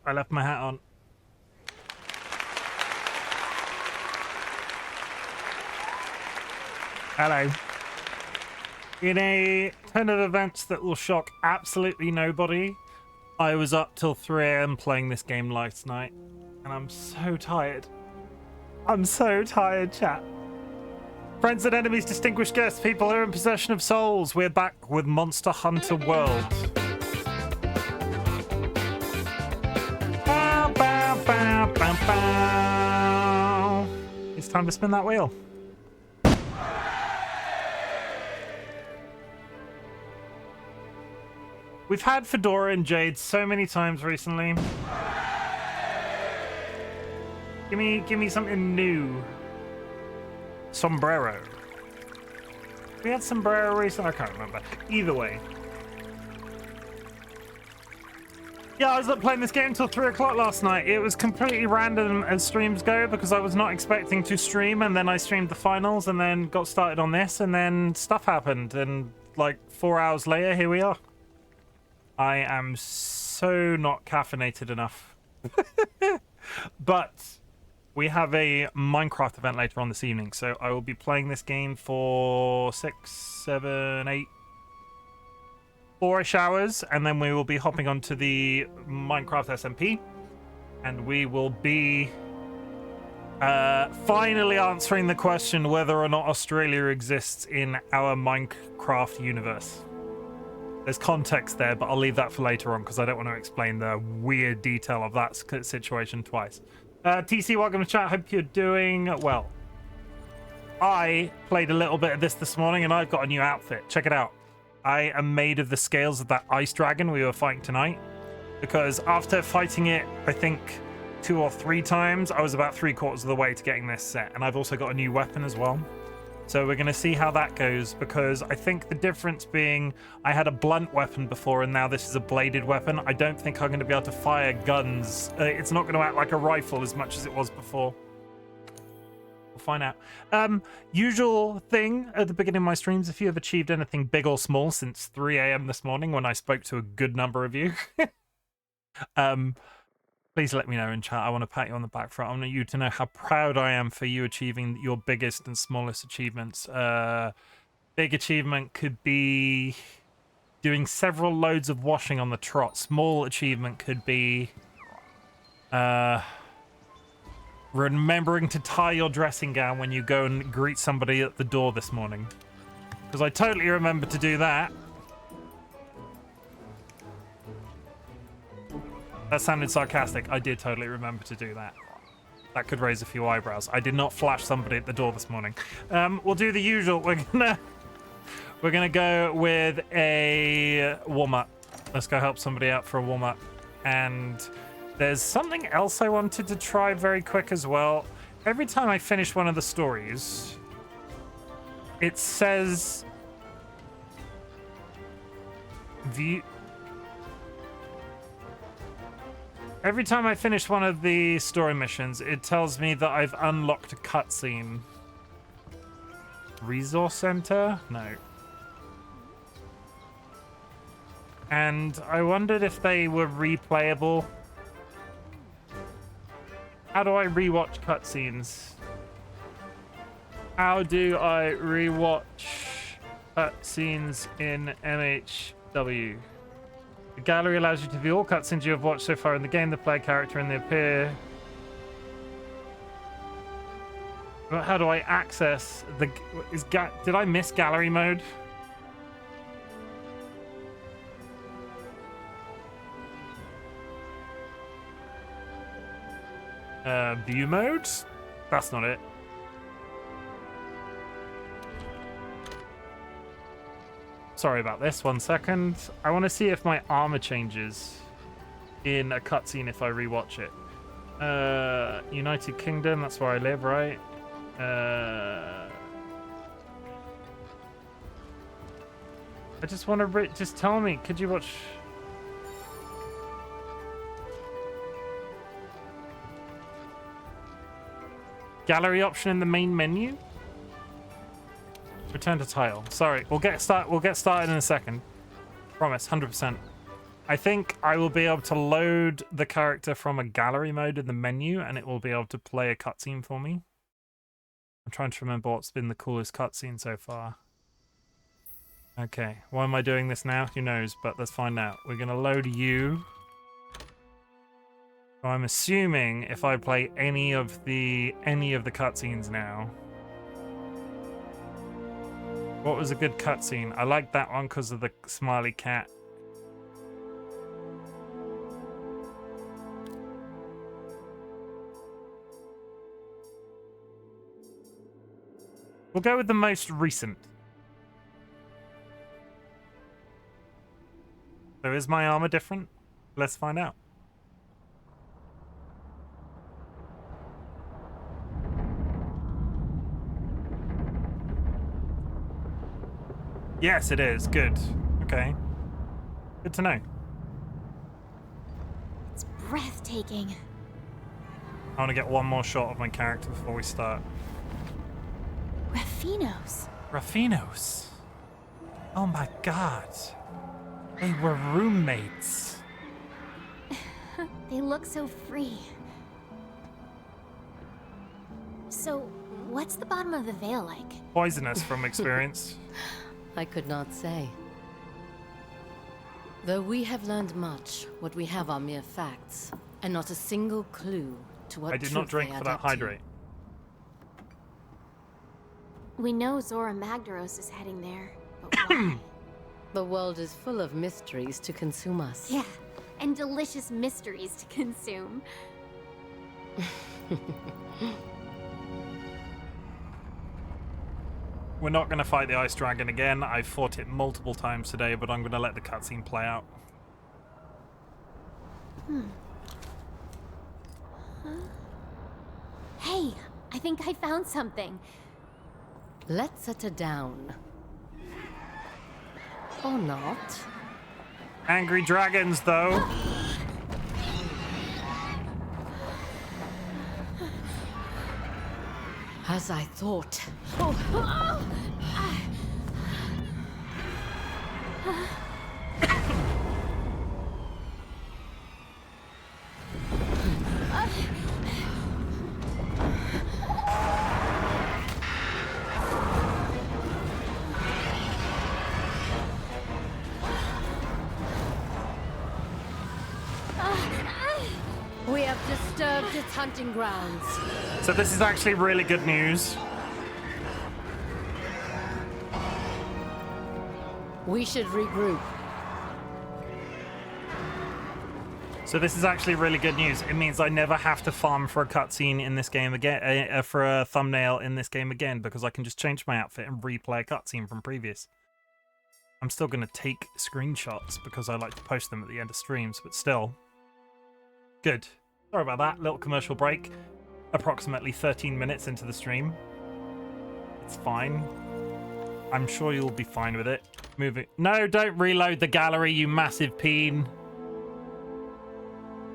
I left my hat on. Hello. In a turn of events that will shock absolutely nobody, I was up till 3 a.m. playing this game last night, and I'm so tired. I'm so tired, chat. Friends and enemies, distinguished guests, people who are in possession of souls, we're back with Monster Hunter World. Bow, bow, bow, bow, bow. It's time to spin that wheel. We've had Fedora and Jade so many times recently. Give me something new. Sombrero. We had sombrero recently. I can't remember. Either way. Yeah, I was up playing this game until 3 o'clock last night. It was completely random as streams go because I was not expecting to stream, and then I streamed the finals and then got started on this, and then stuff happened, and like 4 hours later, here we are. I am so not caffeinated enough. But we have a Minecraft event later on this evening, so I will be playing this game for 6, 7, 8, 4-ish hours, and then we will be hopping onto the Minecraft SMP, and we will be finally answering the question whether or not Australia exists in our Minecraft universe. There's context there, but I'll leave that for later on because I don't want to explain the weird detail of that situation twice. TC, welcome to chat. Hope you're doing well. I played a little bit of this morning, and I've got a new outfit. Check it out. I am made of the scales of that ice dragon we were fighting tonight, because after fighting it, I think 2 or 3 times, I was about 3/4 of the way to getting this set, and I've also got a new weapon as well. So we're going to see how that goes, because I think the difference being I had a blunt weapon before and now this is a bladed weapon. I don't think I'm going to be able to fire guns. It's not going to act like a rifle as much as it was before. We'll find out. Usual thing at the beginning of my streams, if you have achieved anything big or small since 3 a.m. this morning when I spoke to a good number of you, please let me know in chat. I want to pat you on the back for it. I want you to know how proud I am for you achieving your biggest and smallest achievements. Big achievement could be doing several loads of washing on the trot. Small achievement could be remembering to tie your dressing gown when you go and greet somebody at the door this morning. Because I totally remember to do that. That sounded sarcastic. I did totally remember to do that. That could raise a few eyebrows. I did not flash somebody at the door this morning. We'll do the usual. We're gonna go with a warm-up. Let's go help somebody out for a warm-up. And there's something else I wanted to try very quick as well. Every time I finish one of the stories, it says view. Every time I finish one of the story missions, it tells me that I've unlocked a cutscene. Resource center? No. And I wondered if they were replayable. How do I rewatch cutscenes? How do I rewatch cutscenes in MHW? The gallery allows you to view all cutscenes you have watched so far in the game, the player character, and they appear. But how do I access the? Did I miss gallery mode? View mode? That's not it. Sorry about this. 1 second. I want to see if my armor changes in a cutscene if I rewatch it. United Kingdom. That's where I live, right? I just want to just tell me. Could you watch? Gallery option in the main menu. Return to title. Sorry, we'll get started in a second. Promise, 100%. I think I will be able to load the character from a gallery mode in the menu, and it will be able to play a cutscene for me. I'm trying to remember what's been the coolest cutscene so far. Okay, why am I doing this now? Who knows, but let's find out. We're going to load you. So I'm assuming if I play any of the cutscenes now. What was a good cutscene? I like that one because of the smiley cat. We'll go with the most recent. So is my armor different? Let's find out. Yes, it is. Good. Okay. Good to know. It's breathtaking. I want to get one more shot of my character before we start. Raffinos. Raffinos. Oh my god. They were roommates. They look so free. So, what's the bottom of the veil like? Poisonous from experience. I could not say. Though we have learned much, what we have are mere facts, and not a single clue to what I did not drink for that hydrate. We know Zora Magdaros is heading there, but why? The world is full of mysteries to consume us. Yeah, and delicious mysteries to consume. We're not going to fight the ice dragon again. I've fought it multiple times today, but I'm going to let the cutscene play out. Huh? Hey, I think I found something. Let's set her down. Or not. Angry dragons, though. As I thought. We have disturbed its hunting grounds. So this is actually really good news. We should regroup. So this is actually really good news. It means I never have to farm for a cutscene in this game again, for a thumbnail in this game again, because I can just change my outfit and replay a cutscene from previous. I'm still going to take screenshots because I like to post them at the end of streams, but still. Good. Sorry about that. Little commercial break. Approximately 13 minutes into the stream. It's fine. I'm sure you'll be fine with it. Moving. No, don't reload the gallery, you massive peen.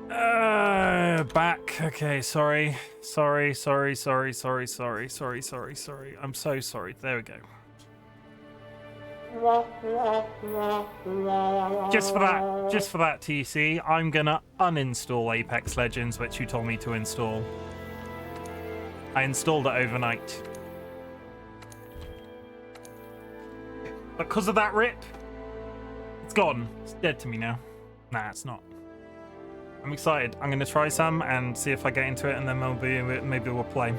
Back. Okay, sorry. Sorry. I'm so sorry. There we go. Just for that, TC, I'm gonna uninstall Apex Legends, which you told me to install. I installed it overnight. Because of that rip, it's gone. It's dead to me now. Nah, it's not. I'm excited. I'm gonna try some and see if I get into it, and then maybe we'll play.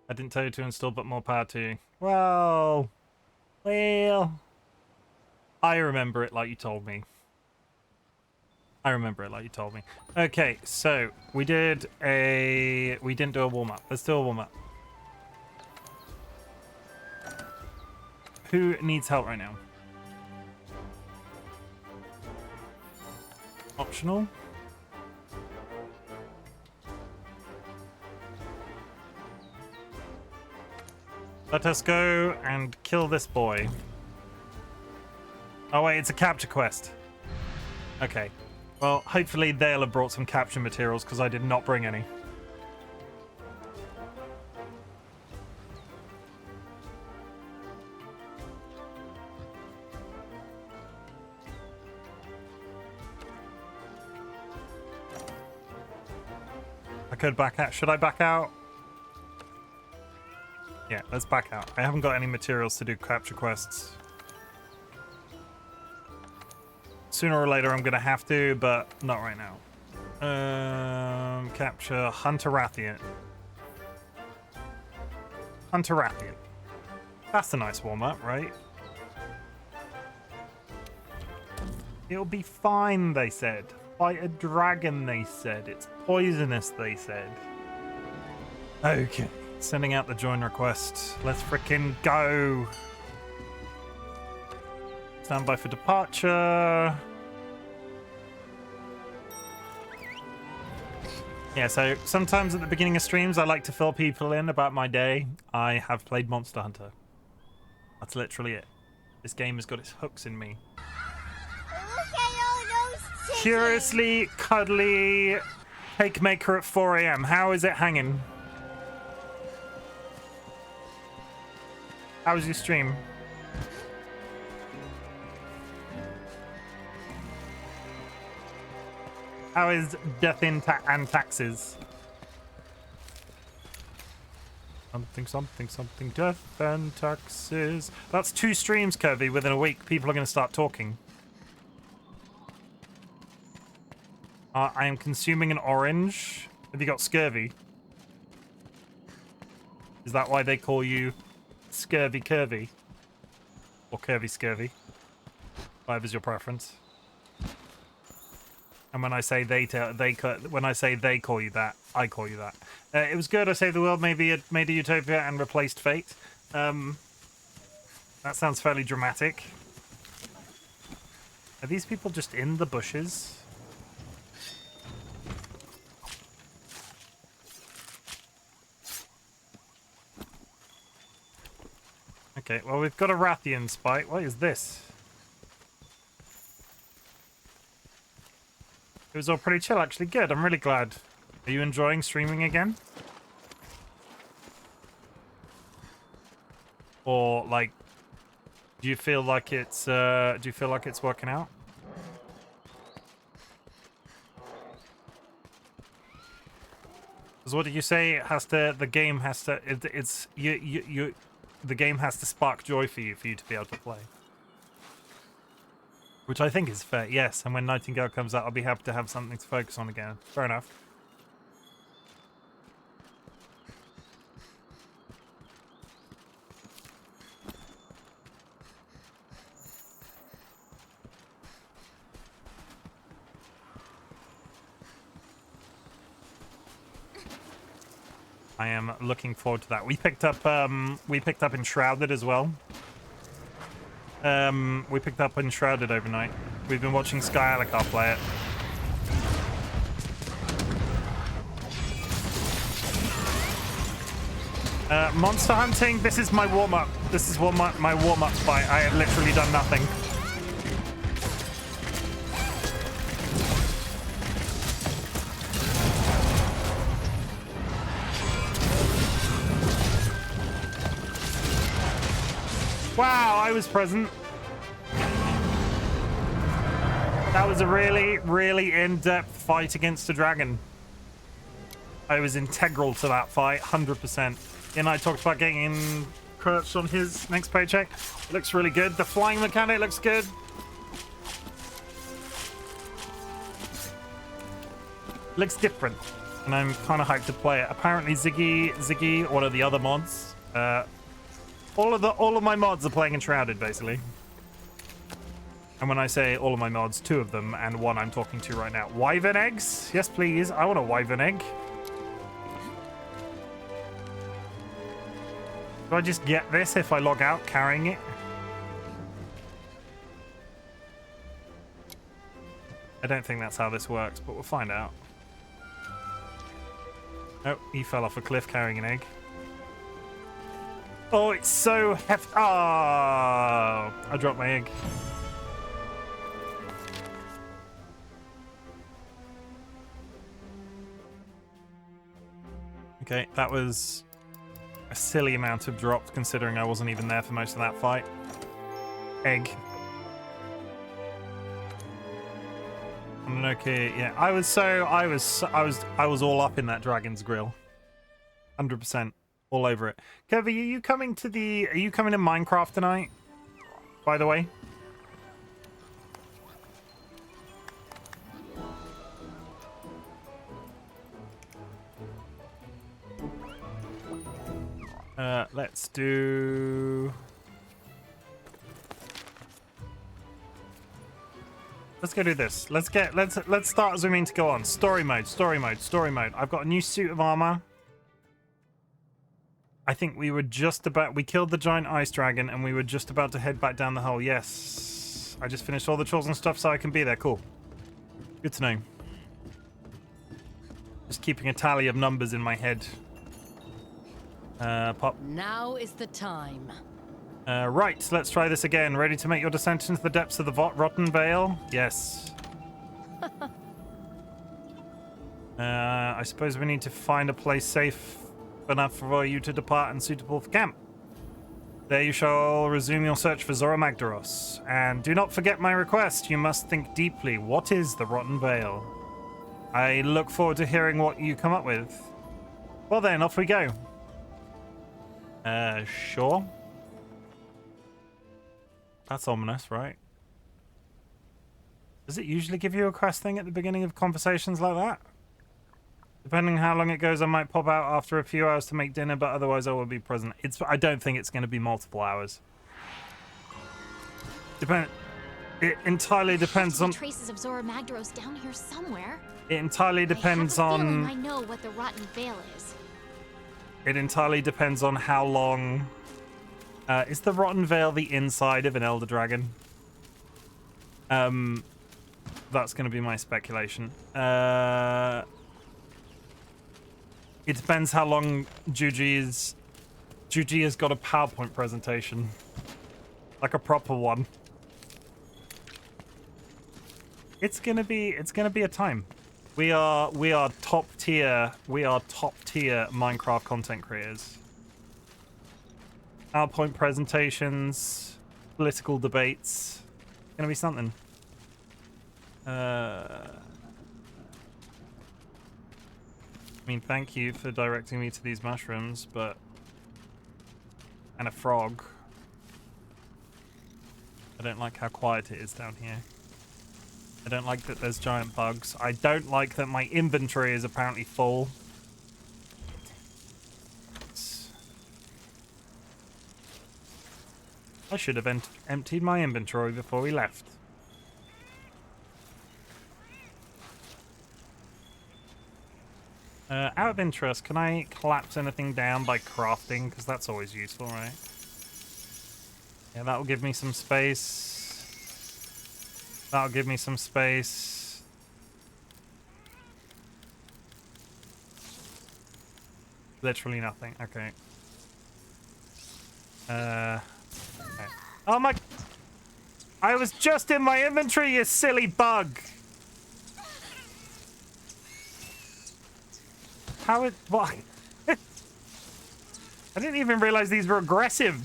I didn't tell you to install, but more power to you. Well, I remember it like you told me. Okay, so we didn't do a warm-up. Let's do a warm-up. Who needs help right now? Optional. Let us go and kill this boy. Oh wait, it's a capture quest. Okay. Well, hopefully they'll have brought some capture materials, because I did not bring any. could back out. Should I back out? Yeah, let's back out. I haven't got any materials to do capture quests. Sooner or later I'm going to have to, but not right now. Capture Hunterathian. Hunterathian. That's a nice warm-up, right? It'll be fine, they said. Fight a dragon, they said. It's poisonous, they said. Okay. Sending out the join request. Let's frickin' go. Stand by for departure. Yeah, so sometimes at the beginning of streams, I like to fill people in about my day. I have played Monster Hunter. That's literally it. This game has got its hooks in me. Look at all those chickens. Curiously cuddly cake maker at 4 a.m. How is it hanging? How was your stream? How is death and taxes? Something, death and taxes. That's 2 streams, Kirby. Within a week, people are going to start talking. I am consuming an orange. Have you got scurvy? Is that why they call you Scurvy Curvy? Or Curvy Scurvy? Whatever's your preference. And when I say they call you that, I call you that. It was good. I saved the world, maybe it made a utopia and replaced fate. That sounds fairly dramatic. Are these people just in the bushes? Okay, well, we've got a Rathian spike. What is this? It was all pretty chill, actually. Good, I'm really glad. Are you enjoying streaming again? Or, like, do you feel like it's working out? Because what did you say? It has to, the game has to, the game has to spark joy for you to be able to play. Which I think is fair, yes. And when Nightingale comes out, I'll be happy to have something to focus on again. Fair enough. I am looking forward to that. We picked up Enshrouded as well. We picked up Enshrouded overnight. We've been watching Sky Alakar play it. Monster hunting, this is my warm-up. This is my warm-up fight. I have literally done nothing. Wow, I was present. That was a really, really in-depth fight against a dragon. I was integral to that fight, 100%. And I talked about getting credits on his next paycheck. It looks really good. The flying mechanic looks good. Looks different. And I'm kind of hyped to play it. Apparently Ziggy, one of the other mods, all of my mods are playing Enshrouded, basically. And when I say all of my mods, 2 of them, and 1 I'm talking to right now. Wyvern eggs? Yes, please. I want a wyvern egg. Do I just get this if I log out carrying it? I don't think that's how this works, but we'll find out. Oh, he fell off a cliff carrying an egg. Oh, it's so hefty. Oh, I dropped my egg. Okay, that was a silly amount of drops considering I wasn't even there for most of that fight. Egg. Okay, yeah. I was all up in that dragon's grill. 100%. All over it. Kev, are you coming to Minecraft tonight? By the way? Let's do... Let's go do this. Let's start as we mean to go on. Story mode. I've got a new suit of armor. I think we killed the giant ice dragon and we were just about to head back down the hole. Yes. I just finished all the chores and stuff so I can be there. Cool. Good to know. Just keeping a tally of numbers in my head. Pop. Now is the time. Right, let's try this again. Ready to make your descent into the depths of the rotten vale? Yes. I suppose we need to find a place safe enough for you to depart and suitable for camp. There you shall resume your search for Zora Magdaros. And do not forget my request. You must think deeply. What is the rotten vale? I look forward to hearing what you come up with. Well then, off we go. Sure. That's ominous, right? Does it usually give you a quest thing at the beginning of conversations like that? Depending on how long it goes, I might pop out after a few hours to make dinner, but otherwise I will be present. I don't think it's going to be multiple hours. It entirely depends on... traces of Zora Magdaros down here somewhere. It entirely depends on... I know what the rotten vale is. It entirely depends on how long... is the rotten vale the inside of an elder dragon? That's going to be my speculation. It depends how long Juji has got a PowerPoint presentation. Like a proper one. It's gonna be a time. We are top tier Minecraft content creators. PowerPoint presentations, political debates. It's gonna be something. I mean, thank you for directing me to these mushrooms, but... And a frog. I don't like how quiet it is down here. I don't like that there's giant bugs. I don't like that my inventory is apparently full. I should have emptied my inventory before we left. Out of interest, can I collapse anything down by crafting? Because that's always useful, right? Yeah, that'll give me some space. That'll give me some space. Literally nothing. Okay. Okay. Oh my... I was just in my inventory, you silly bug! How it... What? I didn't even realize these were aggressive.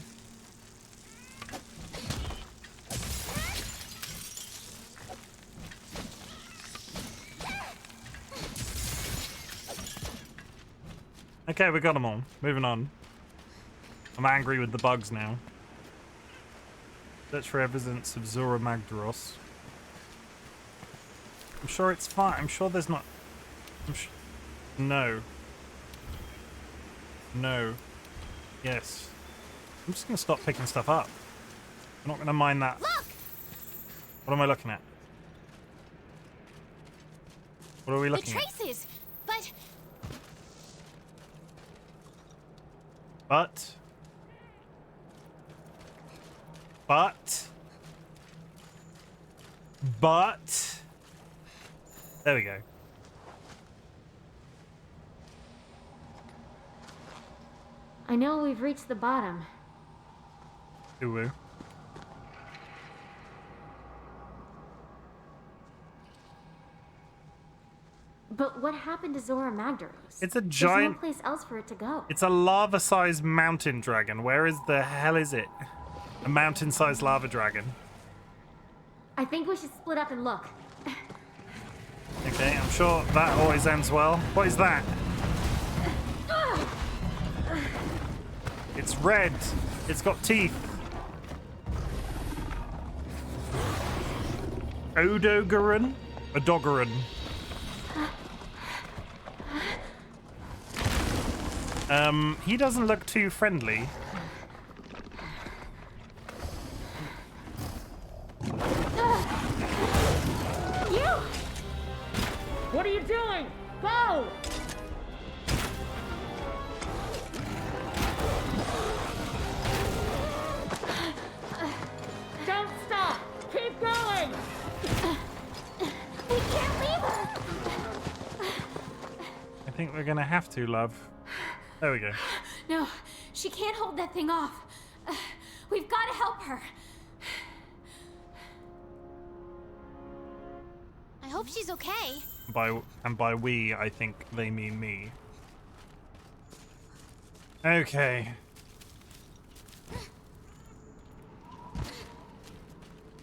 Okay, we got them all. Moving on. I'm angry with the bugs now. Search for evidence of Zora Magdaros. I'm sure it's fine. I'm sure there's not... No. No. Yes. I'm just going to stop picking stuff up. I'm not going to mind that. Look! What am I looking at? What are we looking at? The traces! But... There we go. I know we've reached the bottom. Ooh. But what happened to Zora Magdaros? It's a There's giant... no place else for it to go. It's a lava-sized mountain dragon. Where is the hell is it? A mountain-sized lava dragon. I think we should split up and look. Okay, I'm sure that always ends well. What is that? It's red. It's got teeth. Odogaron? Odogaron. He doesn't look too friendly. You! What are you doing? Go! Don't stop! Keep going! We can't leave her! I think we're gonna have to, love. There we go. No, she can't hold that thing off. We've got to help her. I hope she's okay. By we, I think they mean me. Okay.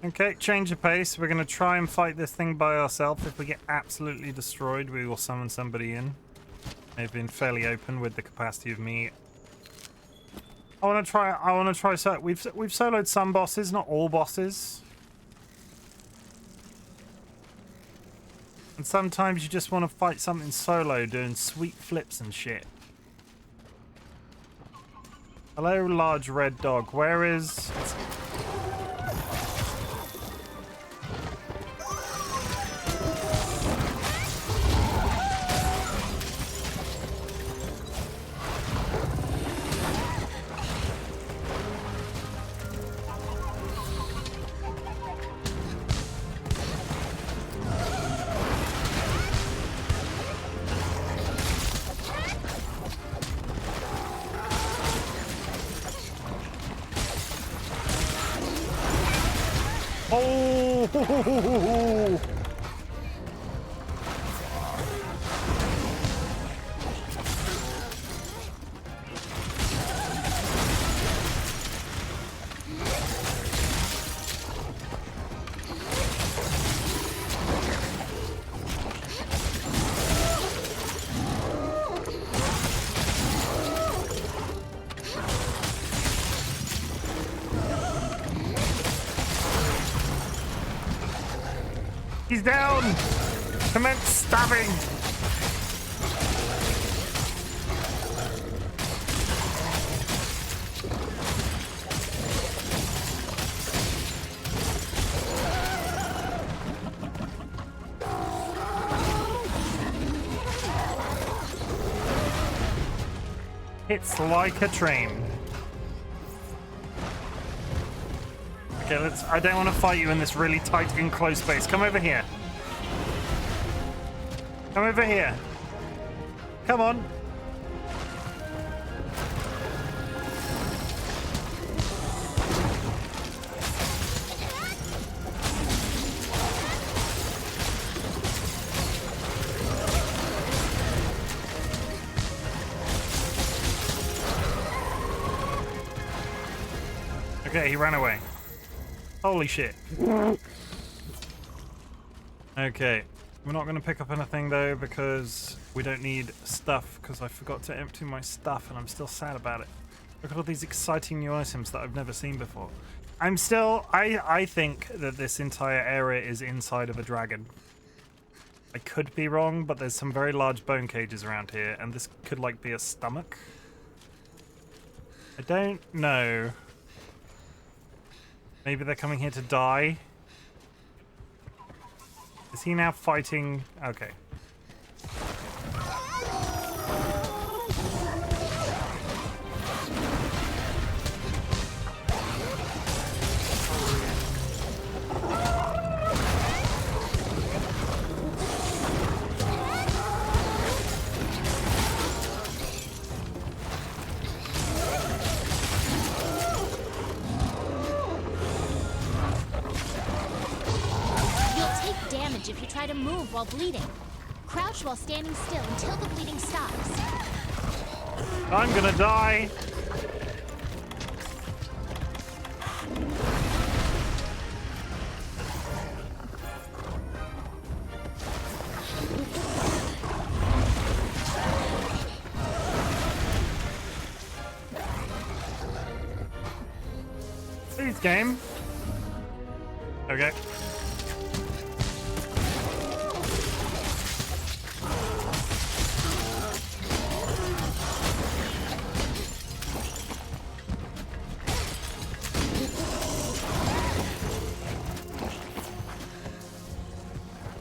Okay, change of pace. We're gonna try and fight this thing by ourselves. If we get absolutely destroyed, we will summon somebody in. They've been fairly open with the capacity of me. I want to try. So we've soloed some bosses, not all bosses. And sometimes you just want to fight something solo, doing sweet flips and shit. Hello, large red dog. Where is? Oh! He's down! Commence stabbing! It's like a train. Okay, I don't want to fight you in this really tight, enclosed space. Come over here. Come over here. Come on. Okay, he ran away. Holy shit. Okay, we're not going to pick up anything though because we don't need stuff because I forgot to empty my stuff and I'm still sad about it. Look at all these exciting new items that I've never seen before. I think that this entire area is inside of a dragon. I could be wrong, but there's some very large bone cages around here and this could like be a stomach. I don't know. Maybe they're coming here to die. Is he now fighting? Okay. If you try to move while bleeding. Crouch while standing still until the bleeding stops. I'm gonna die. game. Okay.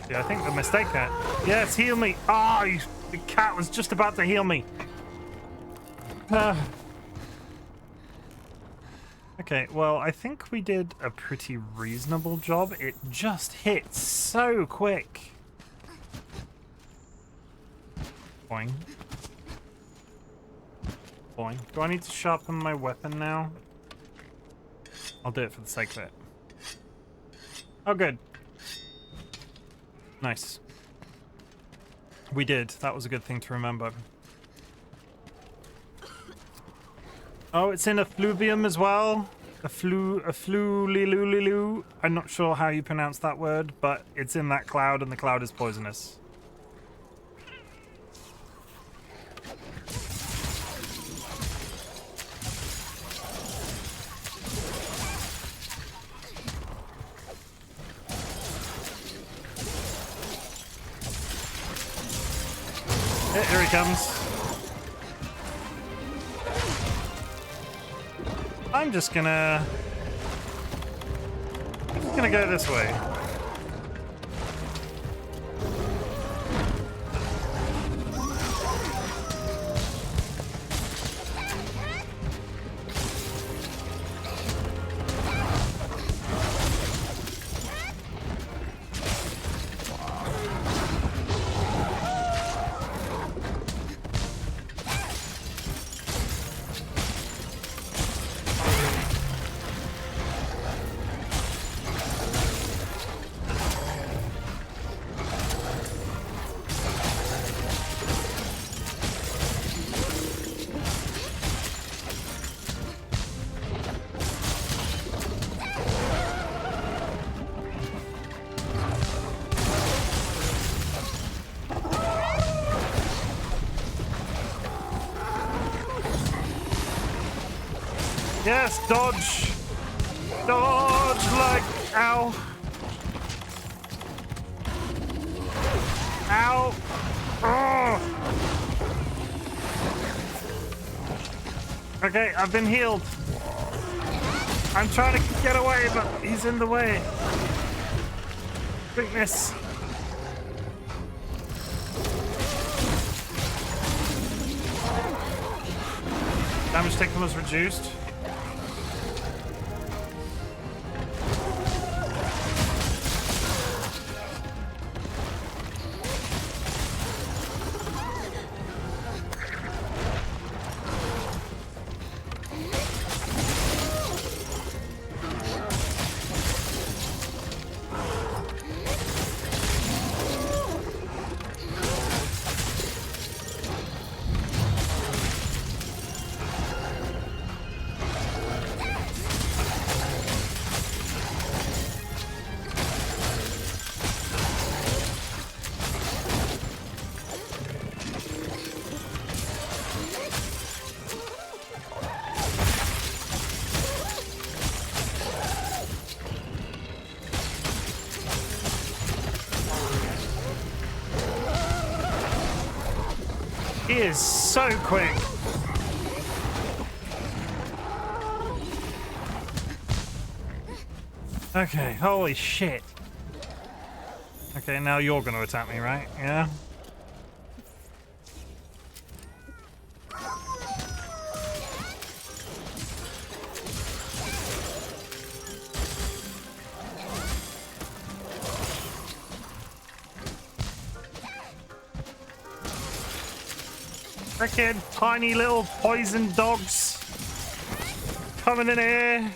Yeah, I think the mistake cat. Yes, heal me. Oh, the cat was just about to heal me. Okay, well, I think we did a pretty reasonable job. It just hit so quick. Boing. Boing. Do I need to sharpen my weapon now? I'll do it for the sake of it. Oh, good. Nice. We did. That was a good thing to remember. Oh, it's in effluvium as well. Efflulilu. I'm not sure how you pronounce that word, but it's in that cloud, and the cloud is poisonous. Here he comes. I'm just gonna go this way. Yes, dodge! Dodge like... Ow! Ow! Oh! Okay, I've been healed. I'm trying to get away, but he's in the way. Weakness. Damage taken was reduced. He is so quick. Okay, holy shit. Okay, now you're gonna attack me, right? Yeah? Frickin' tiny little poison dogs coming in here.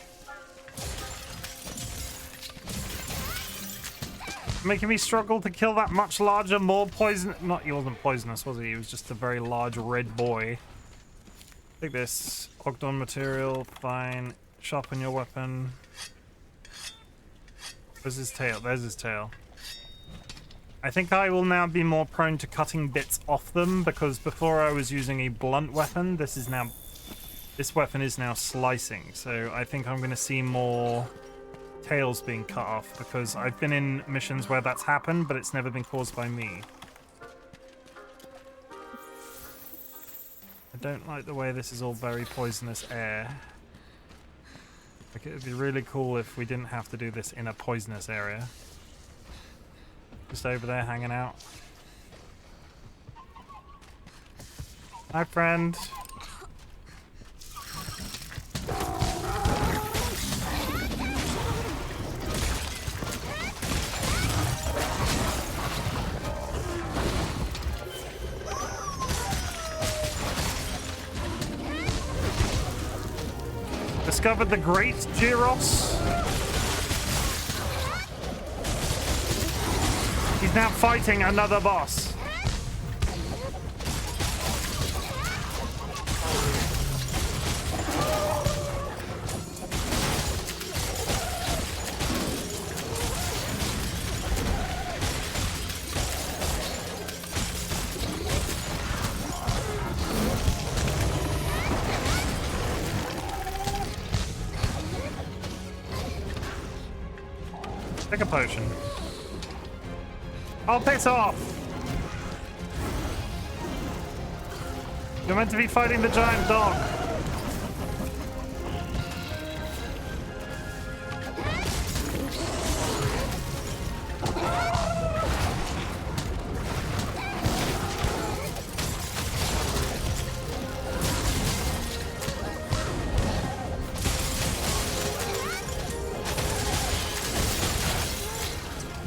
Making me struggle to kill that much larger, more poison. Not, he wasn't poisonous, was he? He was just a very large red boy. Take this. Ogdon material, fine. Sharpen your weapon. Where's his tail? There's his tail. I think I will now be more prone to cutting bits off them, because before I was using a blunt weapon, this is now This weapon is now slicing, so I think I'm going to see more tails being cut off, because I've been in missions where that's happened, but it's never been caused by me. I don't like the way this is all very poisonous air. Like, it would be really cool if we didn't have to do this in a poisonous area. Just over there hanging out. Hi, friend. Discovered the Great Gyros. He's now fighting another boss. Take a potion. Oh, piss off! You're meant to be fighting the giant dog.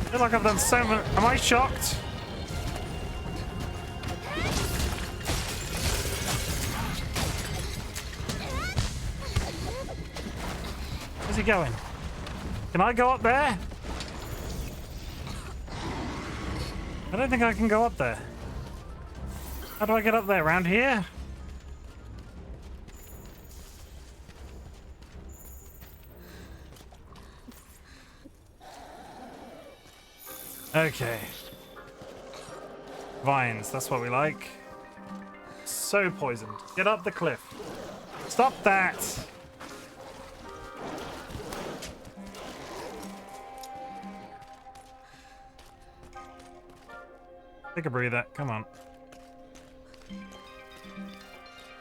I feel like I've done so much. Am I shocked? Where's he going? Can I go up there? I don't think I can go up there. How do I get up there? Around here? Okay. Vines, that's what we like. So poisoned. Get up the cliff. Stop that! Take a breather. Come on.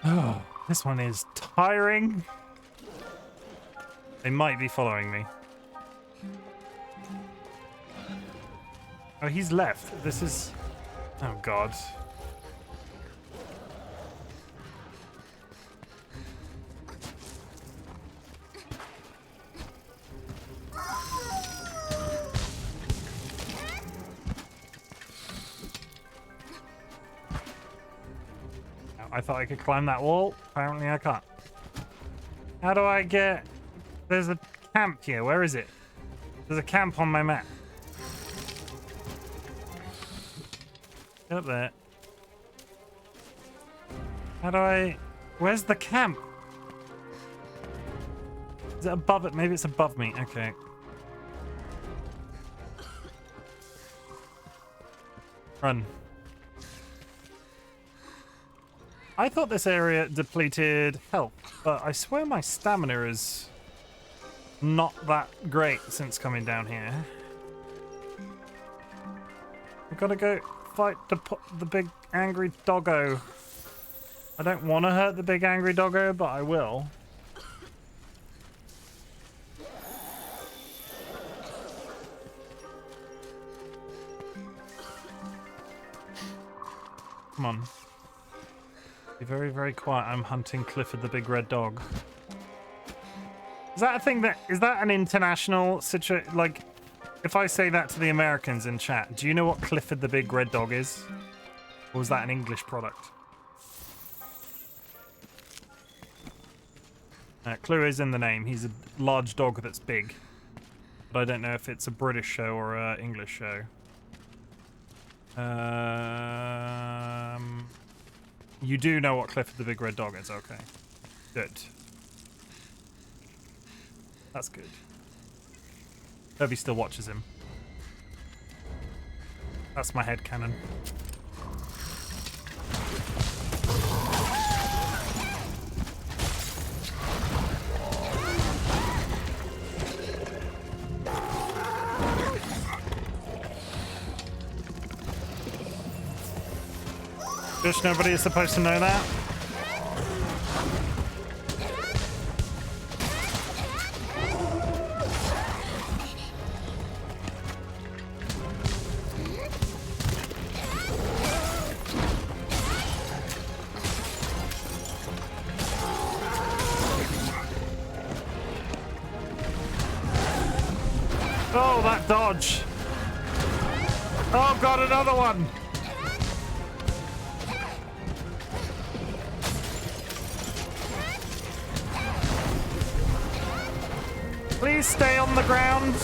Oh, this one is tiring. They might be following me. Oh, he's left. This is... Oh, God. I thought I could climb that wall. Apparently I can't. How do I get... There's a camp here. Where is it? There's a camp on my map. Get up there. How do I... Where's the camp? Is it above it? Maybe it's above me. Okay. Run. I thought this area depleted health, but I swear my stamina is not that great since coming down here. I've got to go fight the big angry doggo. I don't want to hurt the big angry doggo, but I will. Come on. Be very, very quiet. I'm hunting Clifford the big red dog. Is that a thing that... Is that an international situation? Like, if I say that to the Americans in chat, do you know what Clifford the big red dog is? Or was that an English product? Clue is in the name. He's a large dog that's big. But I don't know if it's a British show or an English show. You do know what Clifford the big red dog is, okay. Good. That's good. Hope he still watches him. That's my headcanon. Just nobody is supposed to know that. Oh, that dodge. Oh, God, another one. Please stay on the ground.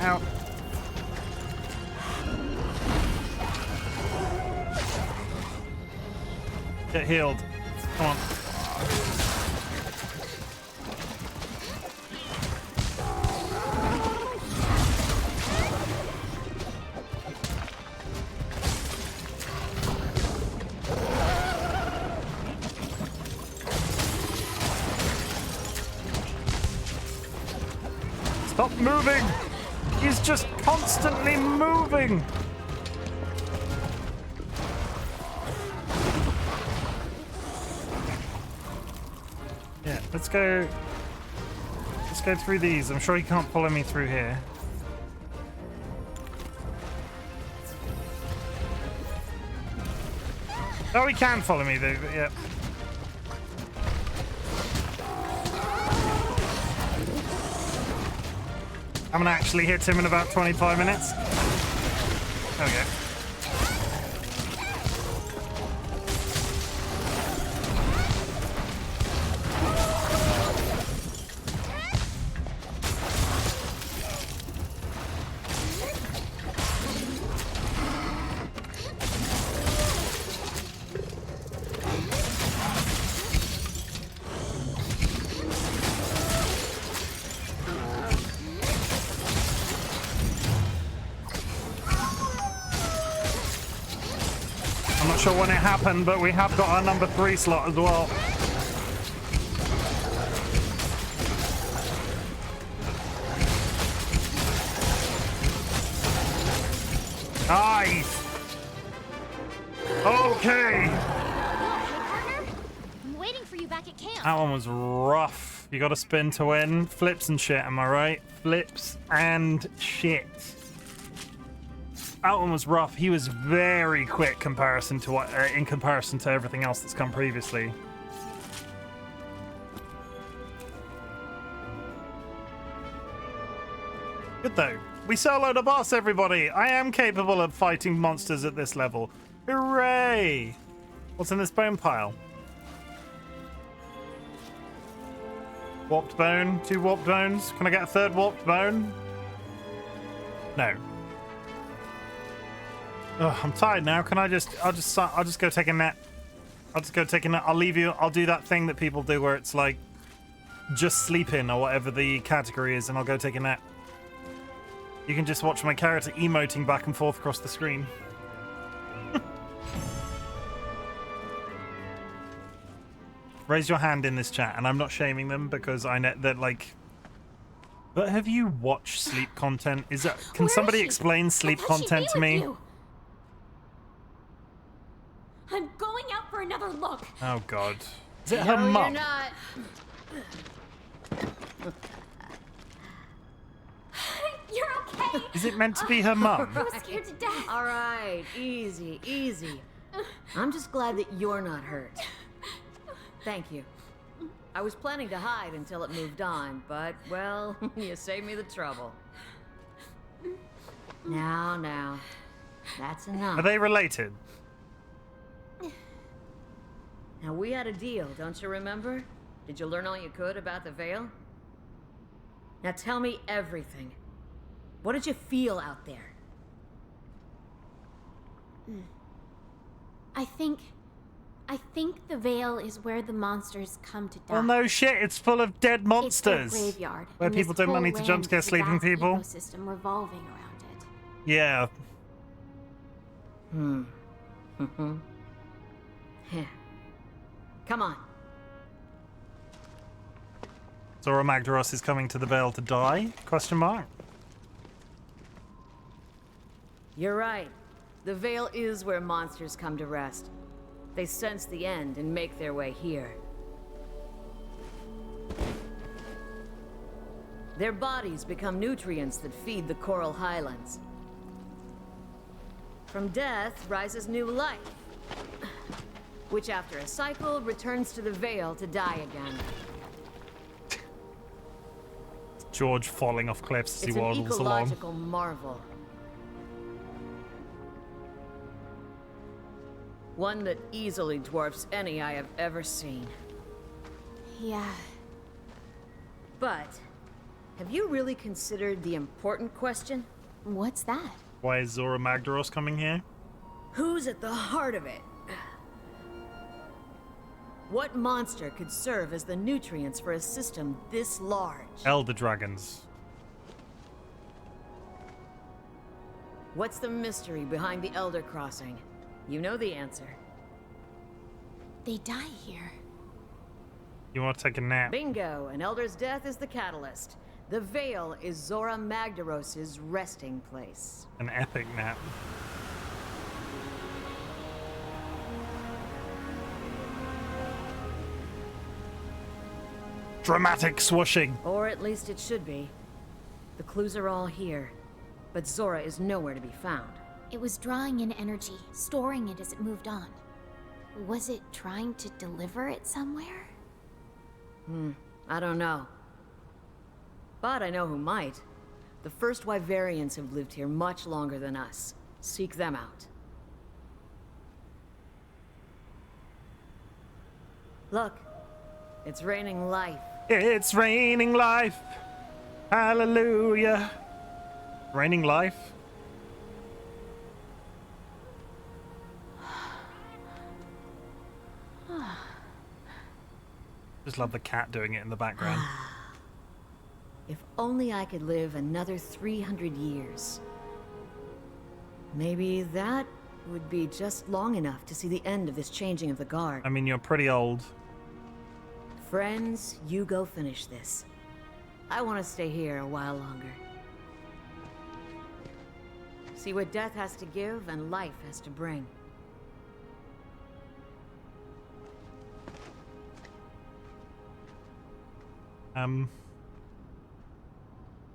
Ow. Get healed. Come on. Stop moving! He's just constantly moving! Yeah, let's go through these. I'm sure he can't follow me through here. Oh, he can follow me though, yeah. I'm gonna actually hit him in about 25 minutes. There we go. Not sure when it happened, but we have got our number 3 slot as well. Nice. Okay. Hey, partner. I'm waiting for you back at camp. That one was rough. You got to spin to win. Flips and shit, am I right? Flips and shit. That one was rough. He was very quick in comparison to everything else that's come previously. Good though. We soloed a boss, everybody. I am capable of fighting monsters at this level. Hooray! What's in this bone pile? Warped bone. 2 warped bones. Can I get a 3rd warped bone? No. Ugh, I'm tired now. Can I just? I'll just go take a nap. I'll just go take a nap. I'll leave you. I'll do that thing that people do where it's like just sleeping or whatever the category is, and I'll go take a nap. You can just watch my character emoting back and forth across the screen. Raise your hand in this chat, and I'm not shaming them because I know that like. But have you watched sleep content? Is that? Can somebody explain sleep content to me? I'm going out for another look. Oh God. Is it her mum? You're not. You're okay. Is it meant to be her mum? I was scared to death. All right, easy, easy. I'm just glad that you're not hurt. Thank you. I was planning to hide until it moved on, but, well, you saved me the trouble. Now, that's enough. Are they related? Now, we had a deal, don't you remember? Did you learn all you could about the Veil? Now tell me everything. What did you feel out there? I think the Veil is where the monsters come to die. Well, no shit. It's full of dead monsters. It's their graveyard. Where and people this don't whole need to jump land scare is a sleeping vast people. Ecosystem revolving around it. Yeah. Come on. Zora Magdaros is coming to the Vale to die? Question mark. You're right. The Vale is where monsters come to rest. They sense the end and make their way here. Their bodies become nutrients that feed the coral highlands. From death rises new life, which after a cycle returns to the Vale to die again. George falling off cliffs as It's he an waddles along. ecological marvel. One that easily dwarfs any I have ever seen. Yeah. But, have you really considered the important question? What's that? Why is Zora Magdaros coming here? Who's at the heart of it? What monster could serve as the nutrients for a system this large? Elder dragons. What's the mystery behind the Elder Crossing? You know the answer. They die here. You want to take a nap? Bingo! An Elder's death is the catalyst. The Vale is Zora Magdaros' resting place. An epic nap. Dramatic swooshing. Or at least it should be. The clues are all here, but Zora is nowhere to be found. It was drawing in energy, storing it as it moved on. Was it trying to deliver it somewhere? I don't know. But I know who might. The first Wyverians have lived here much longer than us. Seek them out. Look, it's raining life. It's raining life. Hallelujah. Raining life? Just love the cat doing it in the background. If only I could live another 300 years. Maybe that would be just long enough to see the end of this changing of the guard. I mean, you're pretty old. Friends, you go finish this. I want to stay here a while longer. See what death has to give and life has to bring.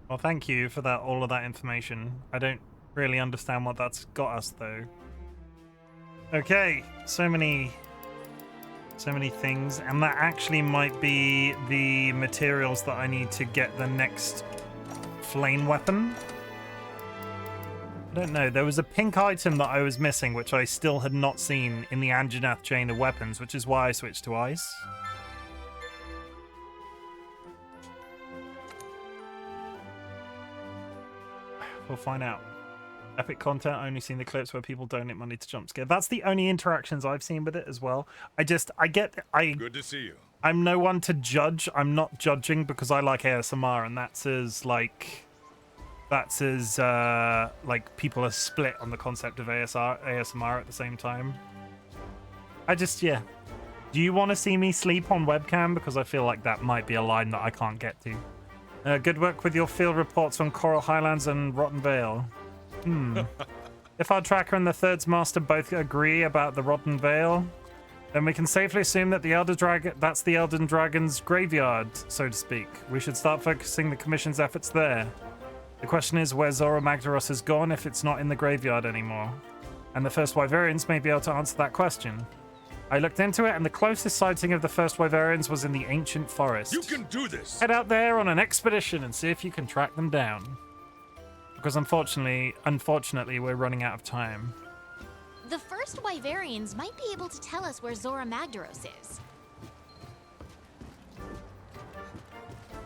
Well, thank you for that, all of that information. I don't really understand what that's got us, though. Okay, so many things, and that actually might be the materials that I need to get the next flame weapon. I don't know, there was a pink item that I was missing, which I still had not seen in the Anjanath chain of weapons, which is why I switched to ice. We'll find out. Epic content, only seen the clips where people donate money to jump scare. That's the only interactions I've seen with it as well. Good to see you. I'm no one to judge. I'm not judging because I like ASMR, and that's as like people are split on the concept of ASMR at the same time. Yeah. Do you want to see me sleep on webcam? Because I feel like that might be a line that I can't get to. Good work with your field reports on Coral Highlands and Rotten Vale. If our tracker and the Third's Master both agree about the Rotten Vale, then we can safely assume that that's the Elden Dragon's graveyard, so to speak. We should start focusing the Commission's efforts there. The question is where Zora Magdaros has gone if it's not in the graveyard anymore. And the first Wyverians may be able to answer that question. I looked into it, and the closest sighting of the first Wyverians was in the ancient forest. You can do this! Head out there on an expedition and see if you can track them down. Because unfortunately, we're running out of time. The first Wyverians might be able to tell us where Zora Magdaros is.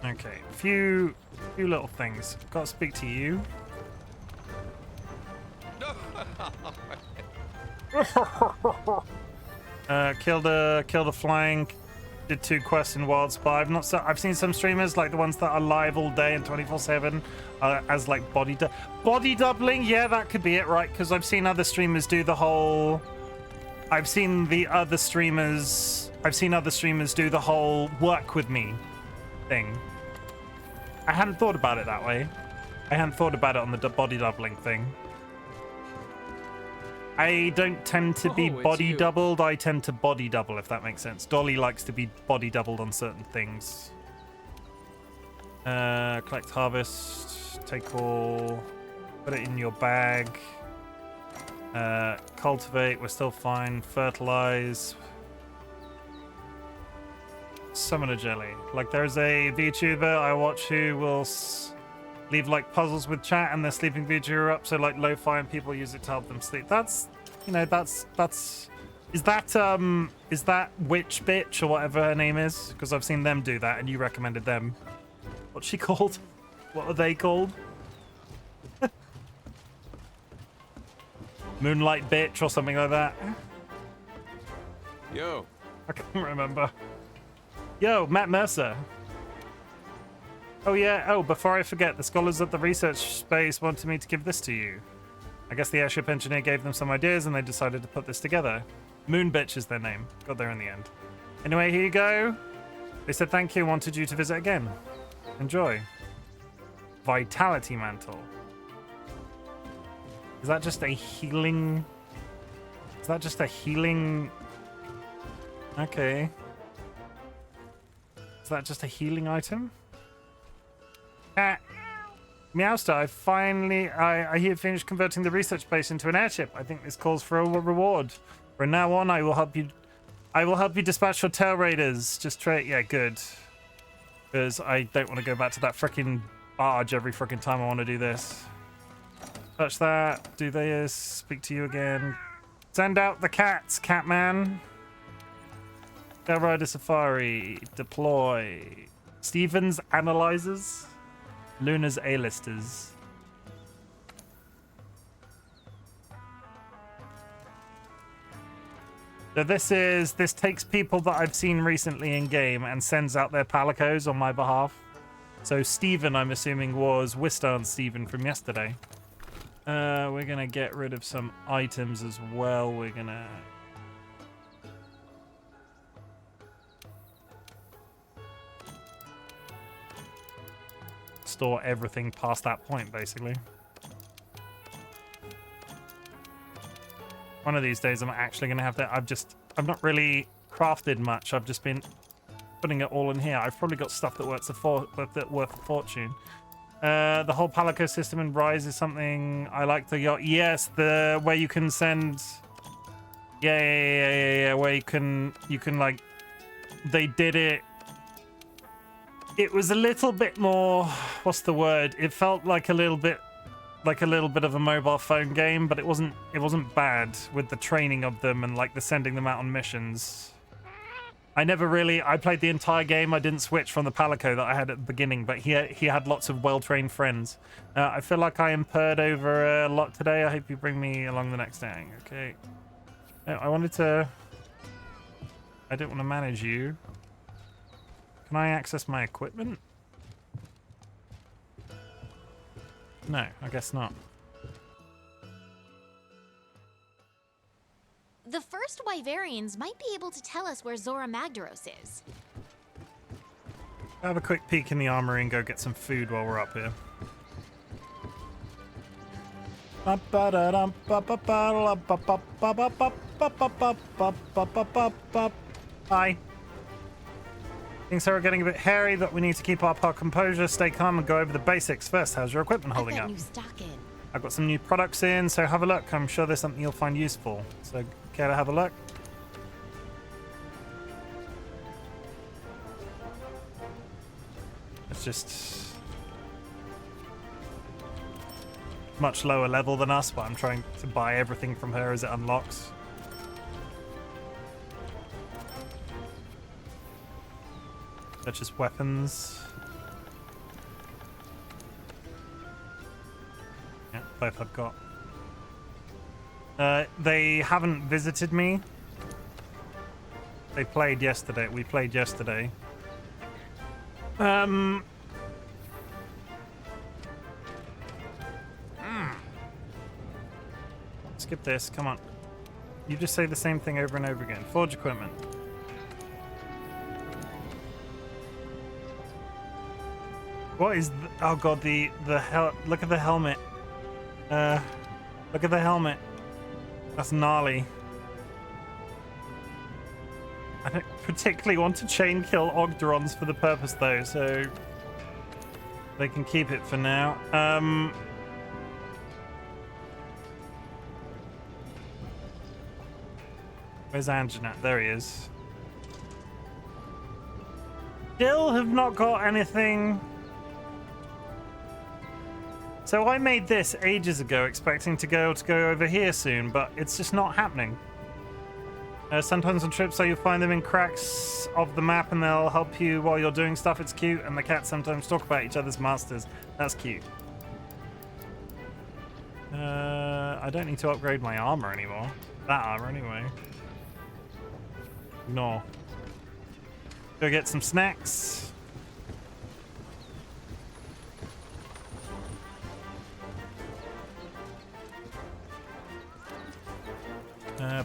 Okay, few little things. Got to speak to you. Killed a flying. Did 2 quests in Wild Spy. I've seen some streamers like the ones that are live all day and 24/7 as like body doubling. Yeah, that could be it, right? Because I've seen other streamers do the whole. I've seen other streamers do the whole work with me. thing. I hadn't thought about it that way. I hadn't thought about it on the body doubling thing. I don't tend to be Oh, it's body you. doubled. I tend to body double, if that makes sense. Dolly likes to be body doubled on certain things. Collect, harvest, take all, put it in your bag. Cultivate, we're still fine. Fertilize. Summon a jelly. Like, there's a VTuber I watch who will leave like puzzles with chat and their sleeping VTuber up, so like lo-fi, and people use it to help them sleep. That's, you know, that's is that Witch Bitch or whatever her name is? Because I've seen them do that and you recommended them. What's she called? What are they called? Moonlight Bitch or something like that. Yo. I can't remember. Yo, Matt Mercer. Oh yeah, oh, before I forget, the scholars at the research space wanted me to give this to you. I guess the airship engineer gave them some ideas and they decided to put this together. Moon Bitch is their name. Got there in the end. Anyway, here you go. They said thank you and wanted you to visit again. Enjoy. Vitality Mantle. Is that just a healing... Is that just a healing... Okay. Is that just a healing item? Meowster, I here finished converting the research base into an airship. I think this calls for a reward. From now on, I will help you dispatch your tail raiders. Just try it. Yeah, good. Because I don't want to go back to that freaking barge every freaking time I want to do this. Touch that. Do this. Speak to you again. Send out the cats, Catman. Tail Rider Safari. Deploy. Stevens Analyzers. Luna's A-listers. So this takes people that I've seen recently in game and sends out their palicos on my behalf. So Steven, I'm assuming, was Wistarn Steven from yesterday. We're gonna get rid of some items as well. We're gonna store everything past that point, basically. One of these days I'm actually gonna have to... I've not really crafted much. I've just been putting it all in here. I've probably got stuff that worth a fortune. The whole Palico system in Rise is something I like. The yacht. Yes, the where you can send... Yeah, where you can like... They did it... It was a little bit more, what's the word? It felt like a little bit of a mobile phone game, but it wasn't bad with the training of them and like the sending them out on missions. I played the entire game. I didn't switch from the Palico that I had at the beginning, but he had lots of well-trained friends. I feel like I impaired over a lot today. I hope you bring me along the next day. Okay. I didn't want to manage you. Can I access my equipment? No, I guess not. The first Wyverians might be able to tell us where Zora Magdaros is. Have a quick peek in the armory and go get some food while we're up here. Hi. Things are getting a bit hairy, but we need to keep our composure, stay calm, and go over the basics. First, how's your equipment holding up? New stock in. I've got some new products in, so have a look. I'm sure there's something you'll find useful. So, care to have a look? It's just much lower level than us, but I'm trying to buy everything from her as it unlocks. Such as weapons. Yeah, both I've got. They haven't visited me. They played yesterday. We played yesterday. Skip this. Come on. You just say the same thing over and over again. Forge equipment. What is... oh god, the hell... look at the helmet. Look at the helmet. That's gnarly. I don't particularly want to chain kill Ogdorons for the purpose though, so they can keep it for now. Where's Anjanat? There he is. Still have not got anything. So I made this ages ago, expecting to go over here soon, but it's just not happening. Sometimes on trips, so you find them in cracks of the map, and they'll help you while you're doing stuff. It's cute, and the cats sometimes talk about each other's masters. That's cute. I don't need to upgrade my armor anymore. That armor, anyway. No. Go get some snacks.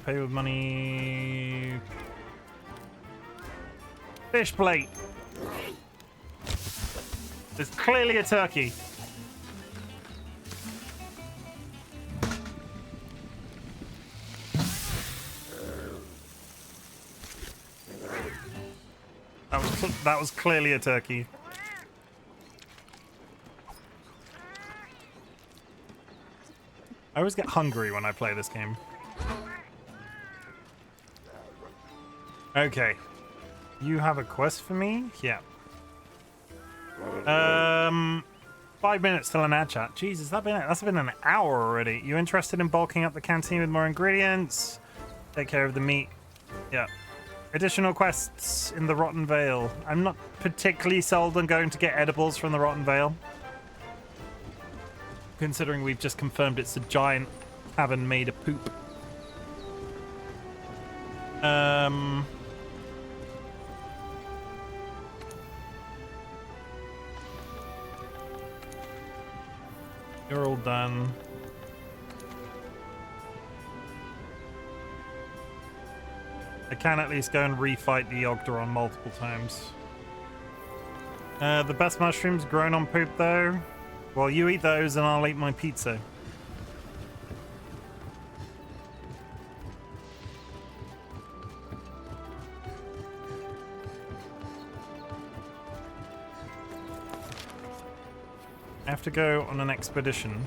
Pay with money. Fish plate. There's clearly a turkey. That was clearly a turkey. I always get hungry when I play this game. Okay. You have a quest for me? Yeah. 5 minutes till an ad chat. Jesus, that's been an hour already. You interested in bulking up the canteen with more ingredients? Take care of the meat. Yeah. Additional quests in the Rotten Vale. I'm not particularly sold on going to get edibles from the Rotten Vale, considering we've just confirmed it's a giant cavern made of poop. You're all done. I can at least go and refight the Ogdoron multiple times. The best mushrooms grown on poop, though. Well, you eat those and I'll eat my pizza. I have to go on an expedition.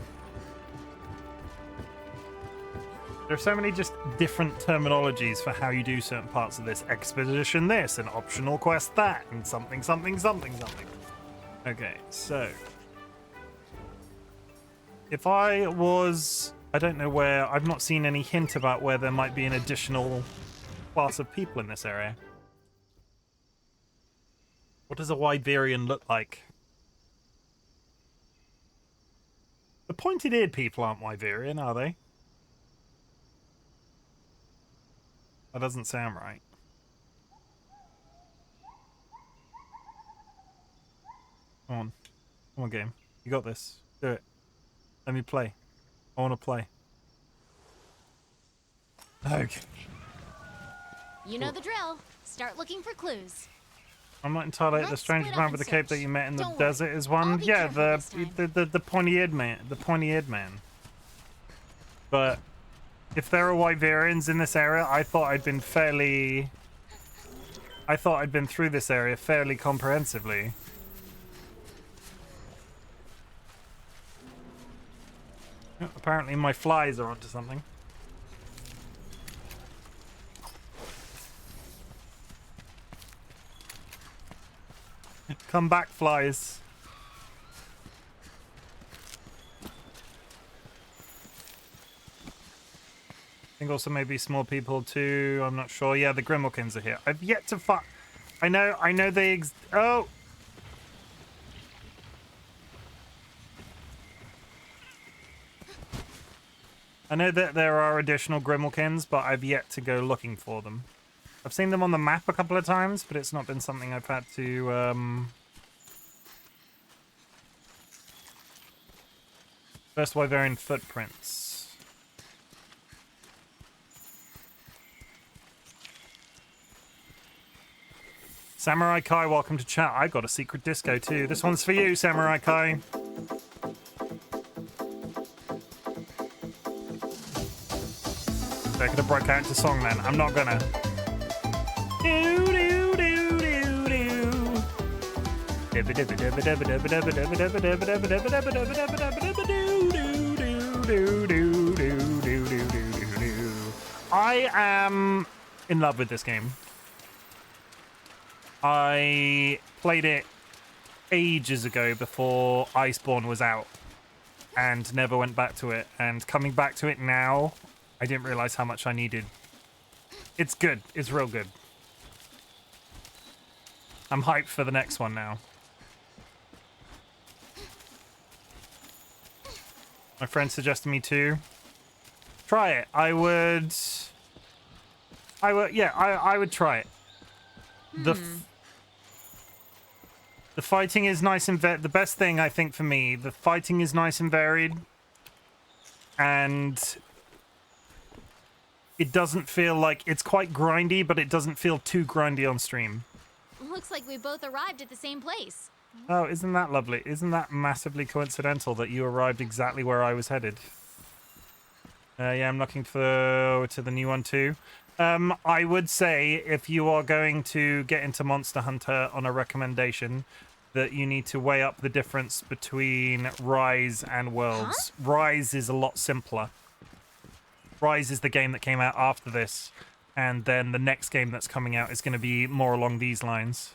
There are so many just different terminologies for how you do certain parts of this. Expedition this, an optional quest that, and something, something, something, something. Okay, so... if I was... I don't know where... I've not seen any hint about where there might be an additional class of people in this area. What does a Wyverian look like? The pointed-eared people aren't Wyverian, are they? That doesn't sound right. Come on. Come on, game. You got this. Do it. Let me play. I want to play. Okay. You know the drill. Start looking for clues. I'm not entirely the strange man with the cape that you met in the desert is one. Yeah, the pointy-eared man. The pointy-eared man. But if there are Wyverians in this area, I thought I'd been through this area fairly comprehensively. Oh, apparently my flies are onto something. Come back, flies. I think also maybe small people too. I'm not sure. Yeah, the Grimalkins are here. I've yet to find. I know they oh. I know that there are additional Grimalkins, but I've yet to go looking for them. I've seen them on the map a couple of times, but it's not been something I've had to, First Wyverian footprints. Samurai Kai, welcome to chat. I got a secret disco too. This one's for you, Samurai Kai. I could have broke out into song then. I'm not gonna. I am in love with this game. I played it ages ago before Iceborne was out and never went back to it. And coming back to it now, I didn't realize how much I needed. It's good. It's real good. I'm hyped for the next one now. My friend suggested me to try it. I would try it. The fighting is nice and the best thing I think for me, the fighting is nice and varied, and it doesn't feel like it's quite grindy, but it doesn't feel too grindy on stream. Looks like we both arrived at the same place. Oh, isn't that lovely? Isn't that massively coincidental that you arrived exactly where I was headed? Yeah, I'm looking forward to the new one too. I would say if you are going to get into Monster Hunter on a recommendation, that you need to weigh up the difference between Rise and Worlds. Huh? Rise is a lot simpler. Rise is the game that came out after this, and then the next game that's coming out is going to be more along these lines.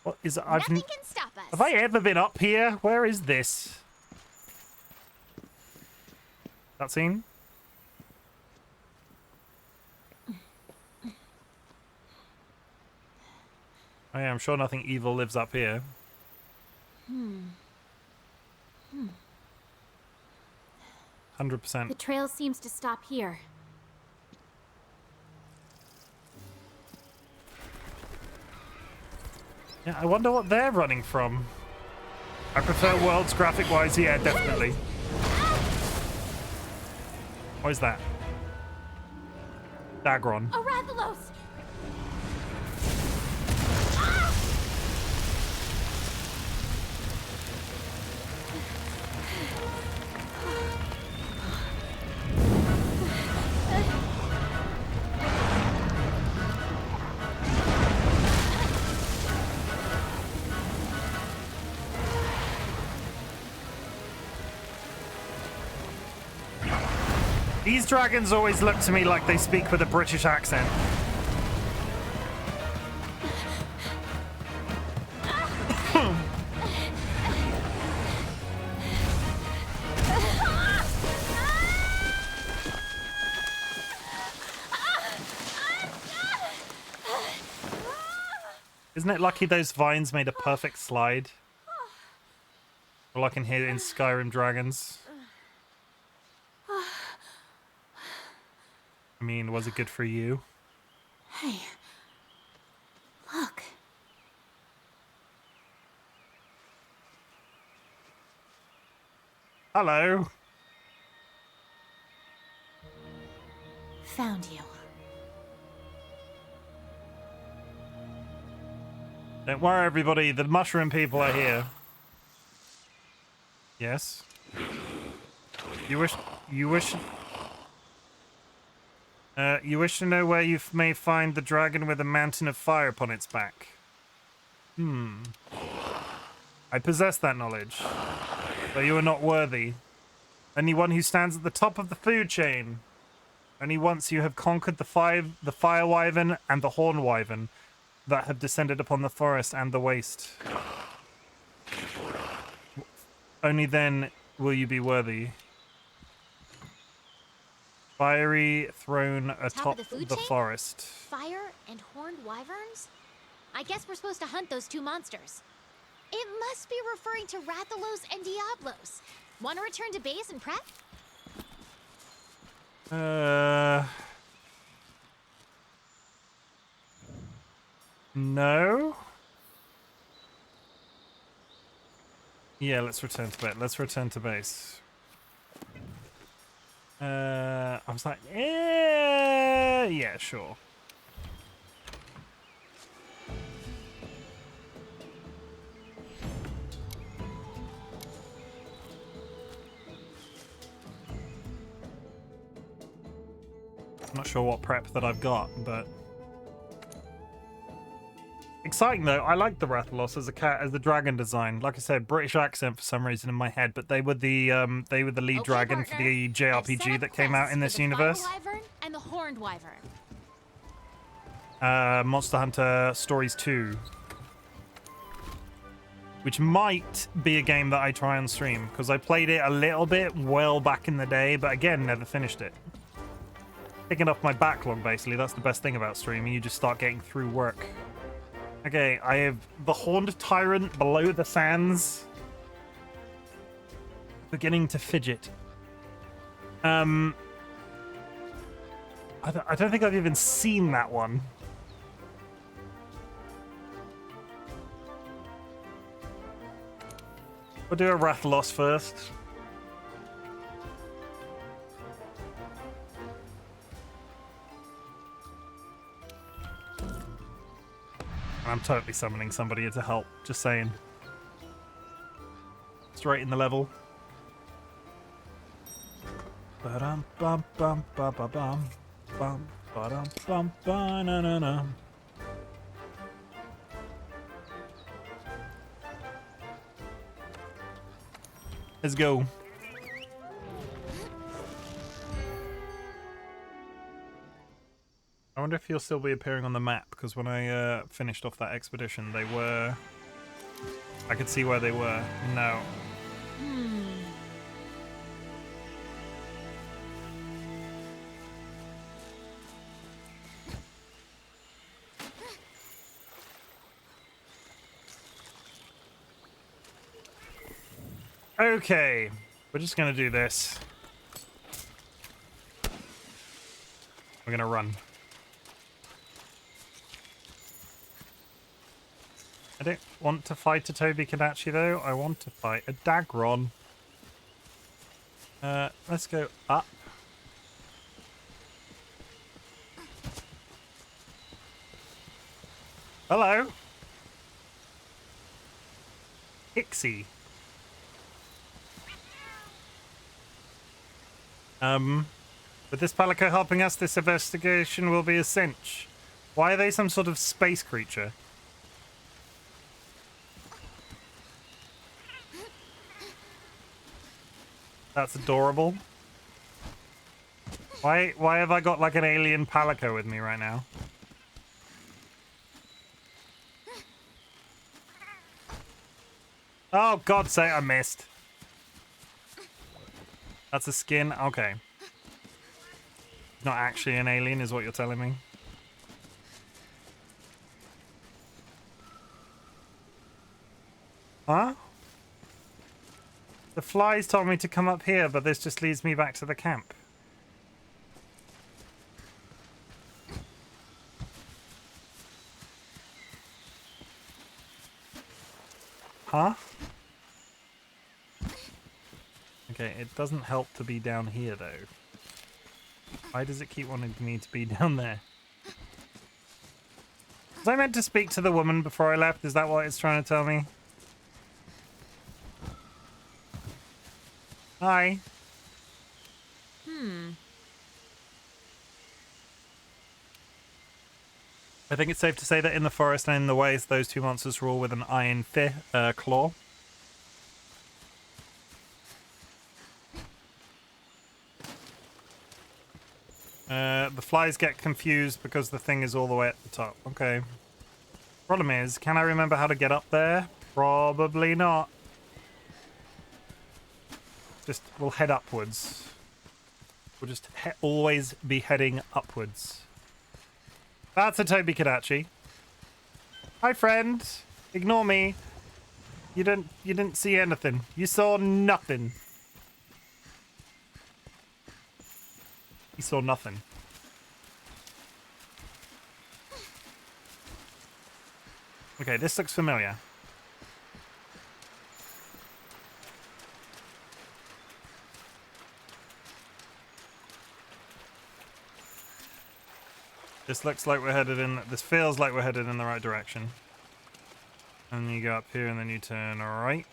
What is it? Nothing can stop us. Have I ever been up here? Where is this? That scene? Oh yeah, I'm sure nothing evil lives up here. The 100%. trail seems to stop here. Yeah, I wonder what they're running from. I prefer Worlds graphic-wise, yeah, definitely. What is that? Dagron. A Rathalos! These dragons always look to me like they speak with a British accent. Isn't it lucky those vines made a perfect slide? All I can hear in Skyrim Dragons. I mean, was it good for you? Hey, look. Hello. Found you. Don't worry, everybody. The mushroom people are here. Yes. You wish to know where you may find the dragon with a mountain of fire upon its back? I possess that knowledge, but you are not worthy. Only one who stands at the top of the food chain. Only once you have conquered the fire wyvern and the horn wyvern that have descended upon the forest and the waste. Only then will you be worthy. Fiery throne atop the forest. Fire and horned wyverns? I guess we're supposed to hunt those two monsters. It must be referring to Rathalos and Diablos. Want to return to base and prep? No. Yeah, let's return to base. Let's return to base. I was like, yeah, sure. Not sure what prep that I've got, but exciting though. I like the Rathalos as a cat, as the dragon design. Like I said, British accent for some reason in my head, but they were the lead Okay, dragon for partner. the I've set JRPG up that came out quests in for this the universe. Fire Wyvern and the Horned Wyvern. Monster Hunter Stories 2, which might be a game that I try and stream because I played it a little bit well back in the day, but again, never finished it. Picking up my backlog, basically. That's the best thing about streaming. You just start getting through work. Okay, I have the Horned Tyrant below the sands. Beginning to fidget. I don't think I've even seen that one. We'll do a Rathalos first. I'm totally summoning somebody to help, just saying. Straight in the level. Ba-dum bum bum ba ba bum bum ba-dum bum ba na na na. Let's go. I wonder if he'll still be appearing on the map, because when I finished off that expedition, they were... I could see where they were. No. Okay, we're just gonna do this. We're gonna run. I don't want to fight a Toby Kadachi though. I want to fight a Dagron. Let's go up. Hello. Ixie. With this Palico helping us, this investigation will be a cinch. Why are they some sort of space creature? That's adorable. Why have I got like an alien Palico with me right now? Oh, God's sake, I missed. That's a skin? Okay. Not actually an alien, is what you're telling me. Huh? The flies told me to come up here, but this just leads me back to the camp. Huh? Okay, it doesn't help to be down here, though. Why does it keep wanting me to be down there? Was I meant to speak to the woman before I left? Is that what it's trying to tell me? Hi. I think it's safe to say that in the forest and in the ways, those two monsters rule with an iron claw. The flies get confused because the thing is all the way at the top. Okay. Problem is, can I remember how to get up there? Probably not. Just, we'll head upwards. We'll just always be heading upwards. That's a Toby Kadachi. Hi, friend. Ignore me. You didn't see anything. You saw nothing. You saw nothing. Okay, this looks familiar. This looks like we're headed in... This feels like we're headed in the right direction. And you go up here and then you turn right.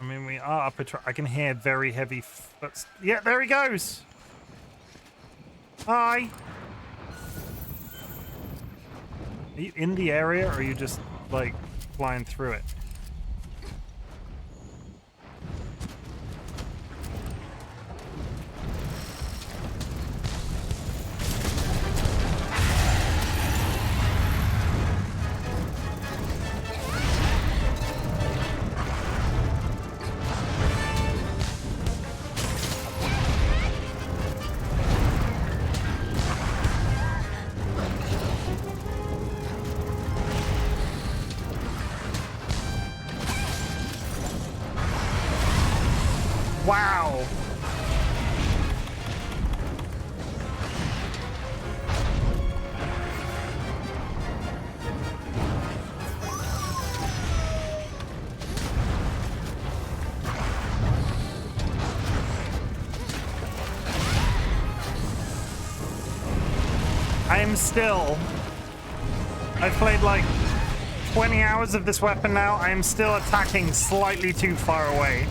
I mean, we are up a I can hear very heavy footsteps. Yeah, there he goes. Hi. Are you in the area, or are you just, like, flying through it? Wow. I've played like 20 hours of this weapon now. I am still attacking slightly too far away.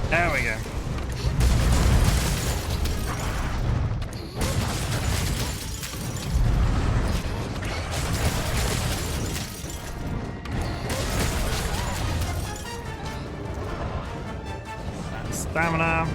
There we go. Stamina.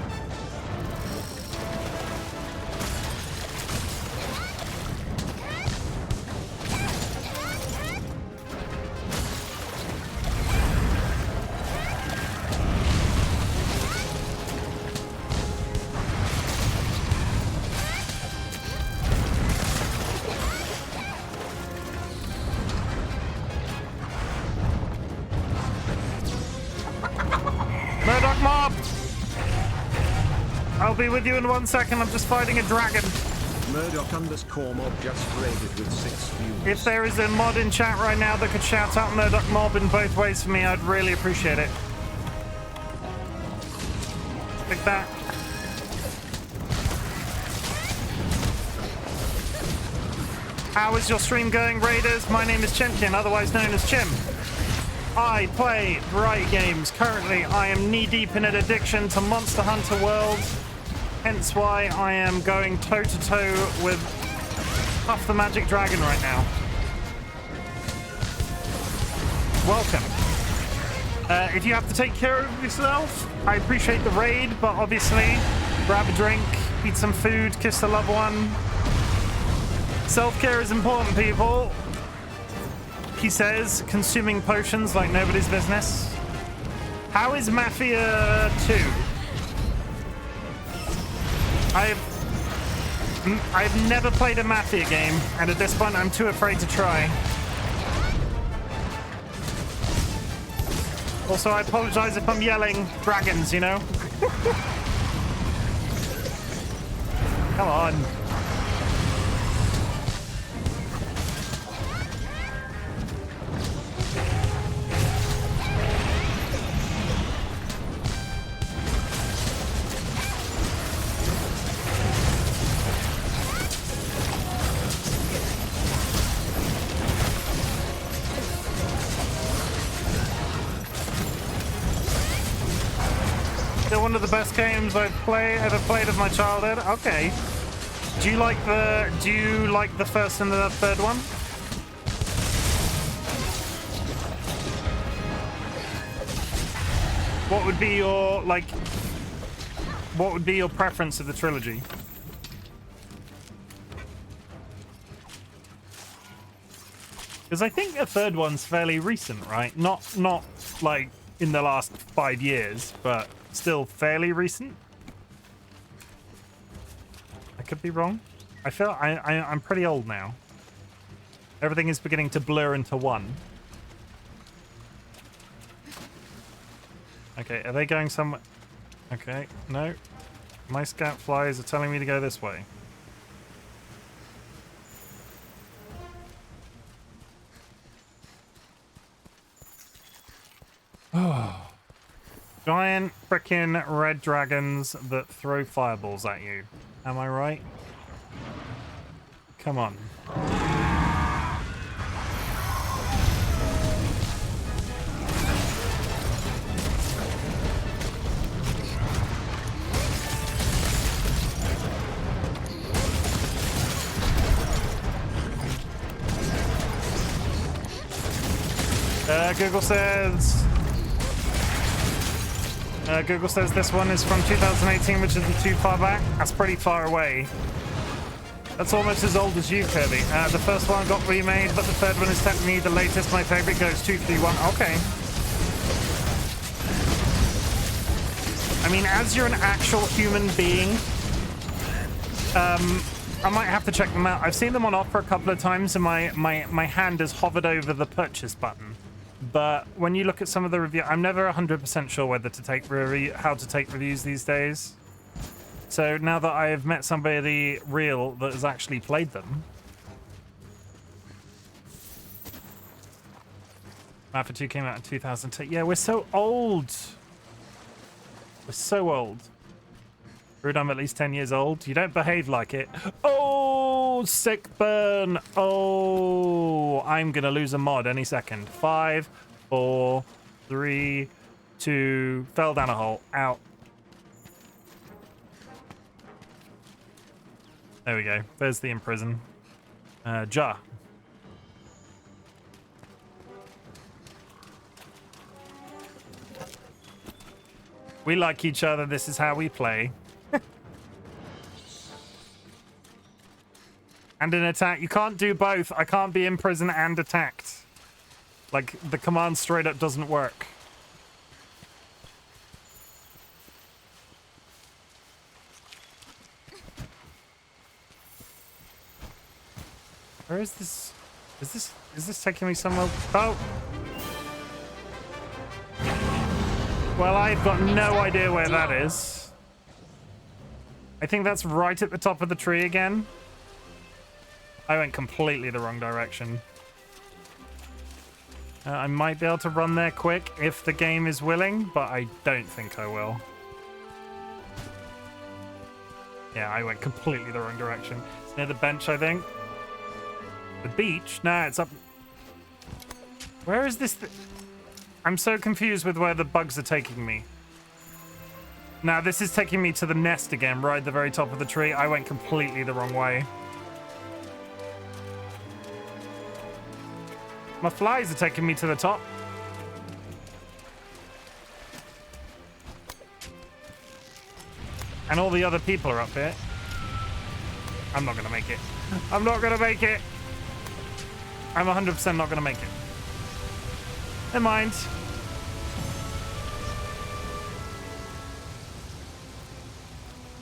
Mob! I'll be with you in 1 second. I'm just fighting a dragon. Murdoch_mob just raided with 6 views. If there is a mod in chat right now that could shout out Murdoch Mob in both ways for me, I'd really appreciate it. Like that. How is your stream going, Raiders? My name is Chimken, otherwise known as Chim. I play Riot Games. Currently, I am knee-deep in an addiction to Monster Hunter World. Hence why I am going toe-to-toe with Puff the Magic Dragon right now. Welcome. If you have to take care of yourself, I appreciate the raid, but obviously, grab a drink, eat some food, kiss the loved one. Self-care is important, people. He says, consuming potions like nobody's business. How is Mafia 2? I've never played a Mafia game, and at this point I'm too afraid to try. Also, I apologize if I'm yelling dragons, you know? Come on. One of the best games I've ever played of my childhood. Okay. Do you like the first and the third one? What would be your preference of the trilogy? Because I think the third one's fairly recent, right? Not like in the last 5 years, but still fairly recent. I could be wrong. I feel I'm pretty old now. Everything is beginning to blur into one. Okay, are they going somewhere? Okay, no. My scout flies are telling me to go this way. Oh. Giant frickin' red dragons that throw fireballs at you. Am I right? Come on. Google says this one is from 2018, which isn't too far back. That's pretty far away. That's almost as old as you, Kirby. The first one got remade, but the third one is technically the latest. My favorite goes 2, 3, 1. Okay. I mean, as you're an actual human being, I might have to check them out. I've seen them on offer a couple of times, and my hand has hovered over the purchase button. But when you look at some of the review, I'm never 100% sure whether to take how to take reviews these days. So now that I have met somebody real that has actually played them. Mafia 2 came out in 2002. Yeah, we're so old. We're so old. Rude, I'm at least 10 years old. You don't behave like it. Oh, sick burn. Oh, I'm going to lose a mod any second. 5, 4, 3, 2, fell down a hole. Out. There we go. There's the imprison. Ja. We like each other. This is how we play. And an attack. You can't do both. I can't be in prison and attacked. Like, the command straight up doesn't work. Where is this? Is this taking me somewhere? Oh! Well, I've got no idea where that is. I think that's right at the top of the tree again. I went completely the wrong direction. I might be able to run there quick if the game is willing, but I don't think I will. Yeah, I went completely the wrong direction. It's near the bench, I think. The beach? Nah, it's up... Where is this... I'm so confused with where the bugs are taking me. Now, this is taking me to the nest again, right at the very top of the tree. I went completely the wrong way. My flies are taking me to the top. And all the other people are up here. I'm not going to make it. I'm not going to make it. I'm 100% not going to make it. Never mind.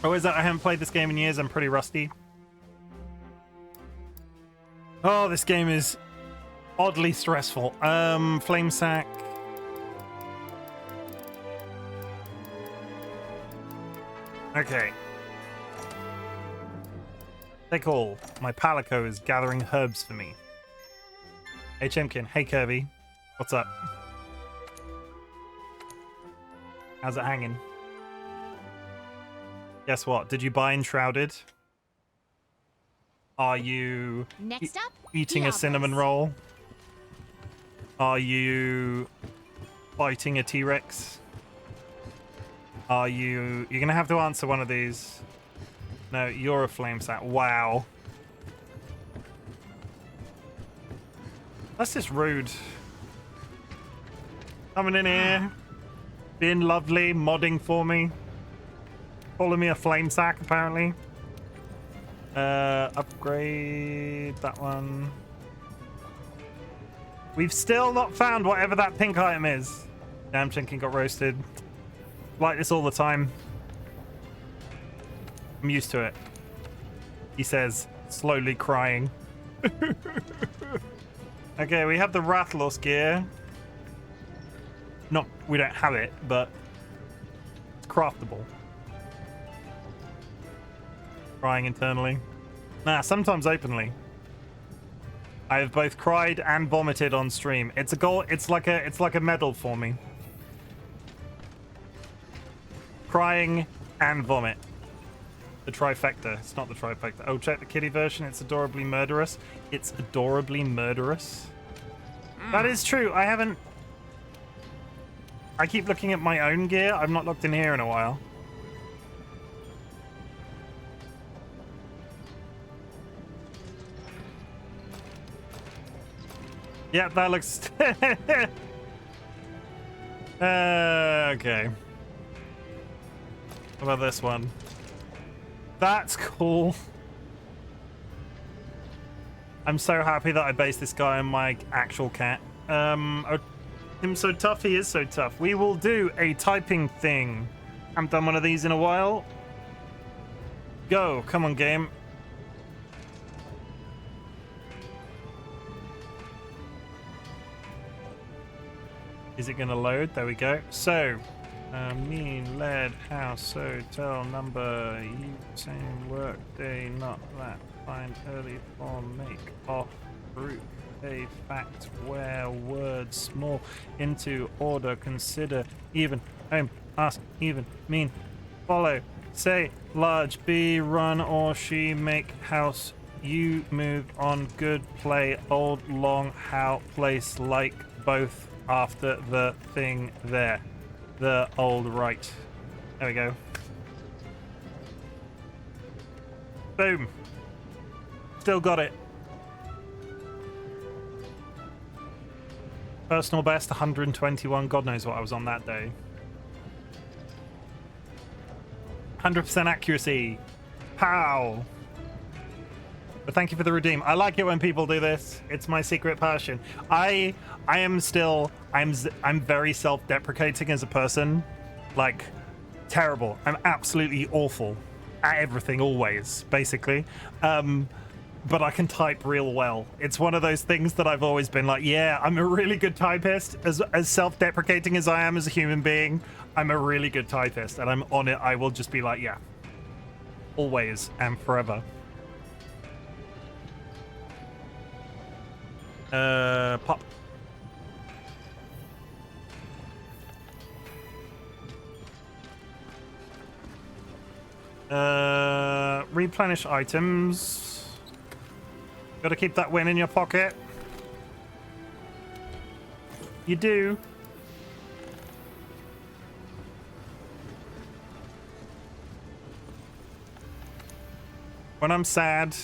Oh, is that I haven't played this game in years? I'm pretty rusty. Oh, this game is oddly stressful. Flame sack. Okay. Take all. My Palico is gathering herbs for me. Hey, Chimken. Hey, Kirby. What's up? How's it hanging? Guess what? Did you buy Enshrouded? Are you Next up, eating a Diablos. cinnamon roll? Are you fighting a T-Rex? Are you... You're gonna have to answer one of these. No, you're a flame sack. Wow. That's just rude. Coming in here, being lovely, modding for me. Calling me a flame sack, apparently. Upgrade that one. We've still not found whatever that pink item is. Damn, Chinkin got roasted. Like this all the time. I'm used to it. He says, slowly crying. Okay, we have the Rattlos gear. Not, we don't have it, but craftable. Crying internally. Nah, sometimes openly. I have both cried and vomited on stream. It's a goal. It's like a medal for me. Crying and vomit. The trifecta. It's not the trifecta. Oh, check the kitty version. It's adorably murderous. It's adorably murderous. That is true. I haven't... I keep looking at my own gear. I've not looked in here in a while. Yeah, that looks... okay. What about this one? That's cool. I'm so happy that I based this guy on my actual cat. Oh, him so tough, he is so tough. We will do a typing thing. I haven't done one of these in a while. Go, come on, game. Is it gonna load? There we go. So, mean, lead, house, hotel, number, same work day, not that. Find early form, make, off, group, a fact, where, word, small, into, order, consider, even, home, ask, even, mean, follow, say, large, be, run, or she, make, house, you, move on, good, play, old, long, how, place, like, both, after the thing there. The old right. There we go. Boom. Still got it. Personal best 121. God knows what I was on that day. 100% accuracy. Pow. But thank you for the redeem. I like it when people do this. It's my secret passion. I am still... I'm very self-deprecating as a person. Like, terrible. I'm absolutely awful at everything, always, basically. But I can type real well. It's one of those things that I've always been like, yeah, I'm a really good typist. As self-deprecating as I am as a human being, I'm a really good typist. And I'm on it. I will just be like, yeah. Always and forever. Pop. Replenish items. Gotta keep that win in your pocket. You do. When I'm sad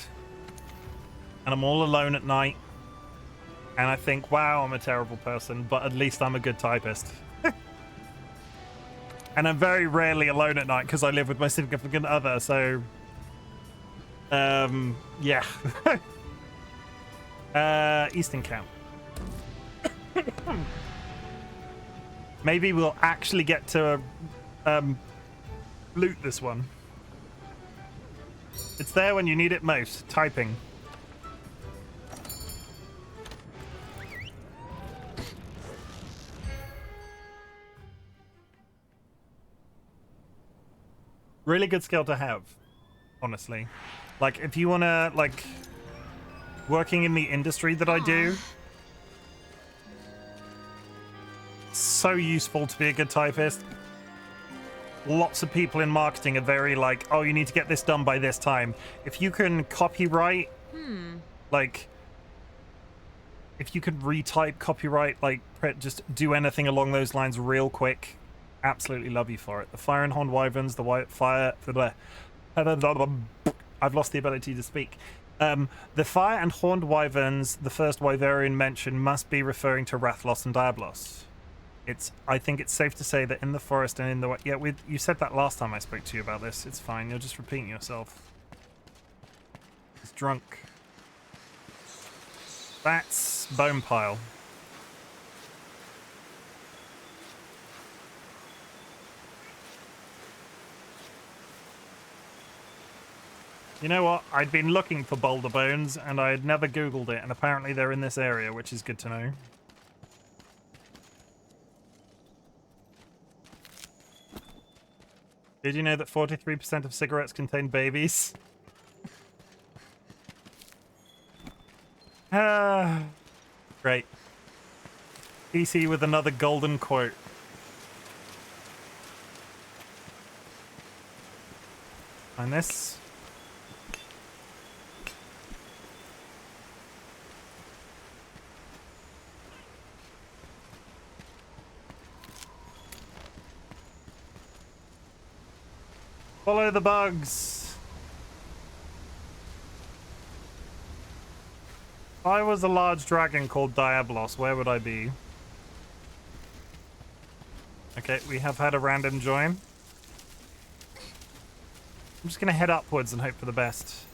and I'm all alone at night and I think, wow, I'm a terrible person, but at least I'm a good typist. And I'm very rarely alone at night because I live with my significant other, so... yeah. Eastern Camp. Maybe we'll actually get to loot this one. It's there when you need it most. Typing. Really good skill to have, honestly. Like, if you want to, like, working in the industry that I do, so useful to be a good typist. Lots of people in marketing are very like, oh, you need to get this done by this time. If you can copyright, like, if you could retype, copyright, like, just do anything along those lines real quick, absolutely love you for it. The Fire and Horned Wyverns, the white fire... I've lost the ability to speak. The Fire and Horned Wyverns, the first Wyverian mention, must be referring to Rathlos and Diablos. I think it's safe to say that in the forest and in the... Yeah, you said that last time I spoke to you about this. It's fine. You're just repeating yourself. He's drunk. That's Bone Pile. You know what? I'd been looking for boulder bones, and I had never Googled it, and apparently they're in this area, which is good to know. Did you know that 43% of cigarettes contain babies? Great. PC with another golden quote. Find this. Follow the bugs. If I was a large dragon called Diablos, where would I be? Okay, we have had a random join. I'm just gonna head upwards and hope for the best.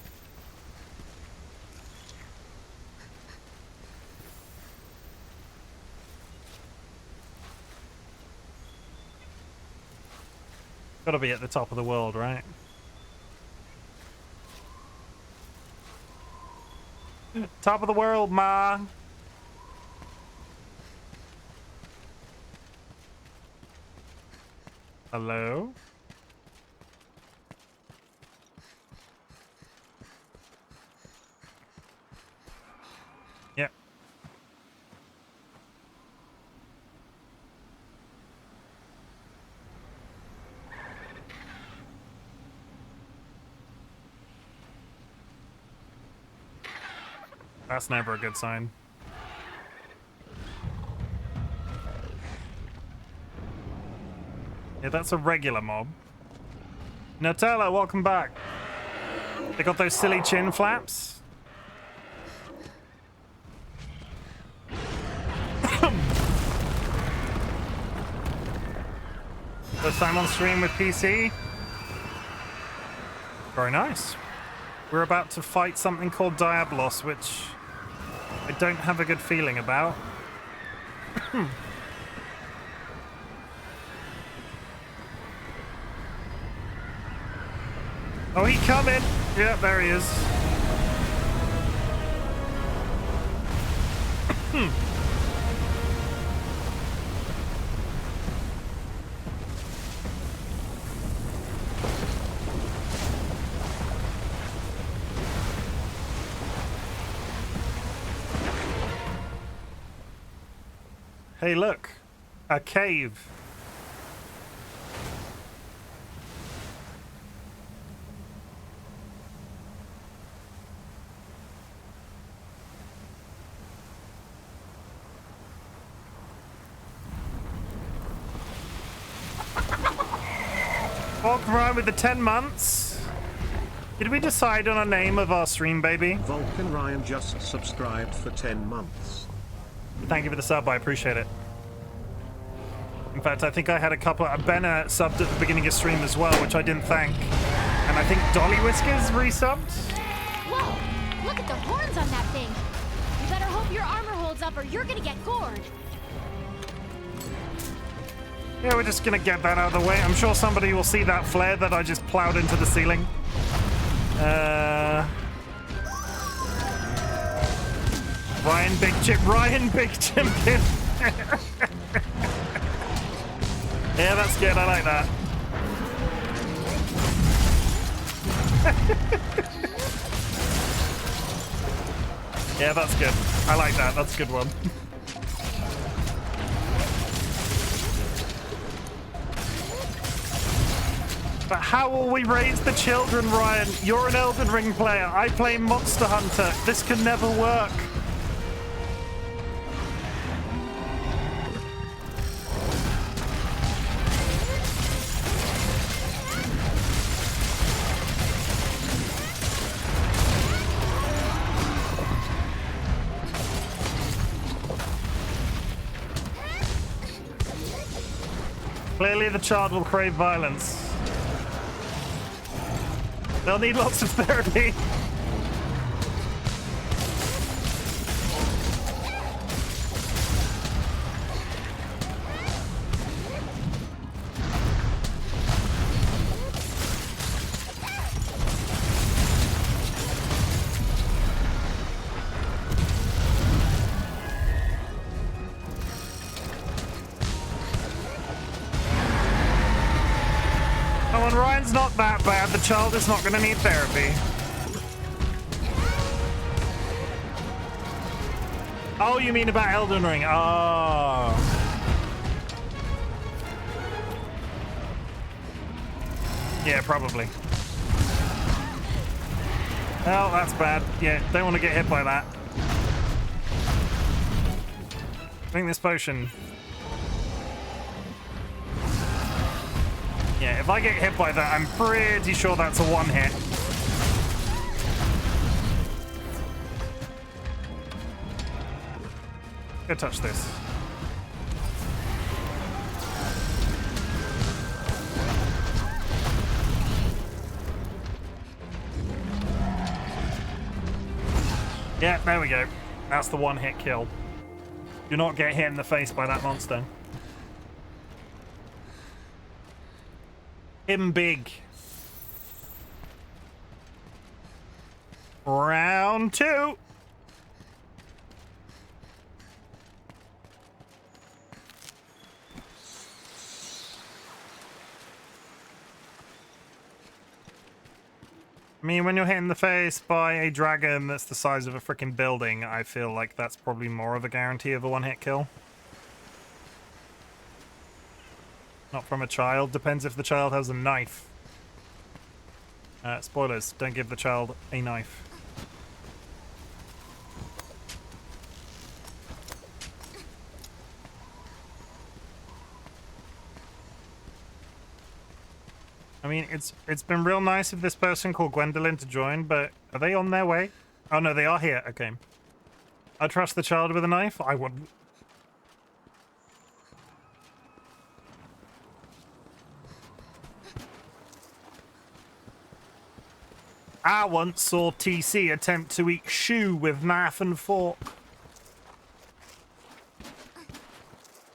Gotta be at the top of the world, right? Top of the world, ma! Hello? Yep. That's never a good sign. Yeah, that's a regular mob. Nutella, welcome back. They got those silly chin flaps. First time on stream with PC. Very nice. We're about to fight something called Diablos, which I don't have a good feeling about. Oh, he coming! Yeah, there he is. Hey, look. A cave. Walk around with the 10 months. Did we decide on a name of our stream, baby? Vulcan Ryan just subscribed for 10 months. Thank you for the sub, I appreciate it. In fact, I think I had a couple. Ben subbed at the beginning of stream as well, which I didn't thank. And I think DollyWhiskers resubbed. Whoa! Look at the horns on that thing. You better hope your armor holds up or you're gonna get gored. Yeah, we're just gonna get that out of the way. I'm sure somebody will see that flare that I just plowed into the ceiling. RightBigChimken. Yeah, that's good. I like that. Yeah, that's good. I like that. That's a good one. But how will we raise the children, Ryan? You're an Elden Ring player. I play Monster Hunter. This can never work. Clearly the child will crave violence. They'll need lots of therapy. Come on, Ryan's not that bad. The child is not going to need therapy. Oh, you mean about Elden Ring? Oh. Yeah, probably. Oh, that's bad. Yeah, don't want to get hit by that. Drink this potion. Yeah, if I get hit by that, I'm pretty sure that's a one hit. Go touch this. Yeah, there we go. That's the one hit kill. Do not get hit in the face by that monster. Him big. Round 2. I mean, when you're hit in the face by a dragon that's the size of a freaking building, I feel like that's probably more of a guarantee of a one-hit kill. Not from a child. Depends if the child has a knife. Spoilers. Don't give the child a knife. I mean, it's been real nice of this person called Gwendolyn to join, but are they on their way? Oh no, they are here. Okay. I trust the child with a knife? I wouldn't. I once saw TC attempt to eat shoe with knife and fork.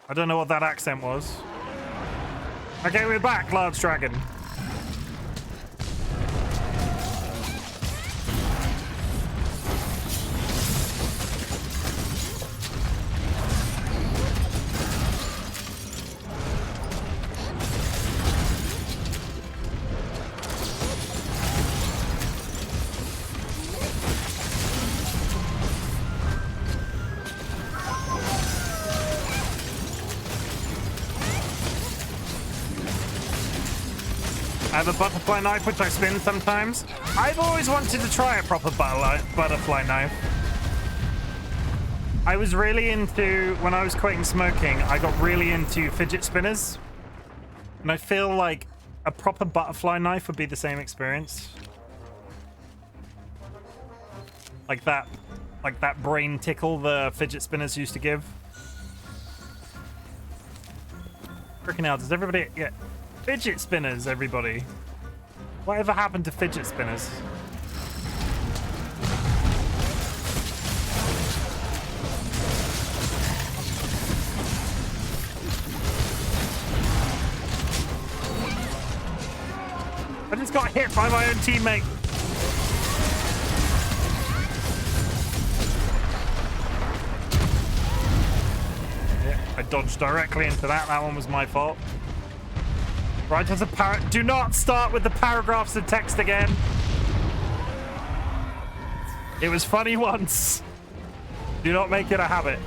I don't know what that accent was. Okay, we're back, Large Dragon. I have a butterfly knife, which I spin sometimes. I've always wanted to try a proper butterfly knife. I was really into, when I was quitting smoking, I got really into fidget spinners. And I feel like a proper butterfly knife would be the same experience. Like that brain tickle the fidget spinners used to give. Freaking hell, does everybody get... Fidget spinners, everybody. Whatever happened to fidget spinners? I just got hit by my own teammate. Yeah, I dodged directly into that. That one was my fault. Right, as a do not start with the paragraphs of text again. It was funny once. Do not make it a habit.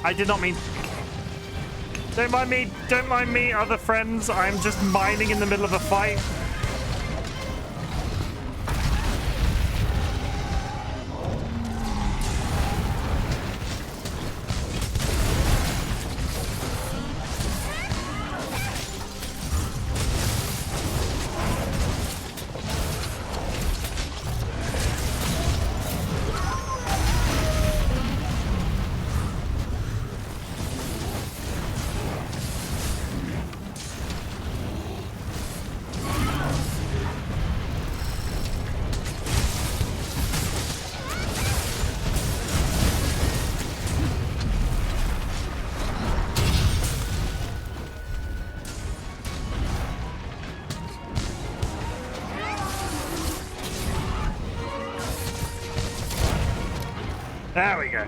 I did not mean... Don't mind me, other friends. I'm just mining in the middle of a fight. There we go.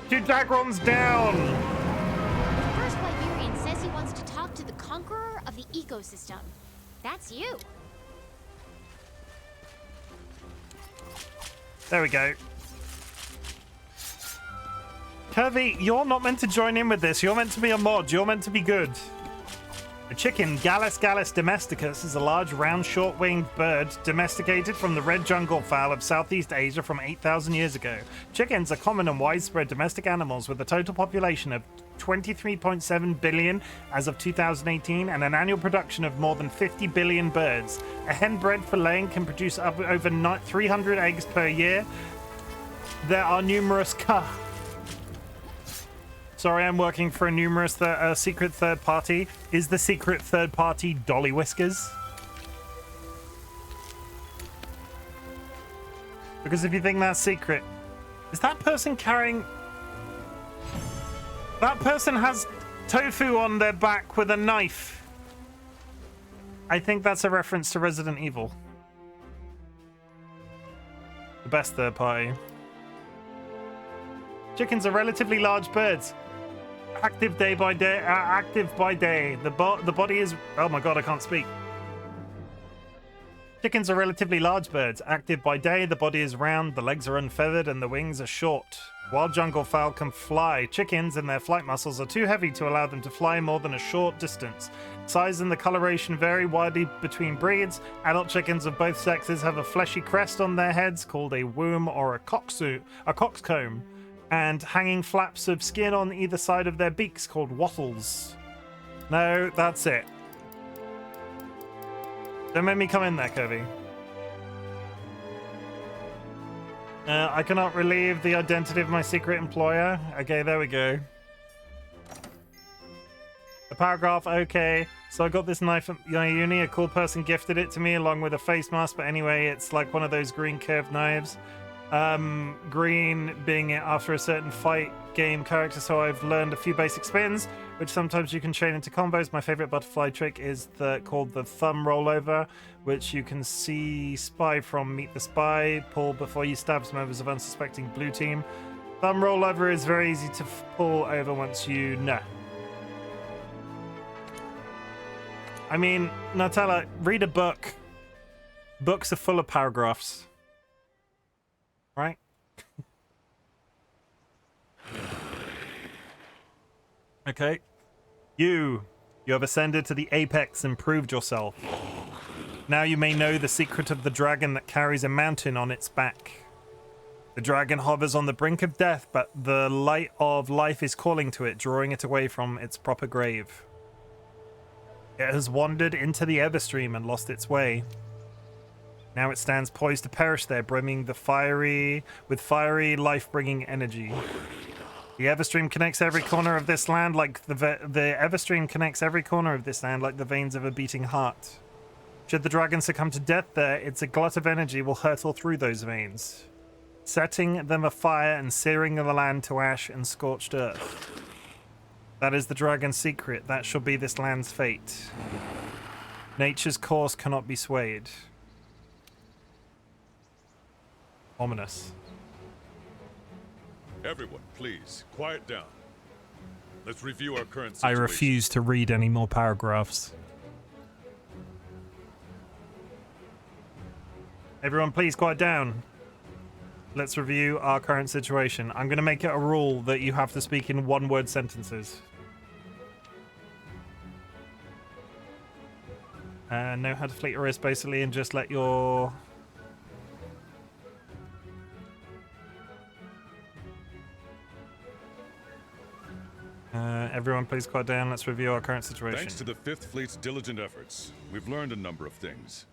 2 Dagrons down. The first Wyverian says he wants to talk to the Conqueror ecosystem. That's you. There we go. Curvy, you're not meant to join in with this. You're meant to be a mod. You're meant to be good. A chicken, Gallus domesticus, is a large, round, short-winged bird domesticated from the red jungle fowl of Southeast Asia from 8,000 years ago. Chickens are common and widespread domestic animals with a total population of 23.7 billion as of 2018 and an annual production of more than 50 billion birds. A hen bred for laying can produce over 300 eggs per year. There are numerous Sorry, I'm working for a secret third party. Is the secret third party DollyWhiskers? Because if you think that's secret, is that person carrying... That person has tofu on their back with a knife. I think that's a reference to Resident Evil. The best third party. Chickens are relatively large birds. Active by day. The body is... Oh my god, I can't speak. Chickens are relatively large birds. Active by day, the body is round, the legs are unfeathered, and the wings are short. Wild jungle fowl can fly. Chickens and their flight muscles are too heavy to allow them to fly more than a short distance. Size and the coloration vary widely between breeds. Adult chickens of both sexes have a fleshy crest on their heads called a womb or a coxcomb, and hanging flaps of skin on either side of their beaks called wattles. No, that's it. Don't make me come in there, Kirby. I cannot relieve the identity of my secret employer. Okay, there we go. The paragraph, okay. So I got this knife at my uni. A cool person gifted it to me along with a face mask. But anyway, it's like one of those green curved knives. Green being it after a certain fight game character, so I've learned a few basic spins, which sometimes you can chain into combos. My favorite butterfly trick is called the thumb rollover, which you can see Spy from Meet the Spy. Pull before you stab some members of unsuspecting blue team. Thumb rollover is very easy to pull over once you know. I mean, Nutella, read a book. Books are full of paragraphs. Right? Okay. You have ascended to the apex and proved yourself. Now you may know the secret of the dragon that carries a mountain on its back. The dragon hovers on the brink of death, but the light of life is calling to it, drawing it away from its proper grave. It has wandered into the Everstream and lost its way. Now it stands poised to perish there, brimming with fiery, life-bringing energy. The Everstream connects every corner of this land like the Everstream connects every corner of this land like the veins of a beating heart. Should the dragon succumb to death there, its glut of energy will hurtle through those veins, setting them afire and searing the land to ash and scorched earth. That is the dragon's secret. That shall be this land's fate. Nature's course cannot be swayed. Ominous. Everyone, please, quiet down. Let's review our current situation. I refuse to read any more paragraphs. Everyone, please quiet down. Let's review our current situation. I'm going to make it a rule that you have to speak in one-word sentences. Know how to fleet your wrist, basically, and just let your... everyone, please quiet down. Let's review our current situation. Thanks to the 5th Fleet's diligent efforts, we've learned a number of things.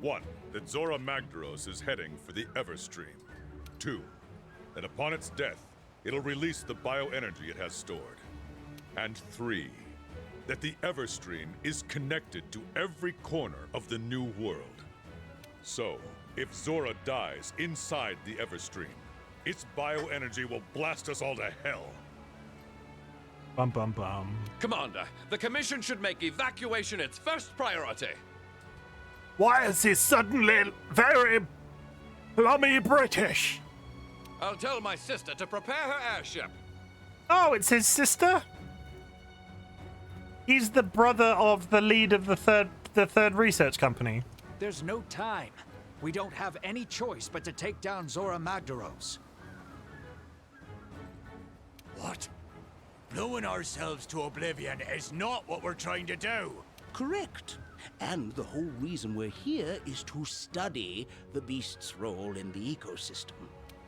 1. That Zora Magdaros is heading for the Everstream. 2. That upon its death, it'll release the bioenergy it has stored. And 3. That the Everstream is connected to every corner of the new world. So, if Zora dies inside the Everstream, its bioenergy will blast us all to hell. Bum bum bum. Commander, the Commission should make evacuation its first priority. Why is he suddenly very plummy British? I'll tell my sister to prepare her airship. Oh, it's his sister? He's the brother of the lead of the third research company. There's no time. We don't have any choice but to take down Zora Magdaros. What? Blowing ourselves to oblivion is not what we're trying to do. Correct. And the whole reason we're here is to study the beast's role in the ecosystem,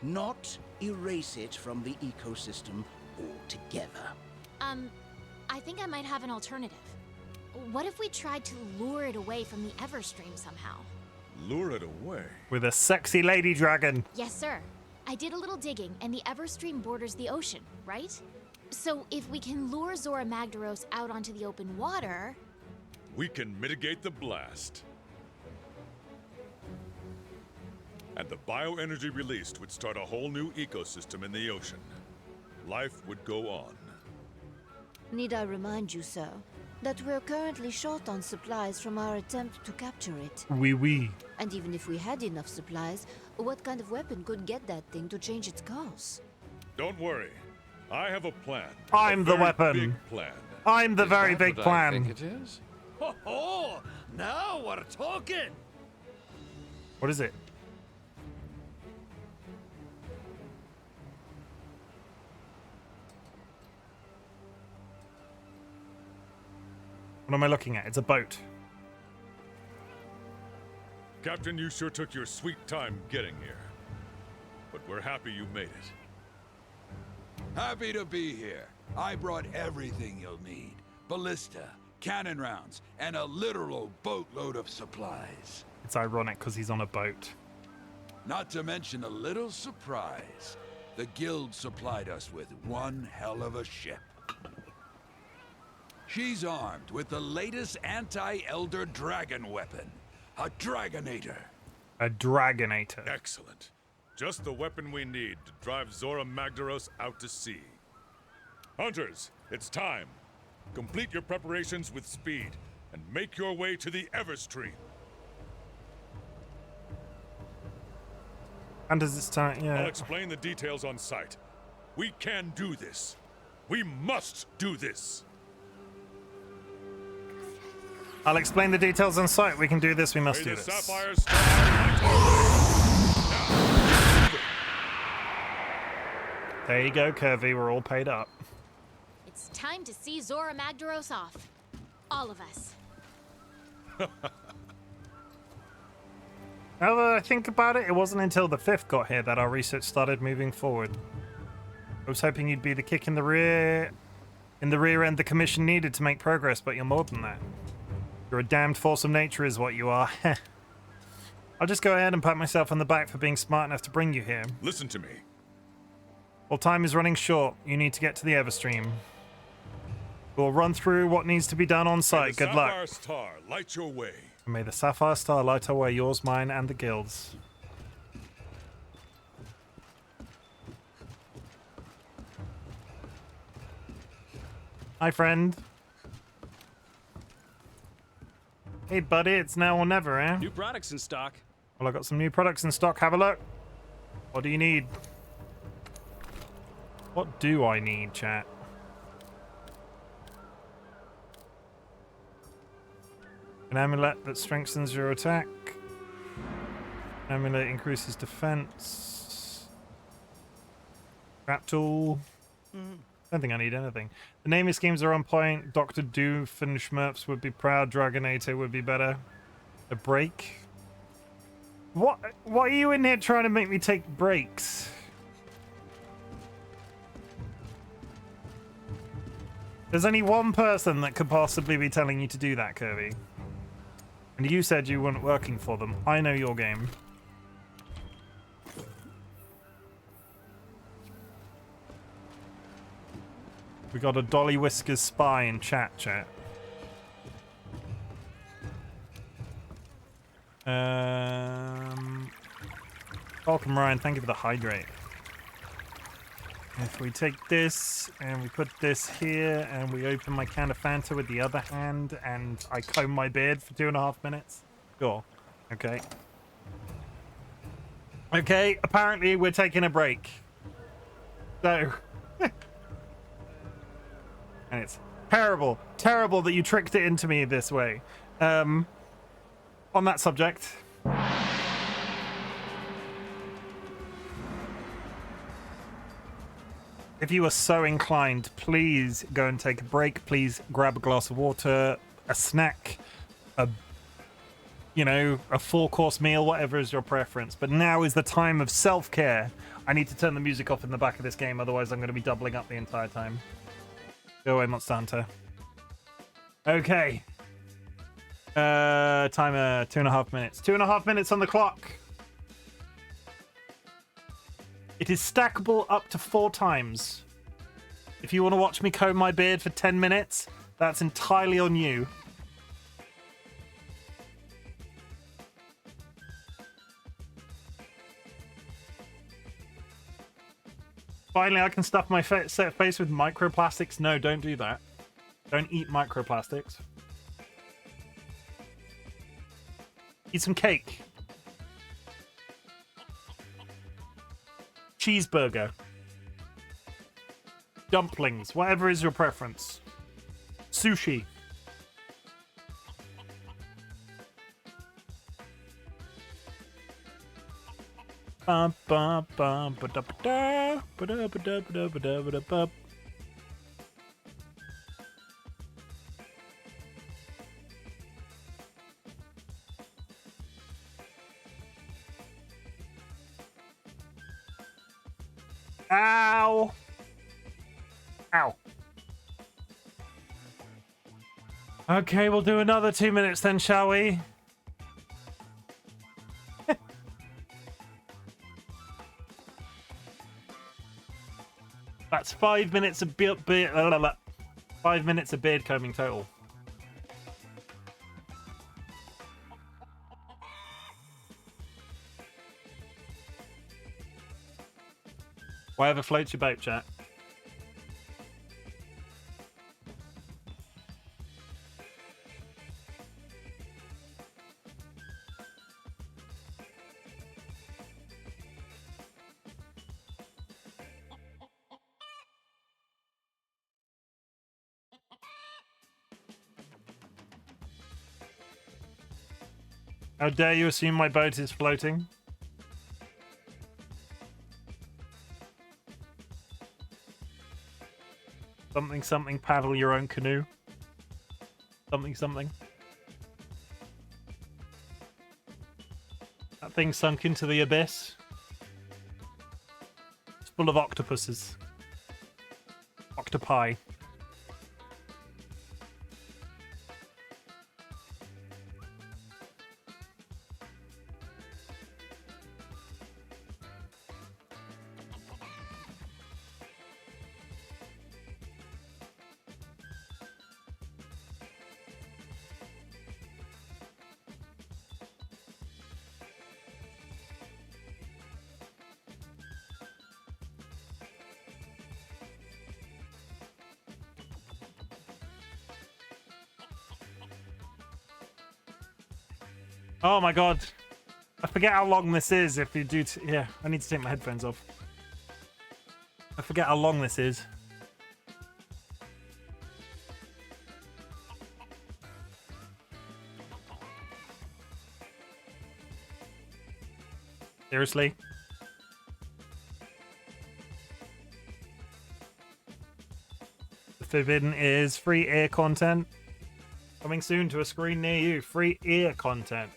not erase it from the ecosystem altogether. I think I might have an alternative. What if we tried to lure it away from the Everstream somehow? Lure it away. With a sexy lady dragon. Yes, sir. I did a little digging, and the Everstream borders the ocean, right? So if we can lure Zora Magdaros out onto the open water... We can mitigate the blast. And the bioenergy released would start a whole new ecosystem in the ocean. Life would go on. Need I remind you, sir, that we're currently short on supplies from our attempt to capture it? Oui. And even if we had enough supplies, what kind of weapon could get that thing to change its course? Don't worry. I have a plan. I'm the very weapon. Big plan. I'm the very Is that big what I plan. think it is? Oh, now we're talking. What is it? What am I looking at? It's a boat. Captain, you sure took your sweet time getting here. But we're happy you made it. Happy to be here. I brought everything you'll need. Ballista, cannon rounds, and a literal boatload of supplies. It's ironic because he's on a boat. Not to mention a little surprise. The guild supplied us with one hell of a ship. She's armed with the latest anti-Elder dragon weapon, a Dragonator. A Dragonator. Excellent. Just the weapon we need to drive Zora Magdaros out to sea. Hunters, it's time. Complete your preparations with speed and make your way to the Everstream. And as it's time, yeah. I'll explain the details on site. We can do this. We must do this. I'll explain the details on site. We can do this. We must May do the this. Sapphire Star light our way. Now, There you go, Curvy. We're all paid up. It's time to see Zora Magdaros off. All of us. Now that I think about it, it wasn't until the 5th got here that our research started moving forward. I was hoping you'd be the kick in the rear end the commission needed to make progress, but you're more than that. You're a damned force of nature is what you are. I'll just go ahead and pat myself on the back for being smart enough to bring you here. listen to me. Well, time is running short. You need to get to the Everstream. We'll run through what needs to be done on May site. the Good luck. Sapphire Star light your way. And may the Sapphire Star light our way, yours, mine, and the guild's. Hi, friend. Hey, buddy, it's now or never, eh? New products in stock. Well, I've got some new products in stock. Have a look. What do you need? What do I need, chat? An amulet that strengthens your attack. Amulet increases defense. Trap tool. Don't think I need anything. The naming schemes are on point. Dr. Doofenshmirtz would be proud. Dragonator would be better. A break. What are you in here trying to make me take breaks? There's only one person that could possibly be telling you to do that, Kirby. And you said you weren't working for them. I know your game. We got a DollyWhiskers spy in chat. Welcome, Ryan. Thank you for the hydrate. If we take this and we put this here and we open my can of Fanta with the other hand and I comb my beard for 2.5 minutes. Sure. Okay. Okay, apparently we're taking a break. So. And it's Terrible. Terrible that you tricked it into me this way. On that subject. If you are so inclined, please go and take a break. Please grab a glass of water, a snack, a 4-course meal, whatever is your preference. But now is the time of self-care. I need to turn the music off in the back of this game, otherwise I'm going to be doubling up the entire time. Go away, Monster Hunter. Okay. Timer, 2.5 minutes. 2.5 minutes on the clock. It is stackable up to 4 times. If you want to watch me comb my beard for 10 minutes, that's entirely on you. Finally, I can stuff my face with microplastics. No, don't do that. Don't eat microplastics. Eat some cake. Cheeseburger. Dumplings. Whatever is your preference. Sushi. Bum bum bum ba da ba da ba da ba da ba da ba da ba da ba. Ow! Ow. Okay, we'll do another 2 minutes then, shall we? That's 5 minutes of 5 minutes of beard combing total. Whatever floats your boat, chat. How dare you assume my boat is floating? Something, something, paddle your own canoe. Something, something. That thing sunk into the abyss. It's full of octopuses. Octopi. Oh my god. I forget how long this is if you do... yeah, I need to take my headphones off. I forget how long this is. Seriously? The forbidden is free ear content. Coming soon to a screen near you. Free ear content.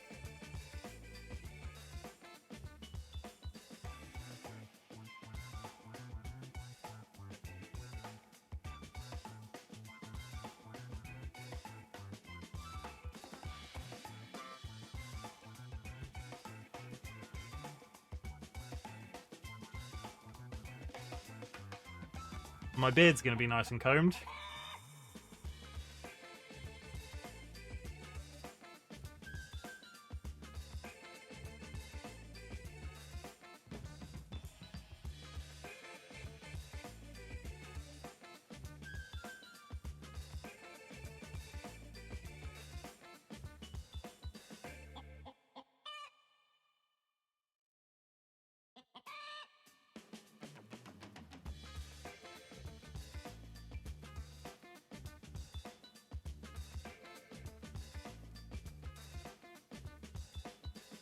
My beard's going to be nice and combed.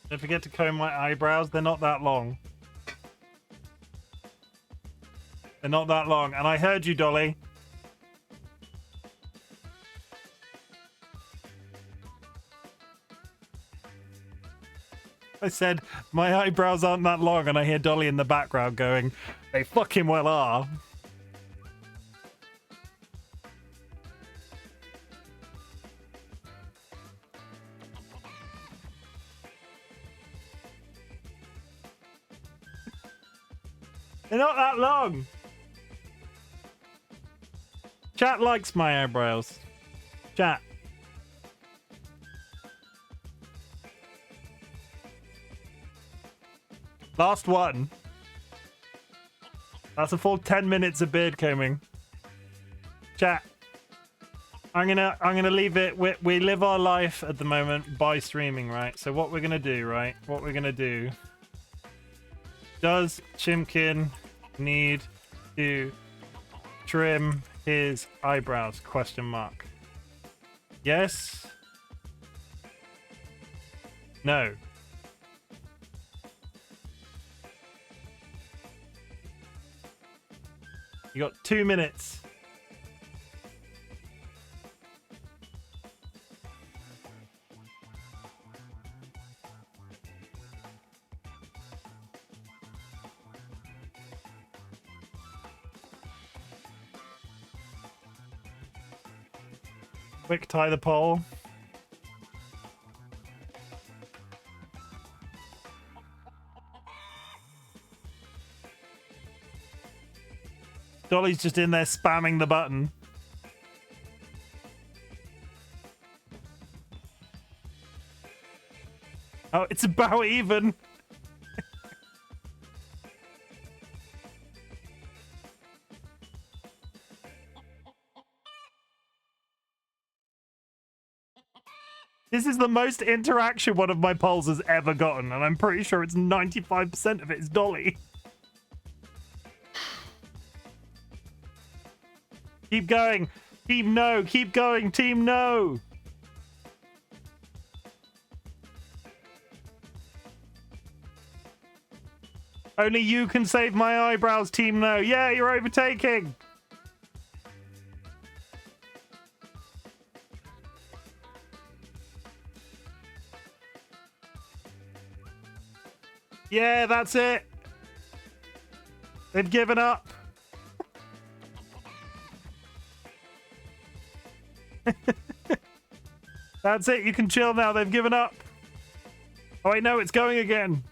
Don't forget to comb my eyebrows. They're not that long. They're not that long. And I heard you, Dolly. I said, my eyebrows aren't that long, and I hear Dolly in the background going, they fucking well are. They're not that long. Chat likes my eyebrows. Chat. Last one. That's a full 10 minutes of beard combing. Chat. I'm gonna leave it. We live our life at the moment by streaming, right? So what we're gonna do, right? What we're gonna do. Does Chimken need to trim his eyebrows? Question mark. Yes. No. You got 2 minutes. Quick tie the pole. Dolly's just in there spamming the button. Oh, it's about even. This is the most interaction one of my polls has ever gotten, and I'm pretty sure it's 95% of it is Dolly. Keep going. Team no. Keep going. Team no. Only you can save my eyebrows, Team no. Yeah, you're overtaking. Yeah, that's it. They've given up. That's it. You can chill now. They've given up. Oh, wait, no, it's going again.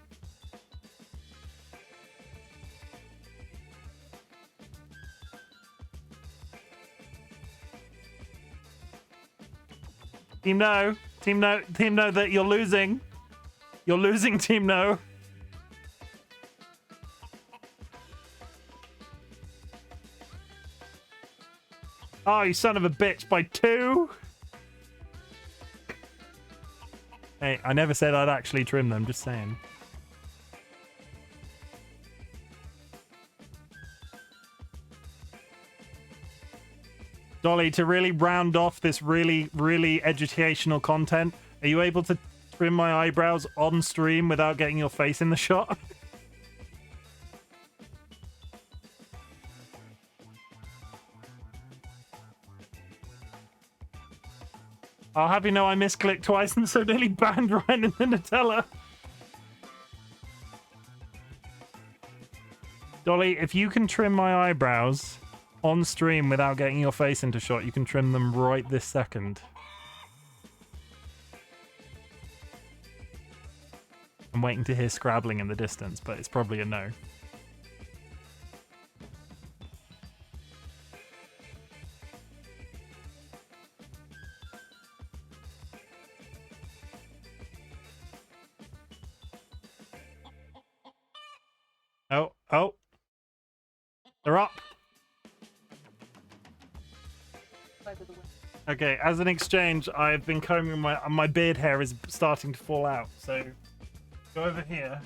Team no. Team no. Team no, that you're losing. You're losing, Team no. Oh, you son of a bitch, by 2. Hey, I never said I'd actually trim them, just saying. Dolly, to really round off this really, really educational content, are you able to trim my eyebrows on stream without getting your face in the shot? I'll have you know I misclicked twice and so nearly banned Ryan in the Nutella. Dolly, if you can trim my eyebrows on stream without getting your face into shot, you can trim them right this second. I'm waiting to hear scrabbling in the distance, but it's probably a no. Oh. They're up. Okay, as an exchange, I've been combing my beard hair is starting to fall out, so go over here.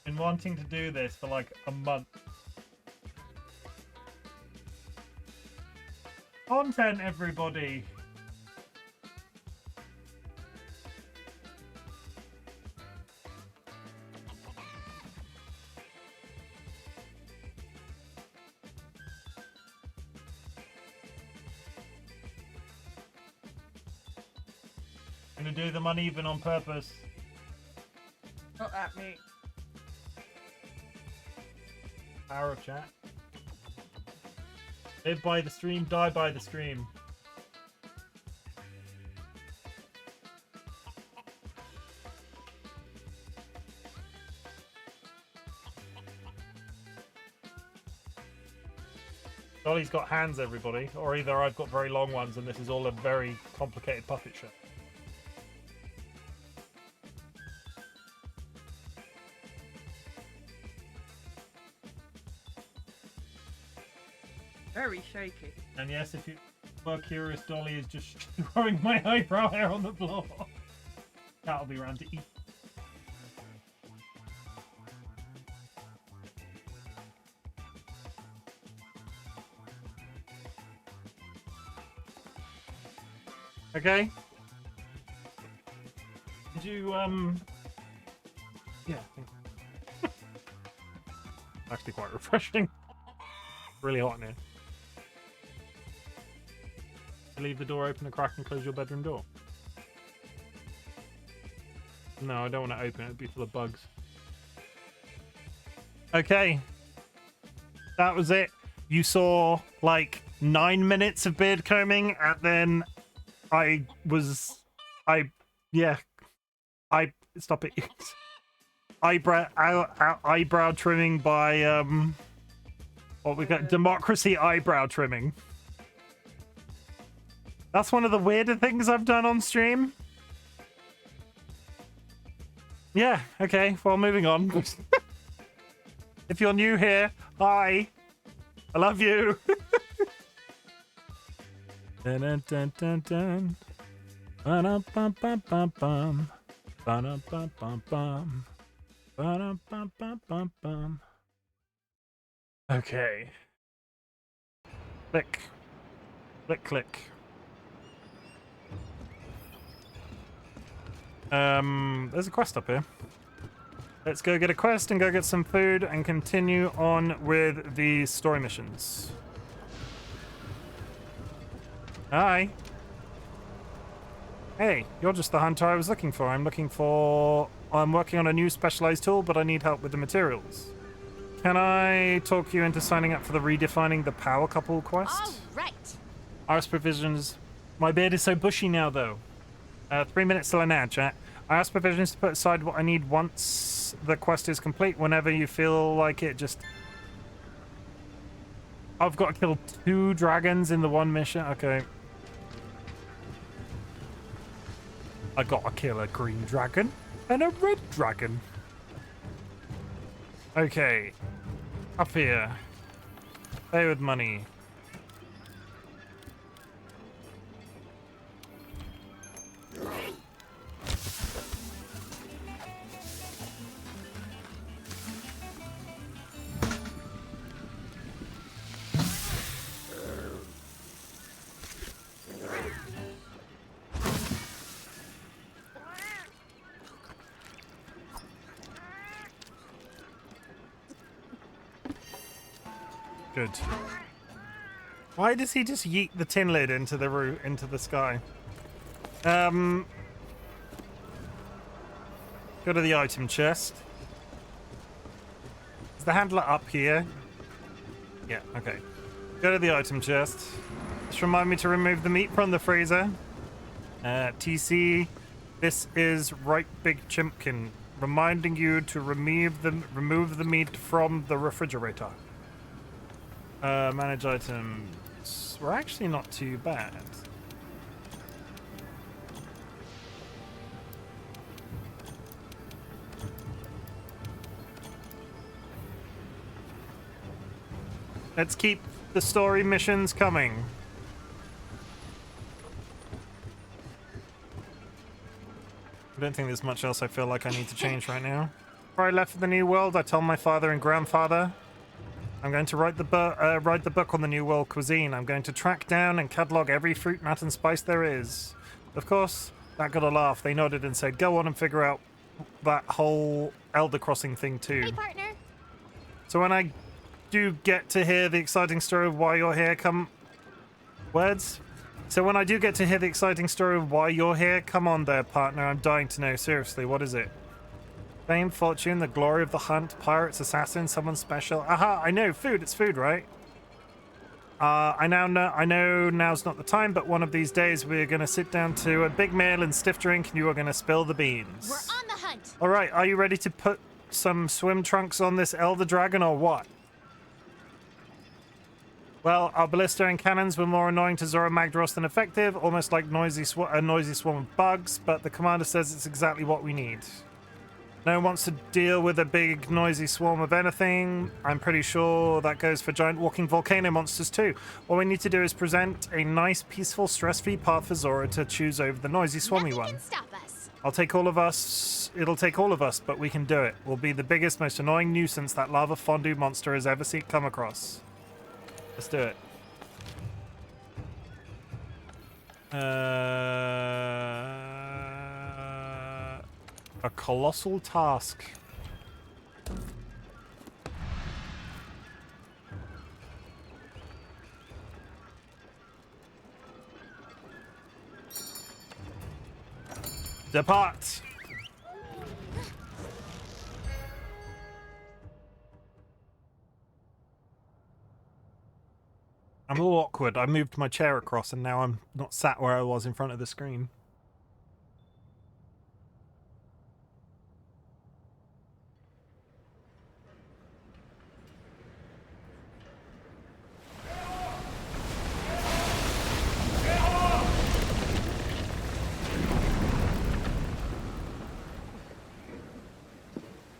Been wanting to do this for like a month. Content, everybody. Gonna do them uneven on purpose. Not at me. Power of chat. Live by the stream, die by the stream. Dolly's got hands, everybody. Or either I've got very long ones and this is all a very complicated puppet show. Very shaky. And yes, if you were curious, Dolly is just throwing my eyebrow hair on the floor. That'll be around to eat. Okay. Did you, yeah. Actually quite refreshing. Really hot in here. Leave the door open a crack and close your bedroom door. No, I don't want to open it. It'd be full of bugs. Okay. That was it. You saw like 9 minutes of beard combing and then stop it. eyebrow trimming by what we got, democracy eyebrow trimming. That's one of the weirder things I've done on stream. Yeah, okay, well, moving on. If you're new here, hi. I love you. Dun, dun, dun, dun, dun. Ba-dum-bum-bum-bum-bum. Ba-dum-bum-bum-bum. Ba-dum-bum-bum-bum-bum. Okay. Click. Click, click. There's a quest up here. Let's go get a quest and go get some food and continue on with the story missions. Hi. Hey, you're just the hunter I was looking for. I'm working on a new specialized tool, but I need help with the materials. Can I talk you into signing up for the redefining the power couple quest? All right. Iris provisions. My beard is so bushy now, though. 3 minutes till an ad, chat. I asked provisions to put aside what I need once the quest is complete. Whenever you feel like it, just... I've got to kill 2 dragons in the one mission. Okay. I gotta kill a green dragon and a red dragon. Okay. Up here. Pay with money. Good. Why does he just yeet the tin lid into the sky? Go to the item chest. Is the handler up here? Yeah, okay. Go to the item chest. Just remind me to remove the meat from the freezer. TC, this is RightBigChimken, reminding you to remove the meat from the refrigerator. Manage items. We're actually not too bad. Let's keep the story missions coming. I don't think there's much else I feel like I need to change right now. Before I left for the New World, I told my father and grandfather, I'm going to write the book on the New World cuisine. I'm going to track down and catalog every fruit, nut, and spice there is. Of course, that got a laugh. They nodded and said, go on and figure out that whole Elder Crossing thing too. Hey, partner. So when I do get to hear the exciting story of why you're here, So when I do get to hear the exciting story of why you're here, come on there, partner. I'm dying to know. Seriously, what is it? Fame, fortune, the glory of the hunt, pirates, assassins, someone special. Aha, I know, food. It's food, right? I know now's not the time, but one of these days we're going to sit down to a big meal and stiff drink, and you are going to spill the beans. We're on the hunt. All right, are you ready to put some swim trunks on this Elder Dragon or what? Well, our ballista and cannons were more annoying to Zora Magdaros than effective, almost like a noisy swarm of bugs, but the commander says it's exactly what we need. No one wants to deal with a big, noisy swarm of anything. I'm pretty sure that goes for giant walking volcano monsters too. All we need to do is present a nice, peaceful, stress-free path for Zora to choose over the noisy, swarmy one. Can stop us. It'll take all of us, but we can do it. We'll be the biggest, most annoying nuisance that lava fondue monster has ever come across. Let's do it. A colossal task. Depart. I'm a little awkward. I moved my chair across and now I'm not sat where I was in front of the screen.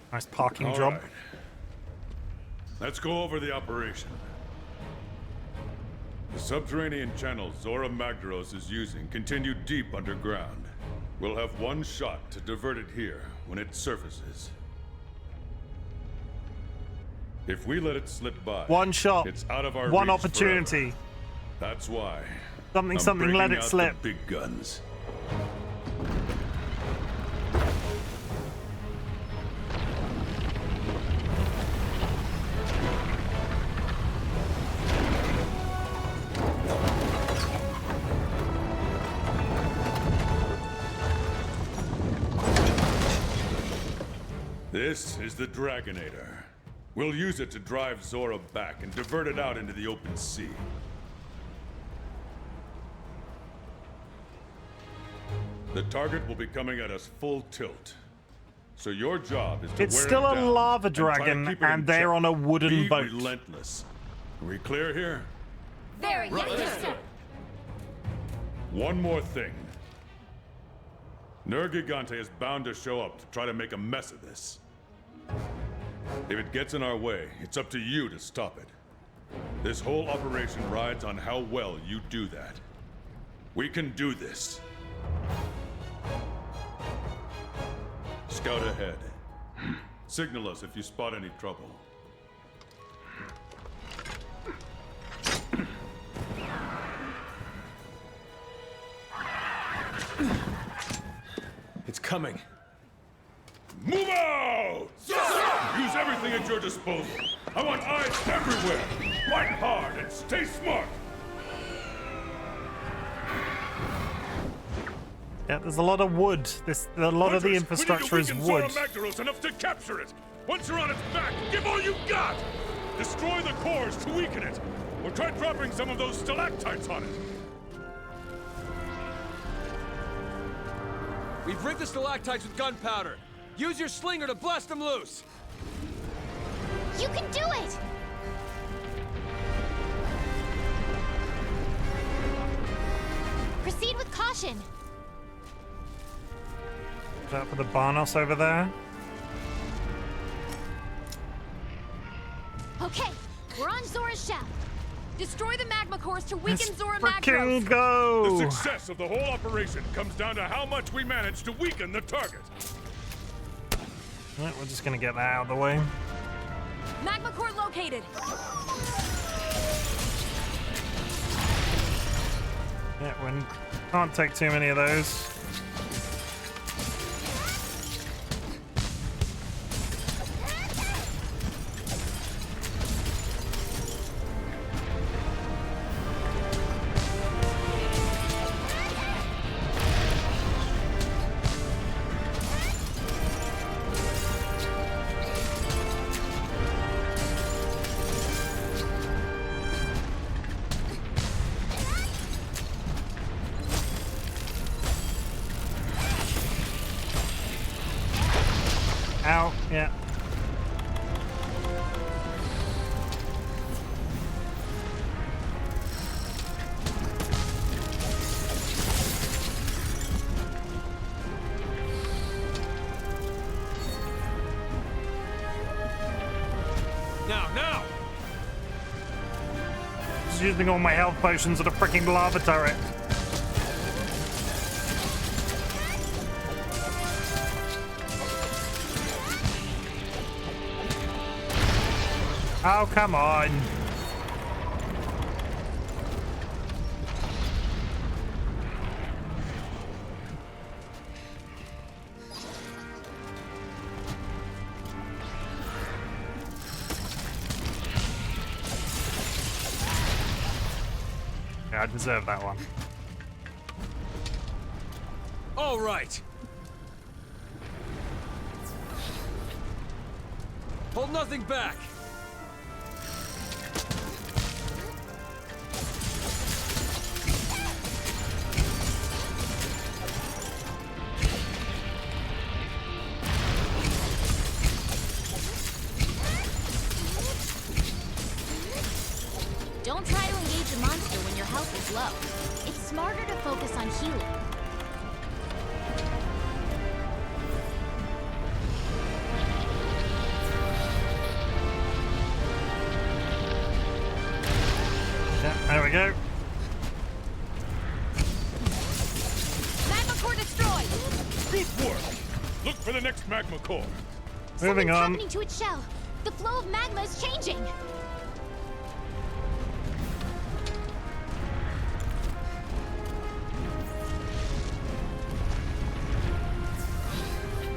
Nice parking job. Right. Let's go over the operation. The subterranean channel Zora Magdaros is using continue deep underground. We'll have one shot to divert it here when it surfaces. If we let it slip by, one shot, it's out of our one reach opportunity. Forever. That's why. Something, let it slip. The big guns. This is the Dragonator. We'll use it to drive Zora back and divert it out into the open sea. The target will be coming at us full tilt. So your job is to It's wear still it a down lava and try to dragon, keep it and in they're check. on a wooden Be boat. relentless. Are we clear here? Very good, sir. One more thing. Nergigante is bound to show up to try to make a mess of this. If it gets in our way, it's up to you to stop it. This whole operation rides on how well you do that. We can do this. Scout ahead. Signal us if you spot any trouble. It's coming. Move out! Use everything at your disposal. I want eyes everywhere. Fight hard and stay smart. Yeah, there's a lot of wood. A lot of the infrastructure is wood. Zora Magdaros enough to capture it. Once you're on its back, give all you've got. Destroy the cores to weaken it, or try dropping some of those stalactites on it. We've rigged the stalactites with gunpowder. Use your slinger to blast them loose. You can do it! Proceed with caution. Is that for the Barnos over there? Okay, we're on Zora's shell. Destroy the magma cores to weaken Zora Frickin' Magdaros. go! The success of the whole operation comes down to how much we manage to weaken the target. Right, we're just gonna get that out of the way. Magma core located. Yeah, we can't take too many of those. Out, yeah. Now! Just using all my health potions at a freaking lava turret. Oh, come on. Yeah, I deserve that one. All right. Hold nothing back. Don't try to engage a monster when your health is low. It's smarter to focus on healing. Yeah, there we go. Magma core destroyed. Good work! Look for the next magma core. Moving Something's on. happening to its shell. The flow of magma is changing.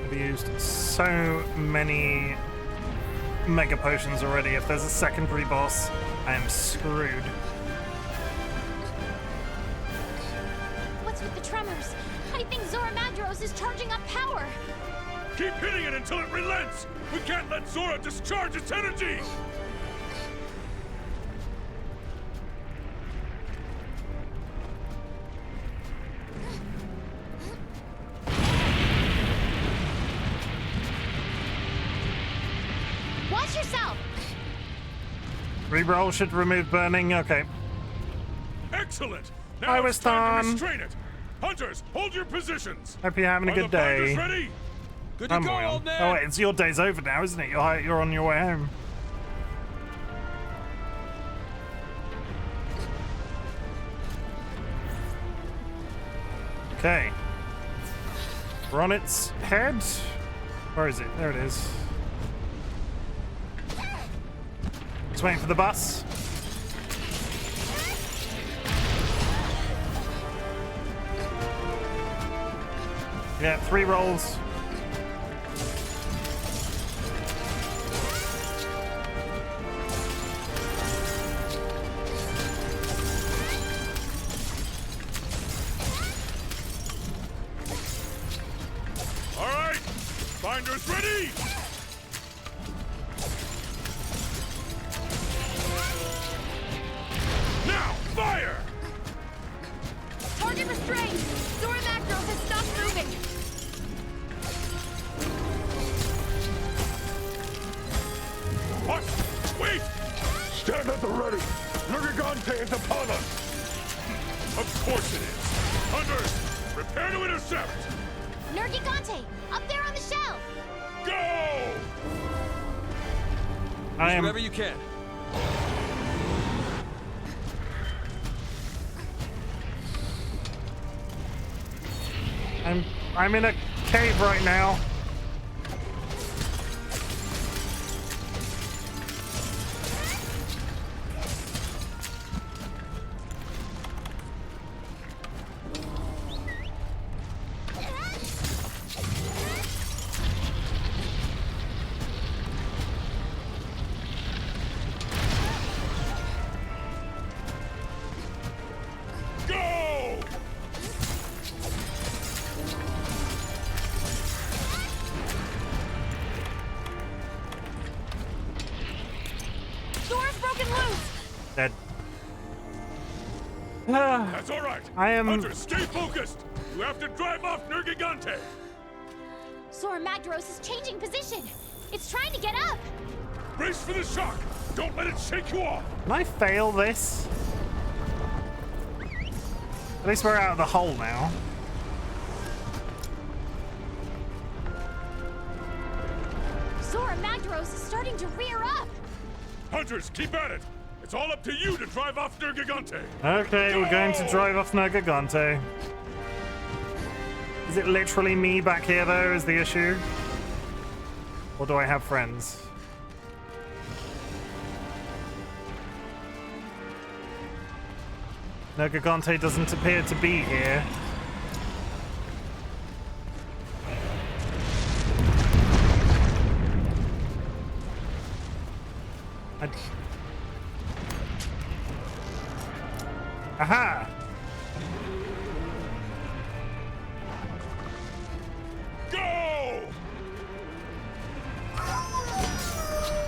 I've used so many mega potions already. If there's a secondary boss, I am screwed. What's with the tremors? I think Zora Madros is charging up power. Keep hitting it until it relents! We can't let Zora discharge its energy! Watch yourself. Reroll should remove burning. Okay. Excellent! I Now was it's time to done. restrain it! Hunters, hold your positions! Hope you're having a Are good the fighters day. ready? Good to I'm go, well. old man. Oh wait, it's your day's over now, isn't it? You're on your way home. Okay. We're on its head. Where is it? There it is. Just waiting for the bus. Yeah, 3 rolls. All right! Binders ready! Now, fire! Target restrained. Zora Magdros has stopped moving. What? Wait! Stand at the ready! Lurgigante is upon us! Of course it is! Hunters, prepare to intercept! Nergigante, up there on the shell. Go! I am. Whatever you can. I'm in a cave right now. That's all right. I am... Hunters, stay focused. You have to drive off Nergigante. Zora Magdaros is changing position. It's trying to get up. Brace for the shock. Don't let it shake you off. Can I fail this? At least we're out of the hole now. Zora Magdaros is starting to rear up. Hunters, keep at it. It's all up to you to drive off Nergigante. Okay, we're going to drive off Nergigante. Is it literally me back here, though, is the issue? Or do I have friends? Nergigante doesn't appear to be here. Aha! Go!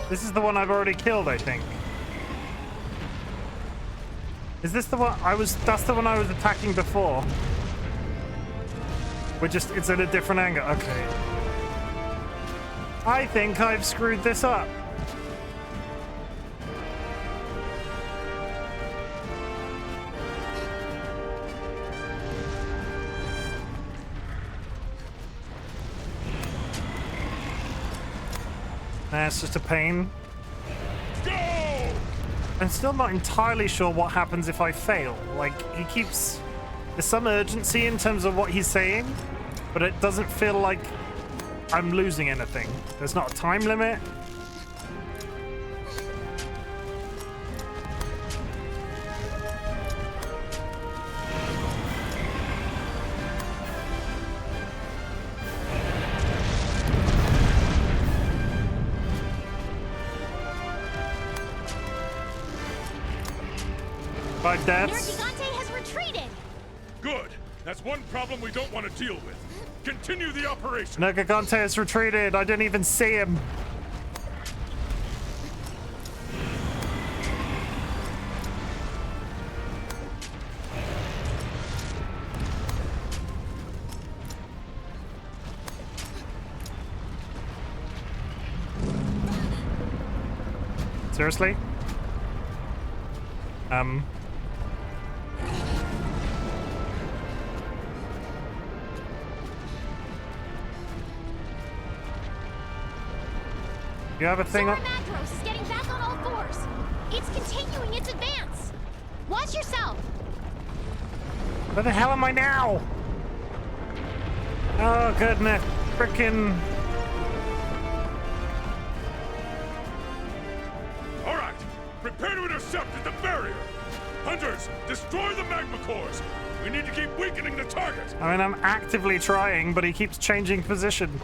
This is the one I've already killed, I think. Is this the one that's the one I was attacking before? It's at a different angle. Okay. I think I've screwed this up. Nah, it's just a pain. Go! I'm still not entirely sure what happens if I fail. Like, there's some urgency in terms of what he's saying, but it doesn't feel like I'm losing anything. There's not a time limit. Five deaths. Nergigante has retreated. Good. That's one problem we don't want to deal with. Continue the operation. Nergigante has retreated. I didn't even see him. Seriously? You have a thing Zora on... Magdaros is getting back on all fours. It's continuing its advance. Watch yourself. Where the hell am I now? Oh, goodness. Frickin'... All right. Prepare to intercept at the barrier. Hunters, destroy the magma cores. We need to keep weakening the target. I mean, I'm actively trying, but he keeps changing position.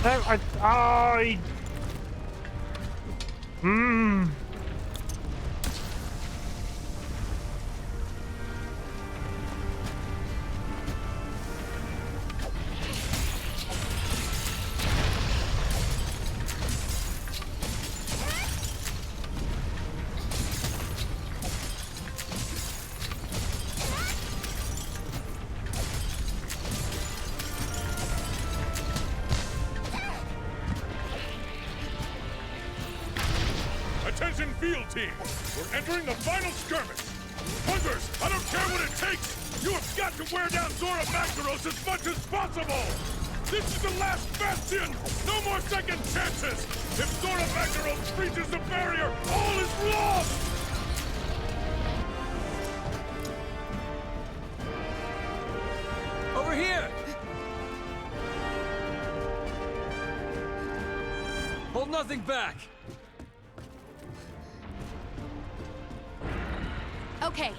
No, Attention field team. We're entering the final skirmish. Hunters, I don't care what it takes. You have got to wear down Zora Magdaros as much as possible. This is the last bastion. No more second chances. If Zora Magdaros breaches the barrier, all is lost. Over here! Hold nothing back! Okay.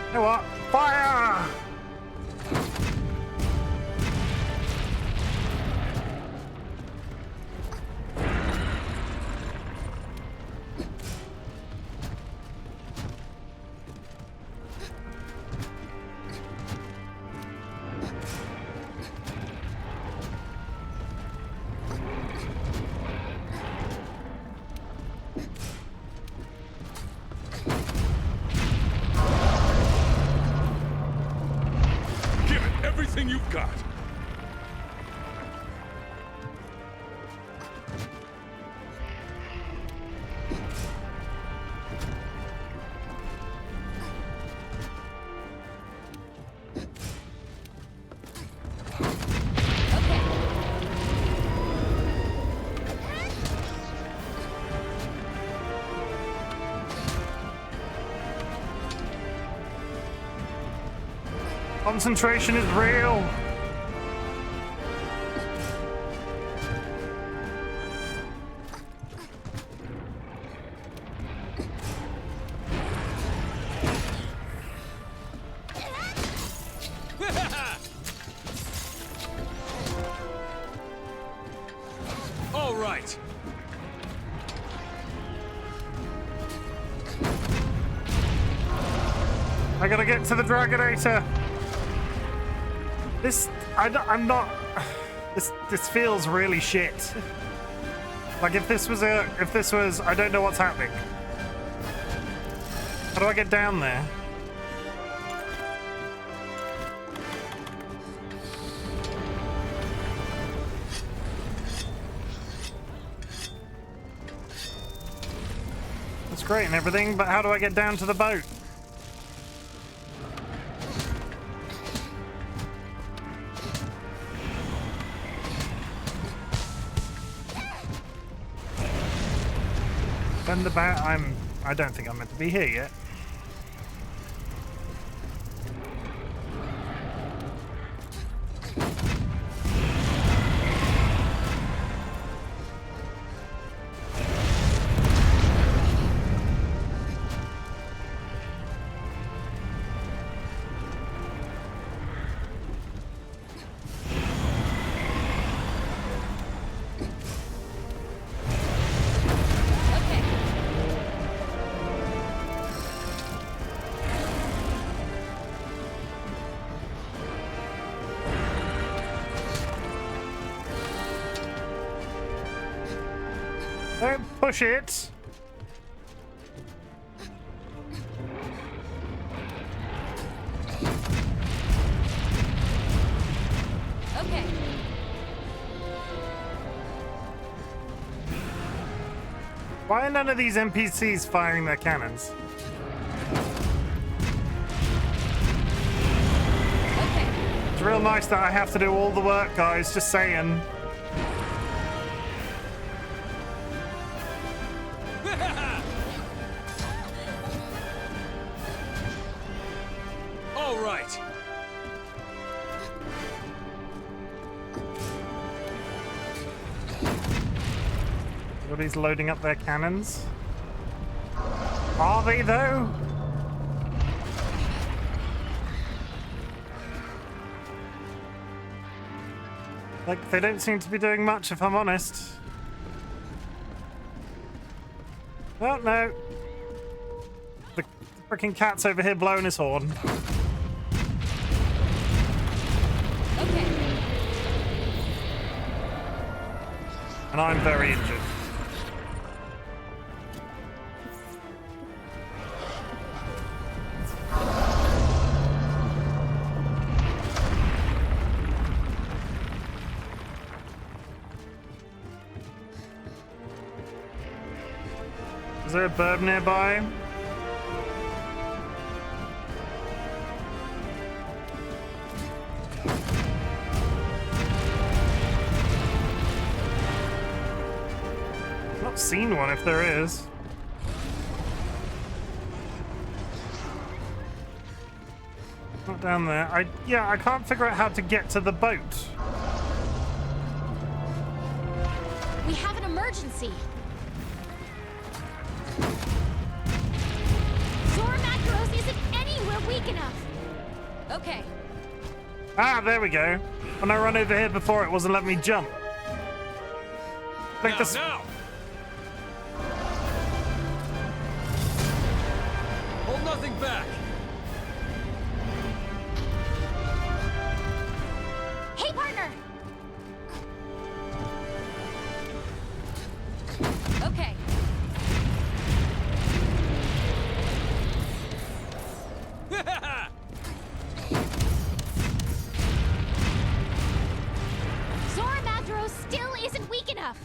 You know what? Fire! Everything you've got. Concentration is real. All right. I gotta get to the Dragonator. I'm not. This feels really shit. Like if this was, I don't know what's happening. How do I get down there? That's great and everything, but how do I get down to the boat? And I don't think I'm meant to be here yet. Don't push it. Okay. Why are none of these NPCs firing their cannons? Okay. It's real nice that I have to do all the work, guys. Just saying. All right. Everybody's loading up their cannons. Are they though? Like, they don't seem to be doing much, if I'm honest. Oh no. The freaking cat's over here blowing his horn. Okay. And I'm very injured. Is there a bird nearby? Not seen one if there is. Not down there. I can't figure out how to get to the boat. We have an emergency. Zora Macros isn't anywhere weak enough. Okay. Ah, there we go. When I ran over here before, it wasn't letting me jump. Like this. Now! Hold nothing back. Hey, partner! Okay. Zora Madros still isn't weak enough.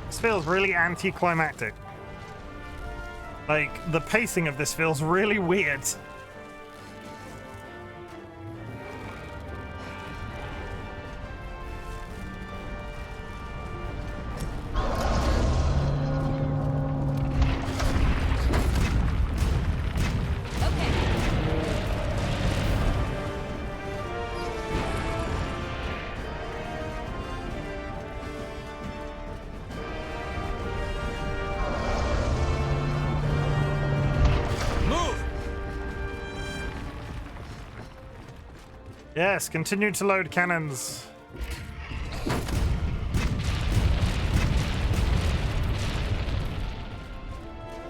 This feels really anticlimactic. Like, the pacing of this feels really weird. Yes, continue to load cannons.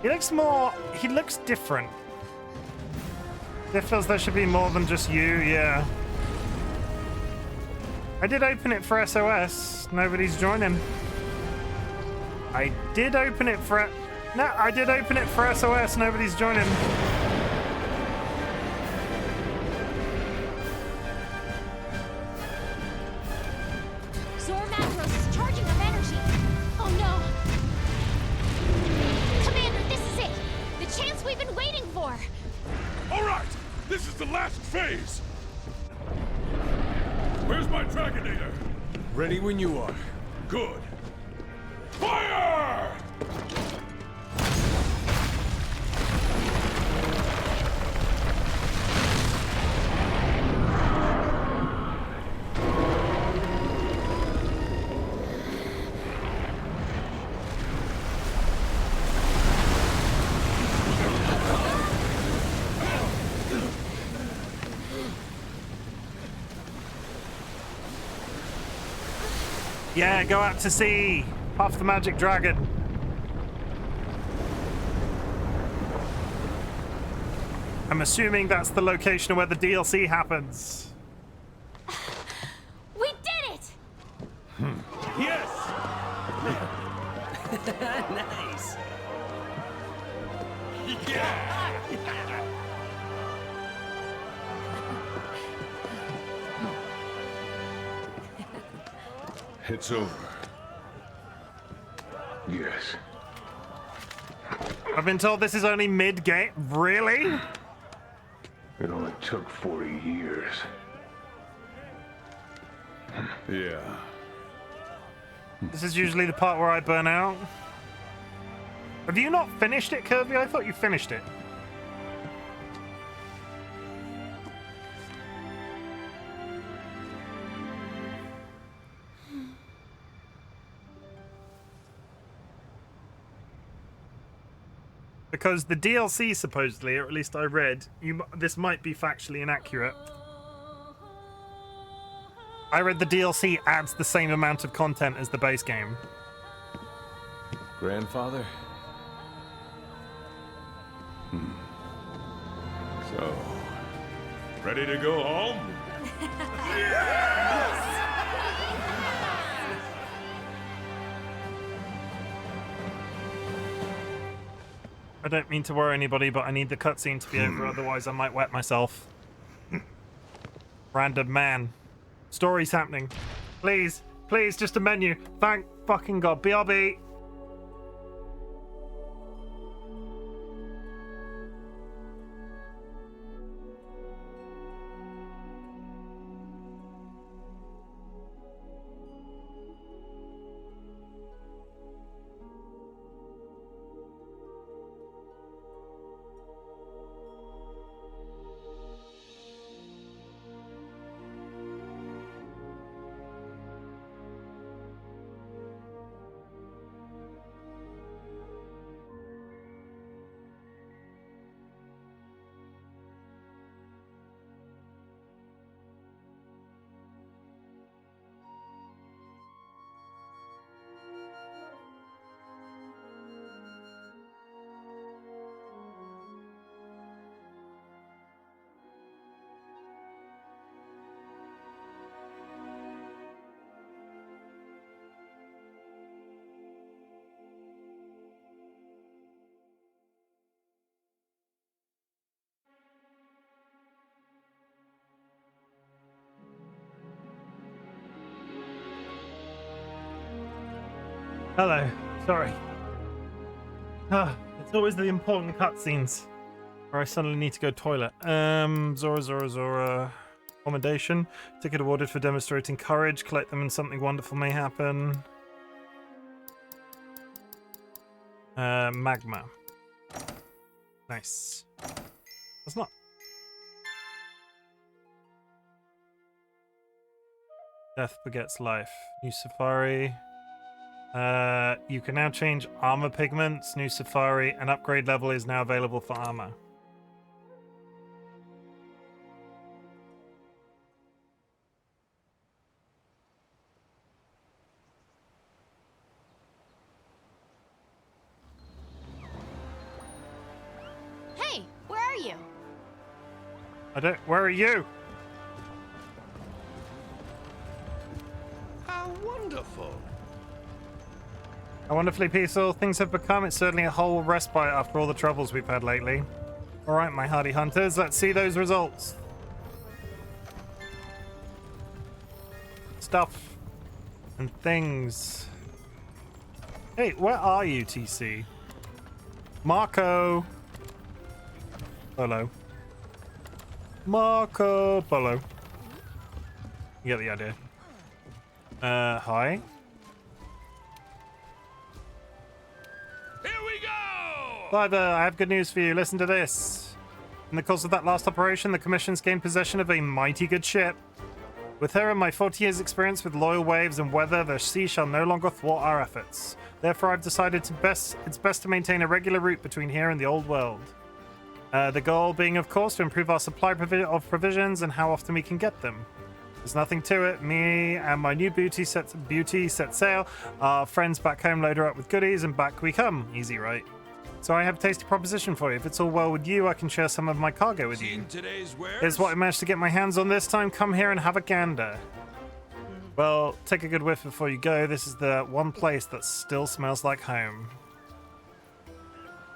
He looks different. It feels there should be more than just you, yeah. I did open it for SOS. Nobody's joining. I did open it for SOS. Nobody's joining. Zora Macros is charging up energy. Oh no! Commander, this is it! The chance we've been waiting for! All right! This is the last phase! Where's my Dragonator? Ready when you are. Good. Fire! Yeah, go out to sea. Off the magic dragon. I'm assuming that's the location where the DLC happens. We did it! Yes! Nice. Yeah! It's over. Yes. I've been told this is only mid-game. Really? It only took 40 years. Yeah. This is usually the part where I burn out. Have you not finished it, Kirby? I thought you finished it. Because the DLC supposedly, or at least I read, this might be factually inaccurate. I read the DLC adds the same amount of content as the base game. Grandfather? So, ready to go home? I don't mean to worry anybody, but I need the cutscene to be over, otherwise I might wet myself. Random man. Story's happening. Please, please, just a menu. Thank fucking God. BRB. Hello. Sorry. It's always the important cutscenes where I suddenly need to go toilet. Zora. Accommodation. Ticket awarded for demonstrating courage. Collect them and something wonderful may happen. Magma. Nice. That's not... Death begets life. New Safari. You can now change armor pigments. New Safari. An upgrade level is now available for armor. Hey, where are you? Where are you? How wonderful. How wonderfully peaceful things have become. It's certainly a whole respite after all the troubles we've had lately. Alright, my hardy hunters, let's see those results. Stuff. And things. Hey, where are you, TC? Marco. Polo. Marco Polo. You get the idea. Hi. Clive, I have good news for you. Listen to this. In the course of that last operation, the Commission's gained possession of a mighty good ship. With her and my 40 years' experience with loyal waves and weather, the sea shall no longer thwart our efforts. Therefore, I've decided it's best to maintain a regular route between here and the old world. The goal being, of course, to improve our supply of provisions and how often we can get them. There's nothing to it. Me and my new beauty set sail. Our friends back home load her up with goodies, and back we come. Easy, right? So I have a tasty proposition for you. If it's all well with you, I can share some of my cargo with you. Here's what I managed to get my hands on this time. Come here and have a gander. Well, take a good whiff before you go. This is the one place that still smells like home.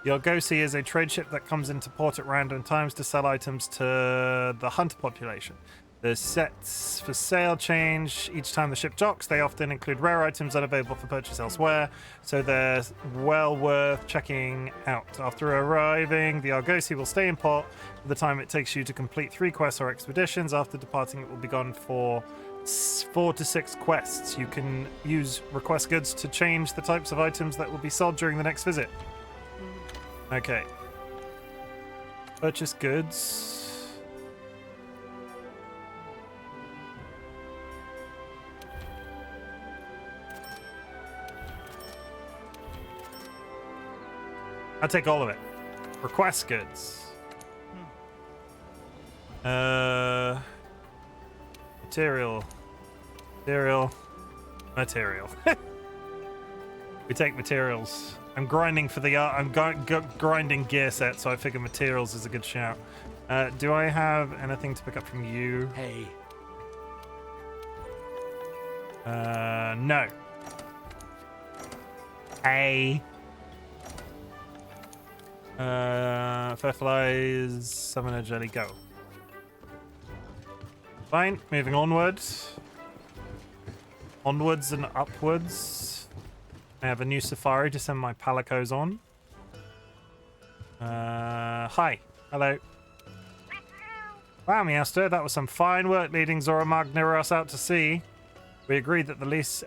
The Argosy is a trade ship that comes into port at random times to sell items to the hunter population. The sets for sale change each time the ship docks. They often include rare items unavailable for purchase elsewhere, so they're well worth checking out. After arriving, the Argosy will stay in port for the time it takes you to complete 3 quests or expeditions. After departing, it will be gone for 4 to 6 quests. You can use request goods to change the types of items that will be sold during the next visit. Okay. Purchase goods. I'll take all of it. Request goods. Material. We take materials. I'm grinding for the I'm grinding gear set, so I figure materials is a good shout. Do I have anything to pick up from you? Hey. No. Fertilize, summon a jelly, go. Fine, moving onwards. Onwards and upwards. I have a new safari to send my palicos on. Hi. Hello. Wow, Meowster, that was some fine work leading Zora Magnaros out to sea. We agreed that the least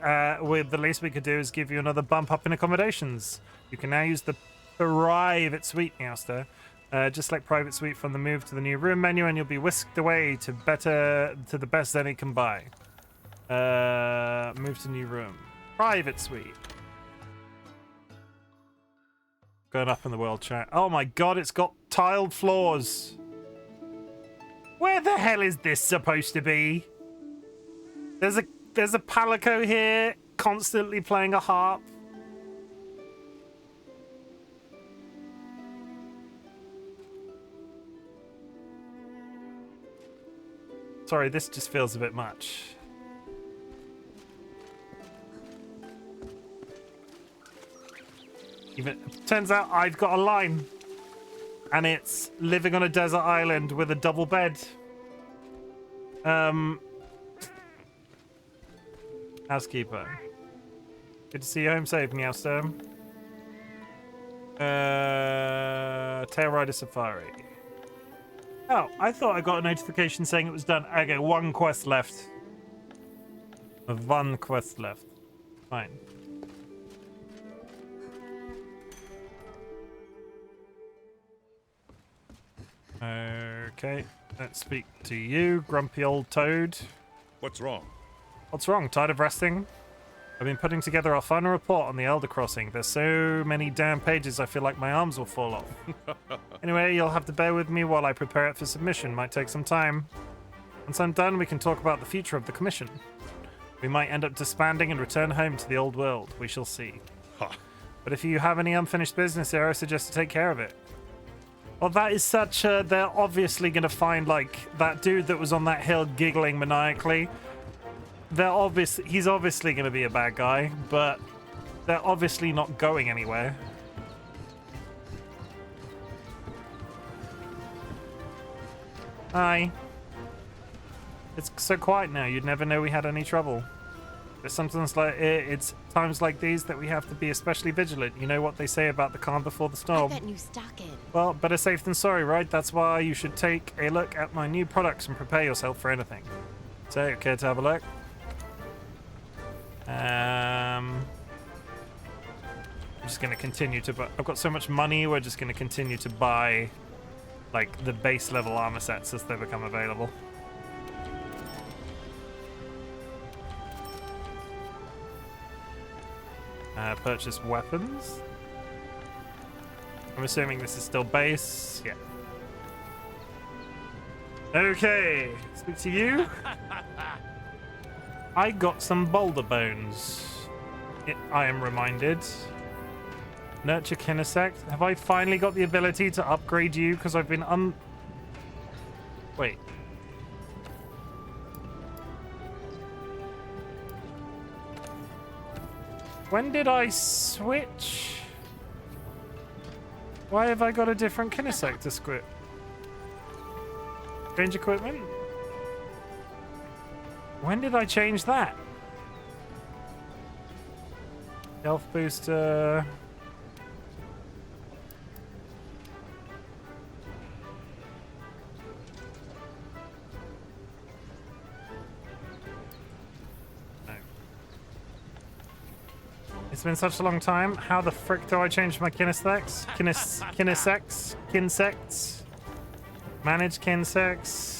we could do is give you another bump up in accommodations. You can now use the private suite, Meowster. Just like private suite from the move to the new room menu, and you'll be whisked away to the best Zenny can buy. Move to new room. Private suite. Going up in the world chat. Oh my god, it's got tiled floors. Where the hell is this supposed to be? There's a palico here constantly playing a harp. Sorry, this just feels a bit much. Turns out I've got a line. And it's living on a desert island with a double bed. Housekeeper. Good to see you home safe, Meowster. Tail Rider Safari. Oh, I thought I got a notification saying it was done. Okay, one quest left. One quest left. Fine. Okay, let's speak to you, grumpy old toad. What's wrong? What's wrong? Tired of resting? I've been putting together our final report on the Elder Crossing. There's so many damn pages I feel like my arms will fall off. Anyway, you'll have to bear with me while I prepare it for submission. Might take some time. Once I'm done, we can talk about the future of the commission. We might end up disbanding and return home to the old world. We shall see. Huh. But if you have any unfinished business here, I suggest to take care of it. Well, that is such a... They're obviously going to find, like, that dude that was on that hill giggling maniacally. He's obviously going to be a bad guy, but they're obviously not going anywhere. Hi. It's so quiet now, you'd never know we had any trouble. There's sometimes it's times like these that we have to be especially vigilant. You know what they say about the calm before the storm. I got new stock in. Well, better safe than sorry, right? That's why you should take a look at my new products and prepare yourself for anything. So, care to have a look? I'm just going to continue to buy. I've got so much money, we're just going to continue to buy, like, the base level armor sets as they become available. Purchase weapons. I'm assuming this is still base. Yeah. Okay. Speak to you. I got some boulder bones. I am reminded. Nurture Kinesect. Have I finally got the ability to upgrade you? Because I've been Wait. When did I switch? Why have I got a different Kinesect to squid? Change equipment? When did I change that? Health booster. No. It's been such a long time. How the frick do I change my kinesects? Kinsects? Manage kinsects.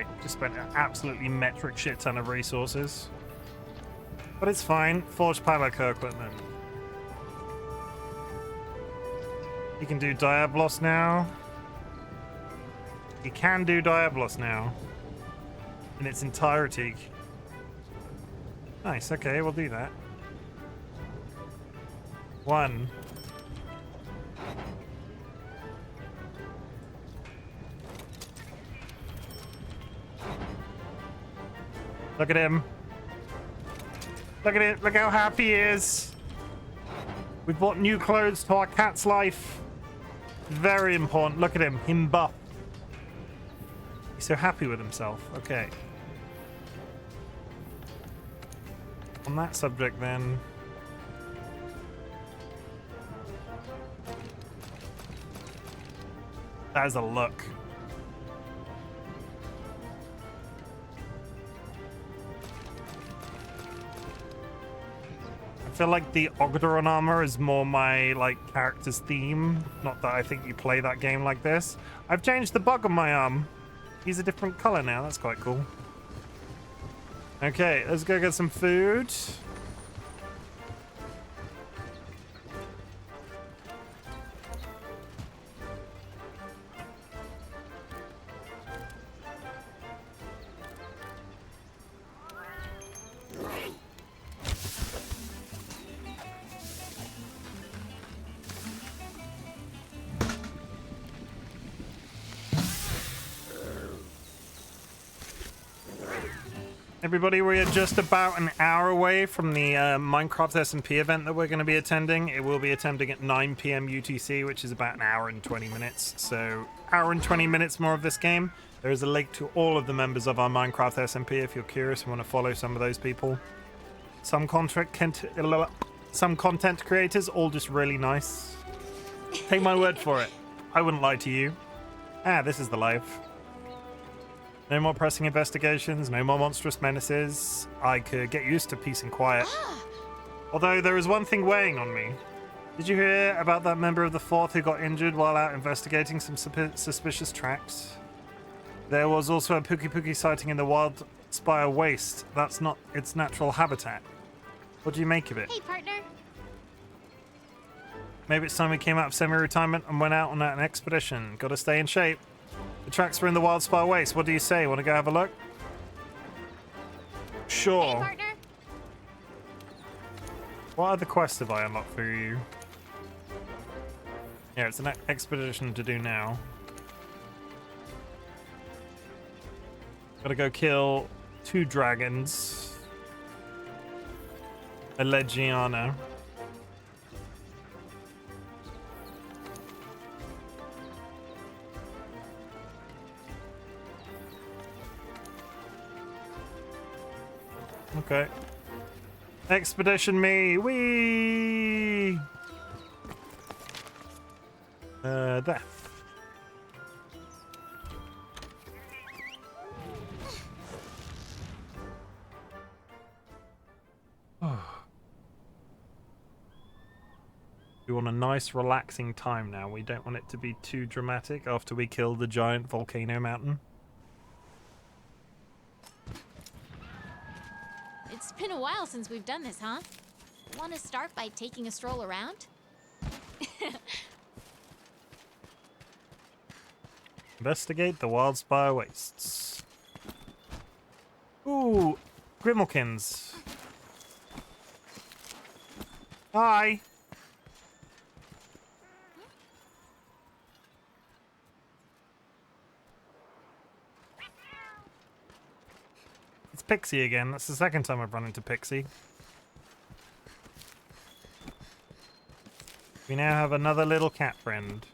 Okay, just spent an absolutely metric shit ton of resources. But it's fine. Forged pilot equipment. You can do Diablos now. You can do Diablos now. In its entirety. Nice, okay, we'll do that. 1. Look at him. Look at it. Look how happy he is. We bought new clothes to our cat's life. Very important. Look at him. Him buff. He's so happy with himself. Okay. On that subject then. That is a look. I feel like the Ogdoron armor is more my like character's theme. Not that I think you play that game like this. I've changed the bug on my arm. He's a different color now. That's quite cool. Okay, let's go get some food. Everybody, we are just about an hour away from the Minecraft SMP event that we're going to be attending. It will be attending at 9 PM UTC, which is about an hour and 20 minutes. So, hour and 20 minutes more of this game. There is a link to all of the members of our Minecraft SMP if you're curious and want to follow some of those people. Some content creators, all just really nice. Take my word for it. I wouldn't lie to you. Ah, this is the live. No more pressing investigations, no more monstrous menaces. I could get used to peace and quiet. Although there is one thing weighing on me. Did you hear about that member of the 4th who got injured while out investigating some suspicious tracks? There was also a Pookie sighting in the Wild Spire Waste. That's not its natural habitat. What do you make of it? Hey, partner. Maybe it's time we came out of semi-retirement and went out on an expedition. Gotta stay in shape. The tracks were in the Wild Spire Waste. What do you say? Want to go have a look? Sure. Hey, partner. What other quests have I unlocked for you? Yeah, it's an expedition to do now. Gotta go kill 2 dragons. A Legiana. Okay. Expedition me! Whee! There. We want a nice relaxing time now. We don't want it to be too dramatic after we kill the giant volcano mountain. It's been a while since we've done this, huh? Want to start by taking a stroll around? Investigate the Wild Spire Wastes. Ooh, Grimalkins. Hi. It's Pixie again. That's the second time I've run into Pixie. We now have another little cat friend.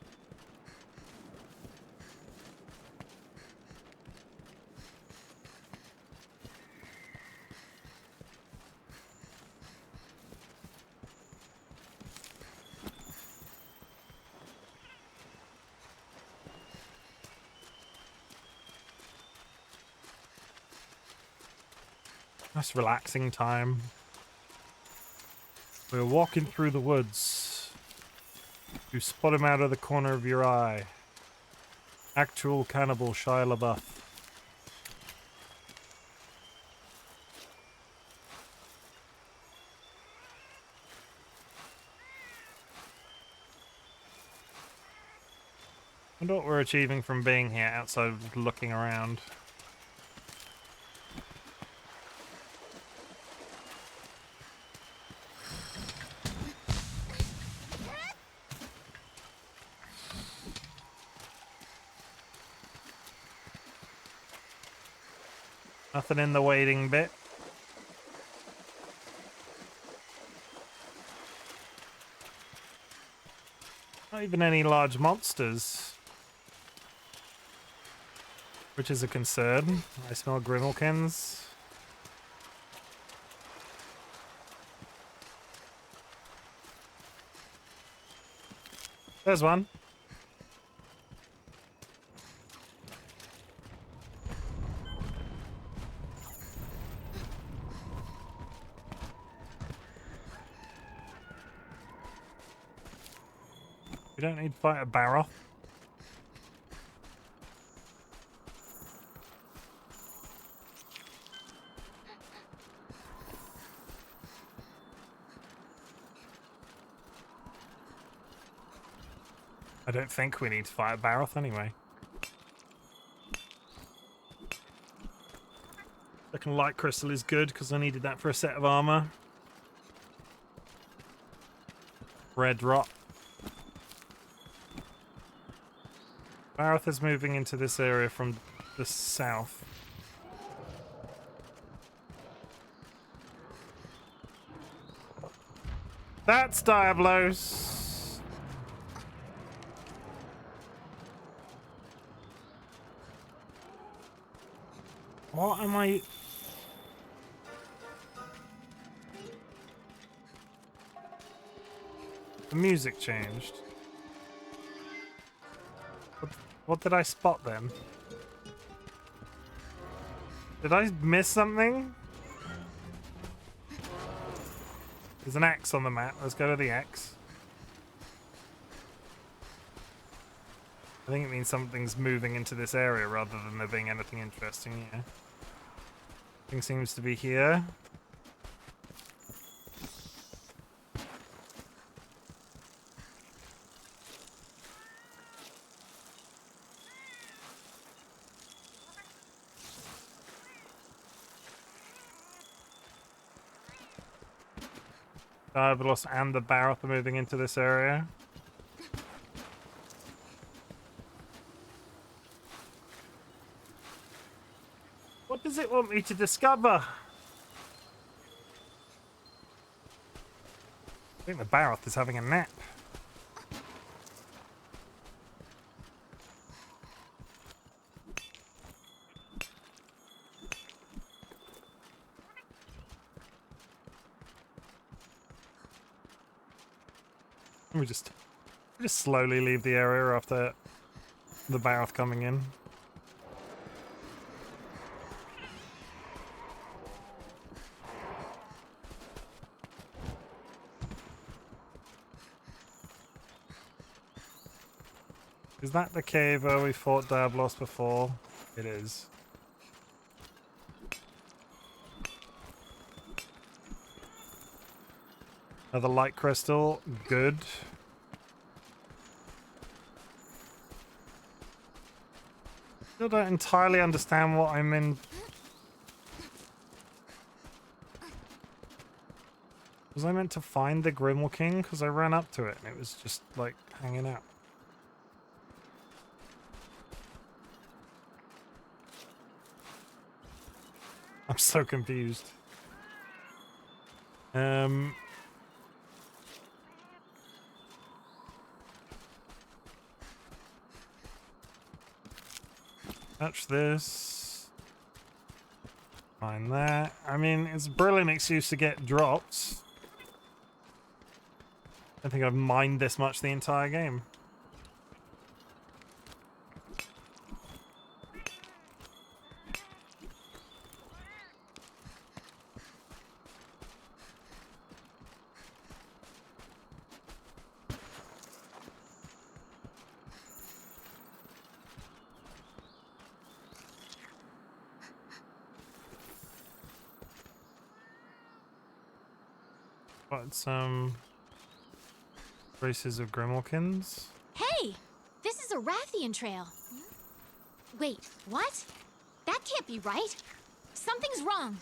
Nice relaxing time. We're walking through the woods. You spot him out of the corner of your eye. Actual cannibal Shia LaBeouf. wonder what we're achieving from being here outside of looking around. Nothing in the waiting bit. Not even any large monsters. Which is a concern. I smell Grimalkins. There's one. We don't need to fight a barrel. I don't think we need to fight a Baroth anyway. Second light crystal is good because I needed that for a set of armor. Red rot. Baroth is moving into this area from the south. That's Diablos. What am I... The music changed. What did I spot then? Did I miss something? There's an X on the map. Let's go to the X. I think it means something's moving into this area rather than there being anything interesting here. Thing seems to be here. Diabolos and the Baroth are moving into this area. What does it want me to discover? I think the Baroth is having a nap. We just slowly leave the area after the Baroth coming in. Is that the cave where we fought Diablos before? It is. Another light crystal. Good. Still don't entirely understand what I'm in. Was I meant to find the Grimalkin? Because I ran up to it and it was just like hanging out. I'm so confused. Touch this. Find that. I mean, it's a brilliant excuse to get drops. I don't think I've mined this much the entire game. Got some traces of Grimalkins. Hey! This is a a Rathian trail. Wait, what? That can't be right. Something's wrong.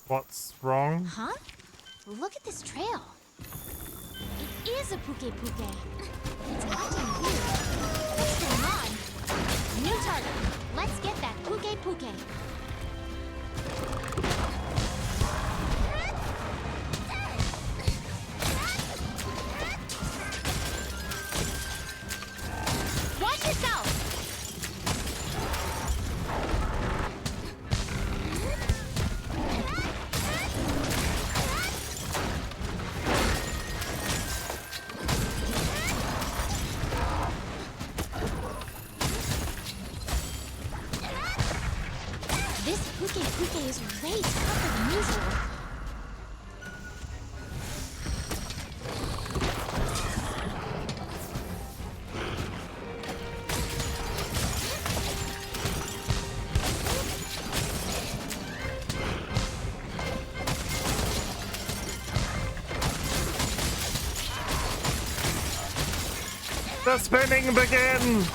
What's wrong? Huh? Look at this trail. It is a Puke Puke. It's acting weird. What's going on? New target. Let's get that Puke Puke. Watch yourself! This Puke Puke is way tougher than usual. The spinning begins!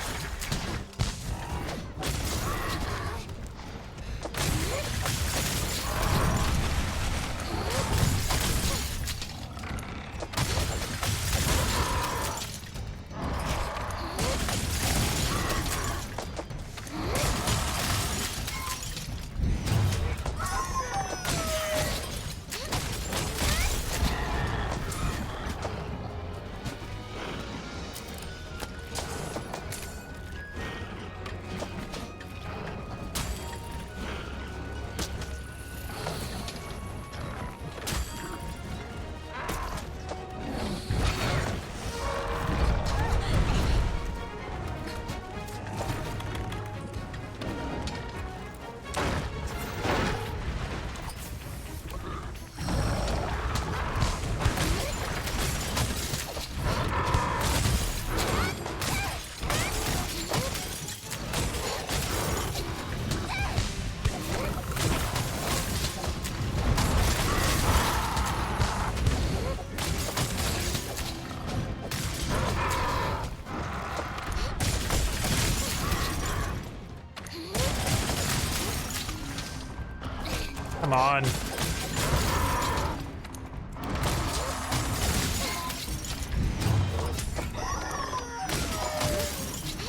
Come on.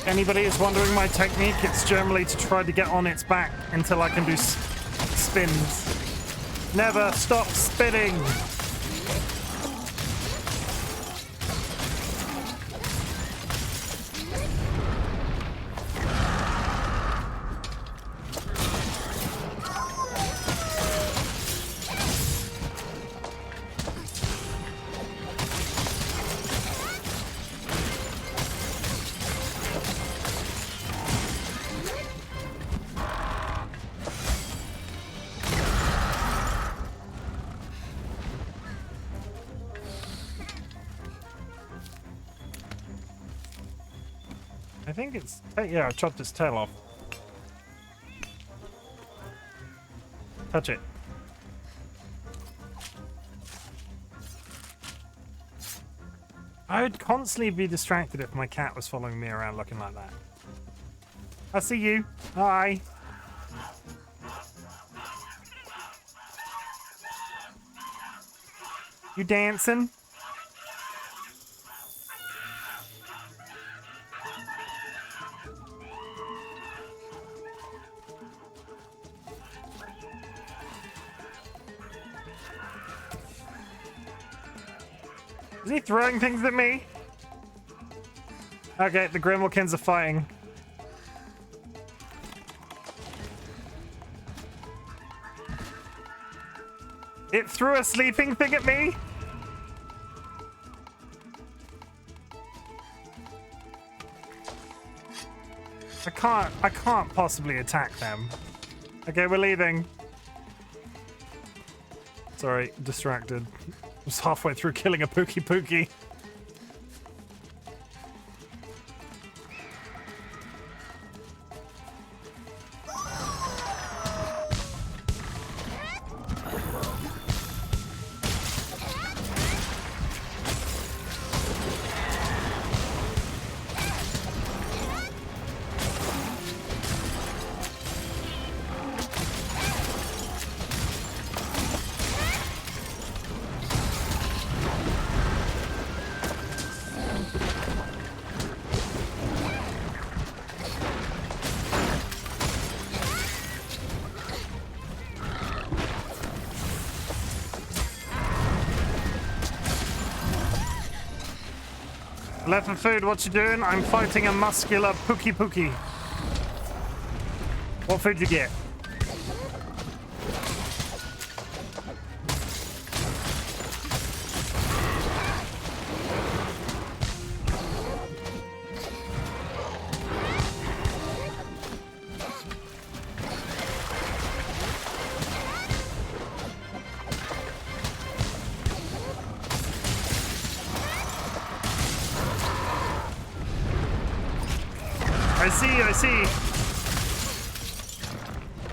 Anybody is wondering my technique, it's generally to try to get on its back until I can do spins. Never stop spinning! I think it's... yeah, I chopped its tail off. Touch it. I would constantly be distracted if my cat was following me around looking like that. I see you. Hi. You dancing? Is he throwing things at me? Okay, the Grimmelkins are fighting. It threw a sleeping thing at me? I can't possibly attack them. Okay, we're leaving. Sorry, distracted. I was halfway through killing a Pookie Pookie. Left for food, what you doing? I'm fighting a muscular Pookie Pookie. What food you get? I see.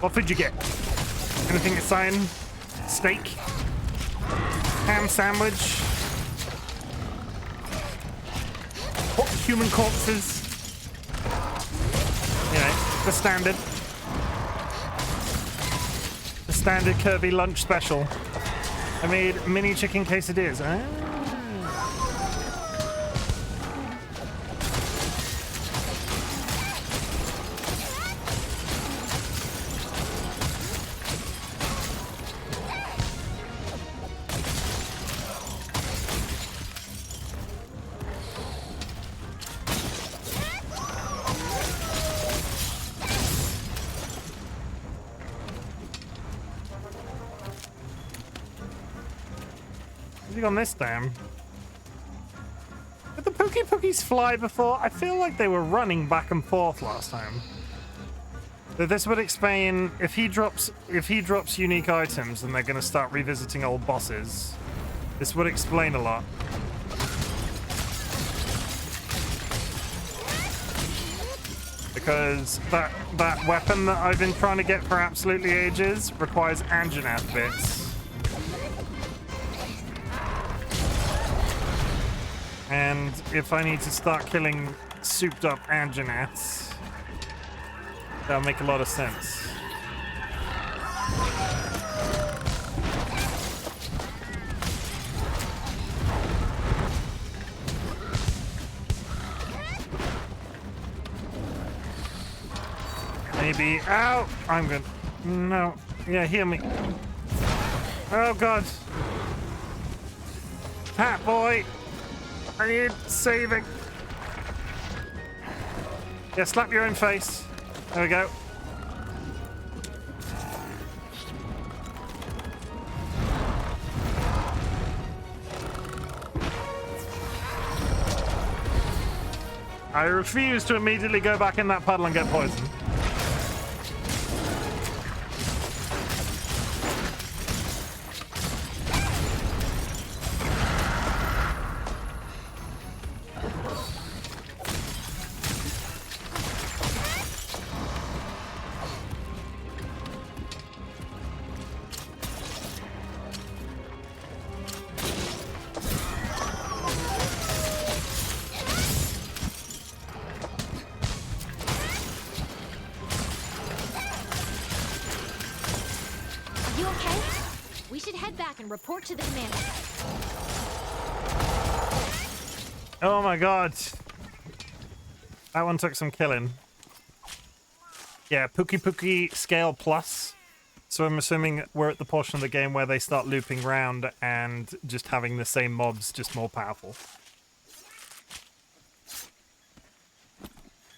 What food you get? Anything exciting? Steak? Ham sandwich? Hot human corpses? You know, the standard. The standard Kirby lunch special. I made mini chicken quesadillas. On this dam. Did the Pookie Pookies fly before? I feel like they were running back and forth last time. So this would explain if he drops unique items and they're gonna start revisiting old bosses. This would explain a lot. Because that weapon that I've been trying to get for absolutely ages requires Anjanath bits. And if I need to start killing souped up Anjanaths, that'll make a lot of sense. Maybe. Ow! I'm good. No. Yeah, heal me. Oh, God. Hat boy! I need saving. Yeah, slap your own face. There we go. I refuse to immediately go back in that puddle and get poisoned. Report to the commander. Oh my god. That one took some killing. Yeah, Pookie Pookie scale plus. So I'm assuming we're at the portion of the game where they start looping round and just having the same mobs, just more powerful.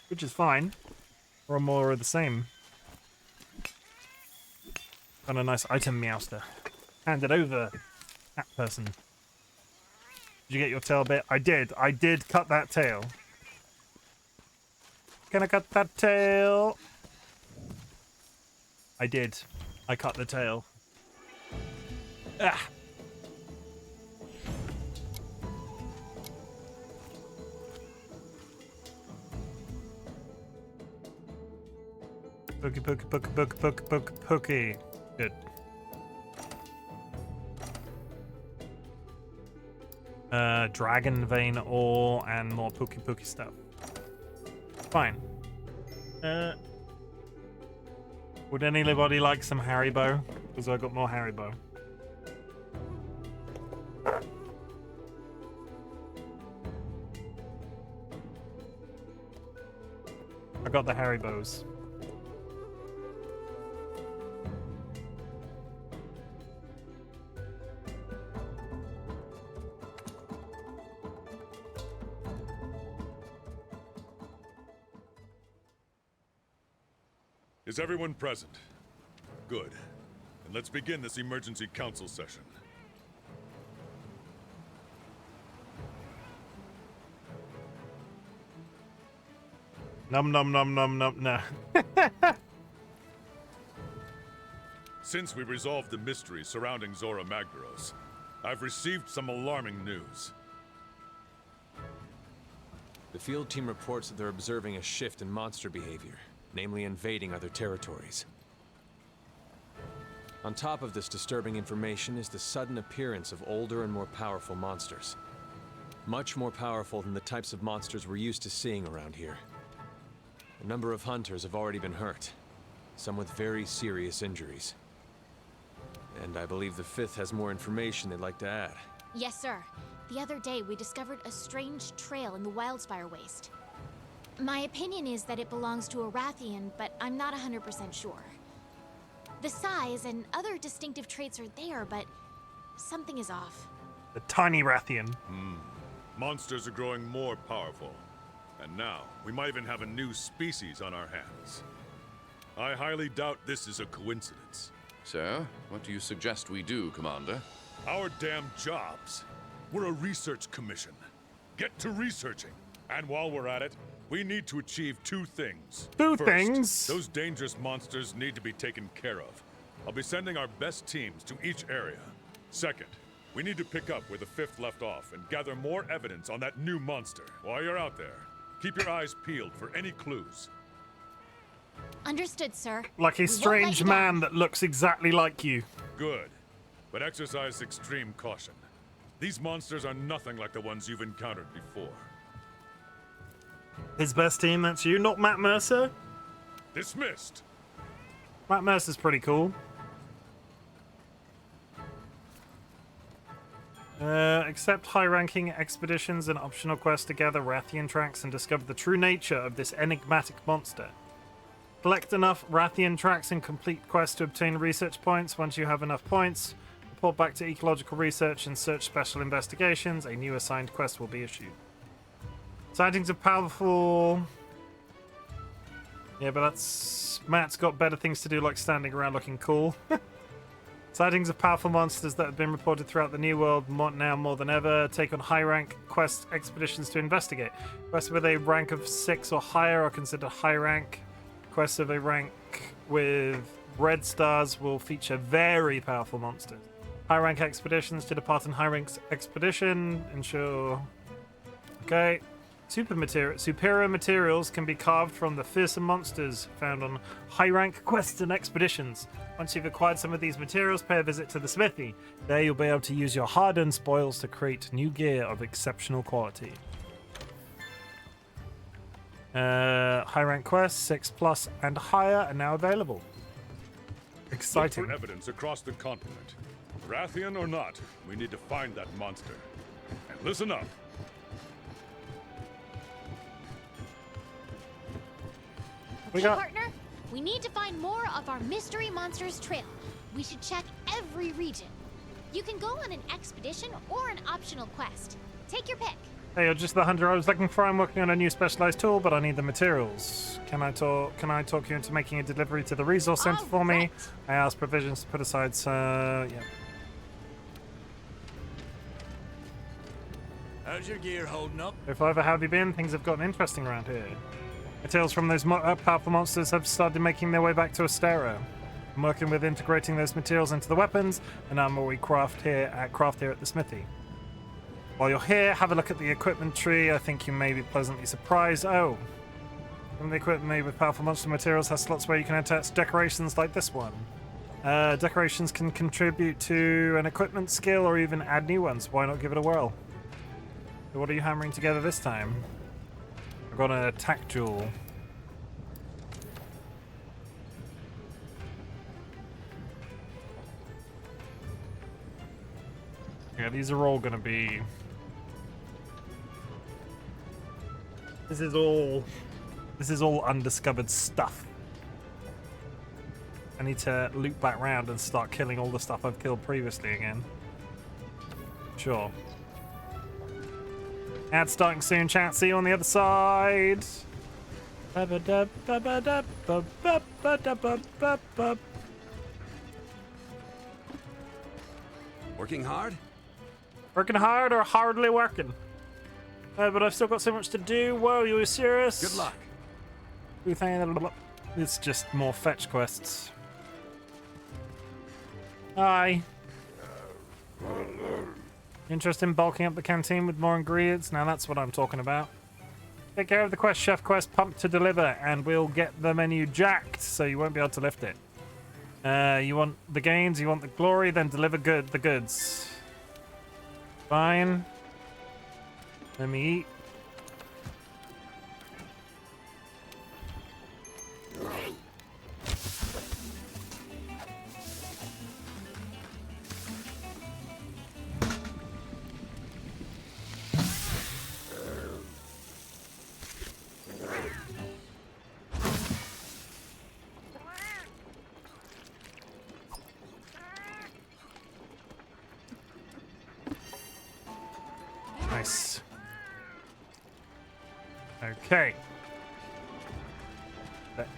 Which is fine. Or more of the same. Got a nice item, Meowster. Hand it over, that person. Did you get your tail bit? I did. I did cut that tail. Can I cut that tail? I did. I cut the tail. Ah. Pookie, pookie, pookie, pookie, pookie, pookie, pookie. Good. Dragon vein ore and more Pookie Pookie stuff. Fine. Would anybody like some Haribo? Because I got more Haribo. I got the Haribos. Is everyone present? Good. And let's begin this emergency council session. Num num num num num no. Since we resolved the mystery surrounding Zora Magdaros, I've received some alarming news. The field team reports that they're observing a shift in monster behavior, namely invading other territories. On top of this disturbing information is the sudden appearance of older and more powerful monsters. Much more powerful than the types of monsters we're used to seeing around here. A number of hunters have already been hurt, some with very serious injuries. And I believe the 5th has more information they'd like to add. Yes, sir. The other day, we discovered a strange trail in the Wildspire Waste. My opinion is that it belongs to a Rathian, but I'm not 100% sure. The size and other distinctive traits are there, but something is off. The tiny Rathian. Monsters are growing more powerful. And now, we might even have a new species on our hands. I highly doubt this is a coincidence. So, what do you suggest we do, Commander? Our damn jobs. We're a research commission. Get to researching. And while we're at it, we need to achieve 2 things. First, those dangerous monsters need to be taken care of. I'll be sending our best teams to each area. Second, we need to pick up where the 5th left off and gather more evidence on that new monster. While you're out there, keep your eyes peeled for any clues. Understood, sir. Like a strange man that looks exactly like you. Good. But exercise extreme caution. These monsters are nothing like the ones you've encountered before. His best team, that's you, not Matt Mercer? Dismissed. Matt Mercer's pretty cool. Accept high-ranking expeditions and optional quests to gather Rathian tracks and discover the true nature of this enigmatic monster. Collect enough Rathian tracks and complete quests to obtain research points. Once you have enough points, report back to Ecological Research and search Special Investigations. A new assigned quest will be issued. Sightings of powerful... Yeah, but that's... Matt's got better things to do, like standing around looking cool. Sightings of powerful monsters that have been reported throughout the New World now more than ever. Take on high-rank quest expeditions to investigate. Quests with a rank of 6 or higher are considered high rank. Quests of a rank with red stars will feature very powerful monsters. High-rank expeditions to depart on high-rank expedition. Ensure... Okay. Superior materials can be carved from the fearsome monsters found on high-rank quests and expeditions. Once you've acquired some of these materials, pay a visit to the smithy. There you'll be able to use your hard-earned spoils to create new gear of exceptional quality. High-rank quests, 6+ and higher, are now available. Exciting. Look for evidence across the continent. Rathian or not, we need to find that monster. And listen up. Partner, we need to find more of our mystery monsters trail. We should check every region. You can go on an expedition or an optional quest. Take your pick. Hey, you're just the hunter I was looking for. I'm working on a new specialized tool, but I need the materials. Can I talk you into making a delivery to the resource center for me? I asked provisions to put aside, so yeah. How's your gear holding up? If ever have you been, things have gotten interesting around here. Materials from those powerful monsters have started making their way back to Astera. I'm working with integrating those materials into the weapons and armor we craft here at the smithy. While you're here, have a look at the equipment tree. I think you may be pleasantly surprised. Oh, some of the equipment made with powerful monster materials has slots where you can attach decorations like this one. Decorations can contribute to an equipment skill or even add new ones. Why not give it a whirl? So what are you hammering together this time? I've got an attack jewel. Yeah, these are all gonna be... This is all undiscovered stuff. I need to loop back round and start killing all the stuff I've killed previously again. Sure. Ad starting soon, chat. See you on the other side. Working hard? Working hard or hardly working? But I've still got so much to do. Whoa, you serious? Good luck. It's just more fetch quests. Hi. Interested in bulking up the canteen with more ingredients? Now that's what I'm talking about. Take care of the quest, chef quest, pump to deliver, and we'll get the menu jacked so you won't be able to lift it. You want the gains, you want the glory, then deliver the goods. Fine. Let me eat. Nice. Okay.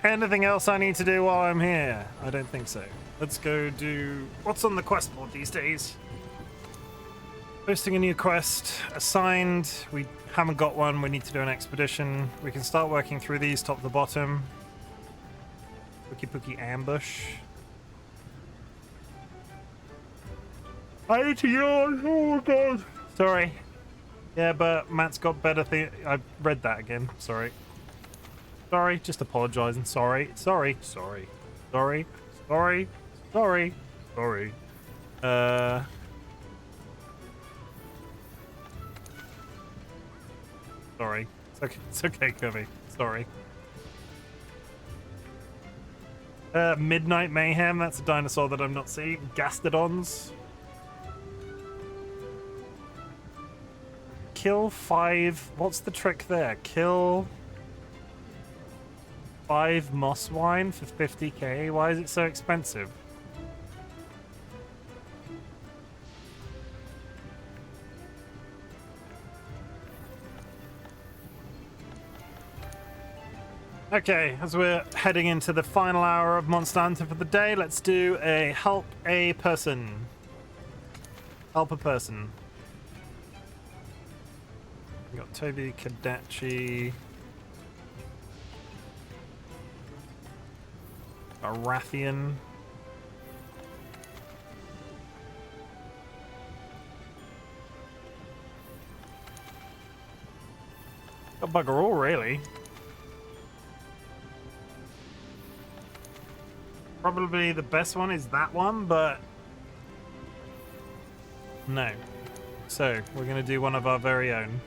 Anything else I need to do while I'm here? I don't think so. Let's go do... What's on the quest board these days? Posting a new quest. Assigned. We haven't got one. We need to do an expedition. We can start working through these top to bottom. Pookie ambush. I need to yawn. Oh my god. Sorry. Yeah, but Matt's got better thing. I read that again. Sorry. Sorry. Just apologising. Sorry. Sorry. Sorry. Sorry. Sorry. Sorry. Sorry. Sorry. It's okay. It's okay, Kirby. Sorry. Midnight Mayhem. That's a dinosaur that I'm not seeing. Gastodons. Kill 5. What's the trick there? Kill 5 moss wine for 50k. Why is it so expensive? Okay, as we're heading into the final hour of Monster Hunter for the day, let's do a help a person. Help a person. We got Toby Kadachi, Arathian. Got bugger all, really. Probably the best one is that one, but no. So we're going to do one of our very own.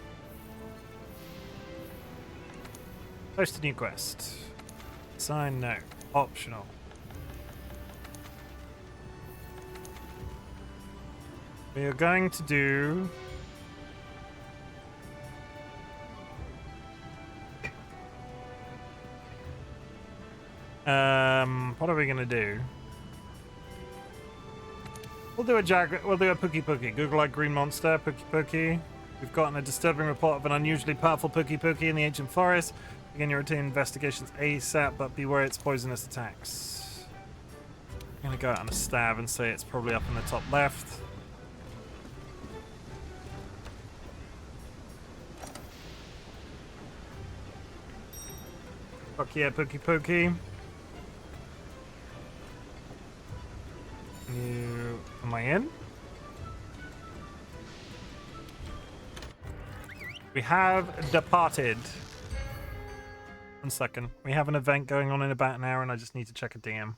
Post a new quest. Sign no. Optional. We are going to do... what are we going to do? We'll do a Pookie. Google like green monster, Pookie. We've gotten a disturbing report of an unusually powerful Pookie in the ancient forest. Begin your routine investigations ASAP, but beware its poisonous attacks. I'm gonna go out on a stab and say it's probably up in the top left. Fuck yeah, Pookie. Am I in? We have departed. 1 second. We have an event going on in about an hour and I just need to check a DM.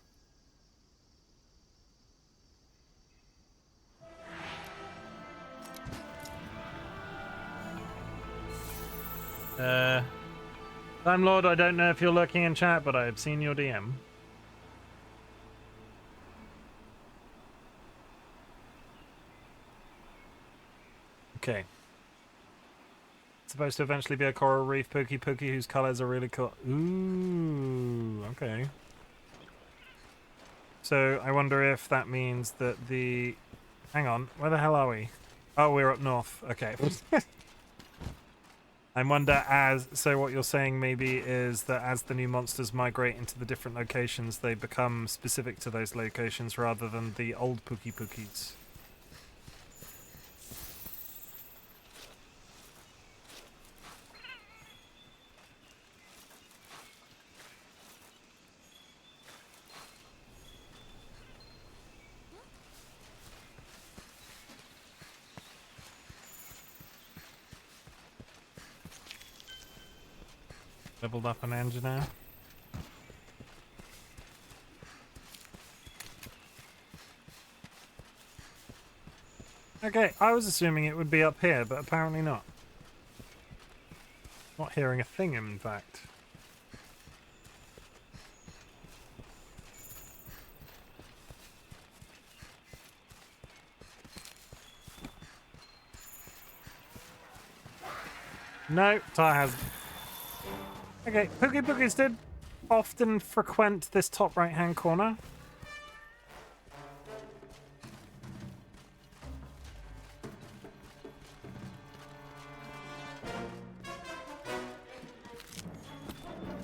Time Lord, I don't know if you're lurking in chat, but I've seen your DM. Okay. It's supposed to eventually be a coral reef Pookie whose colors are really cool. Ooh, okay. So I wonder if that means that the... Hang on, where the hell are we? Oh, we're up north. Okay. I wonder so what you're saying maybe is that as the new monsters migrate into the different locations, they become specific to those locations rather than the old Pookie Pookies. Leveled up an engine now. Okay, I was assuming it would be up here, but apparently not. Not hearing a thing, in fact. No, Ty hasn't. Okay, Pookie Pookies did often frequent this top right-hand corner.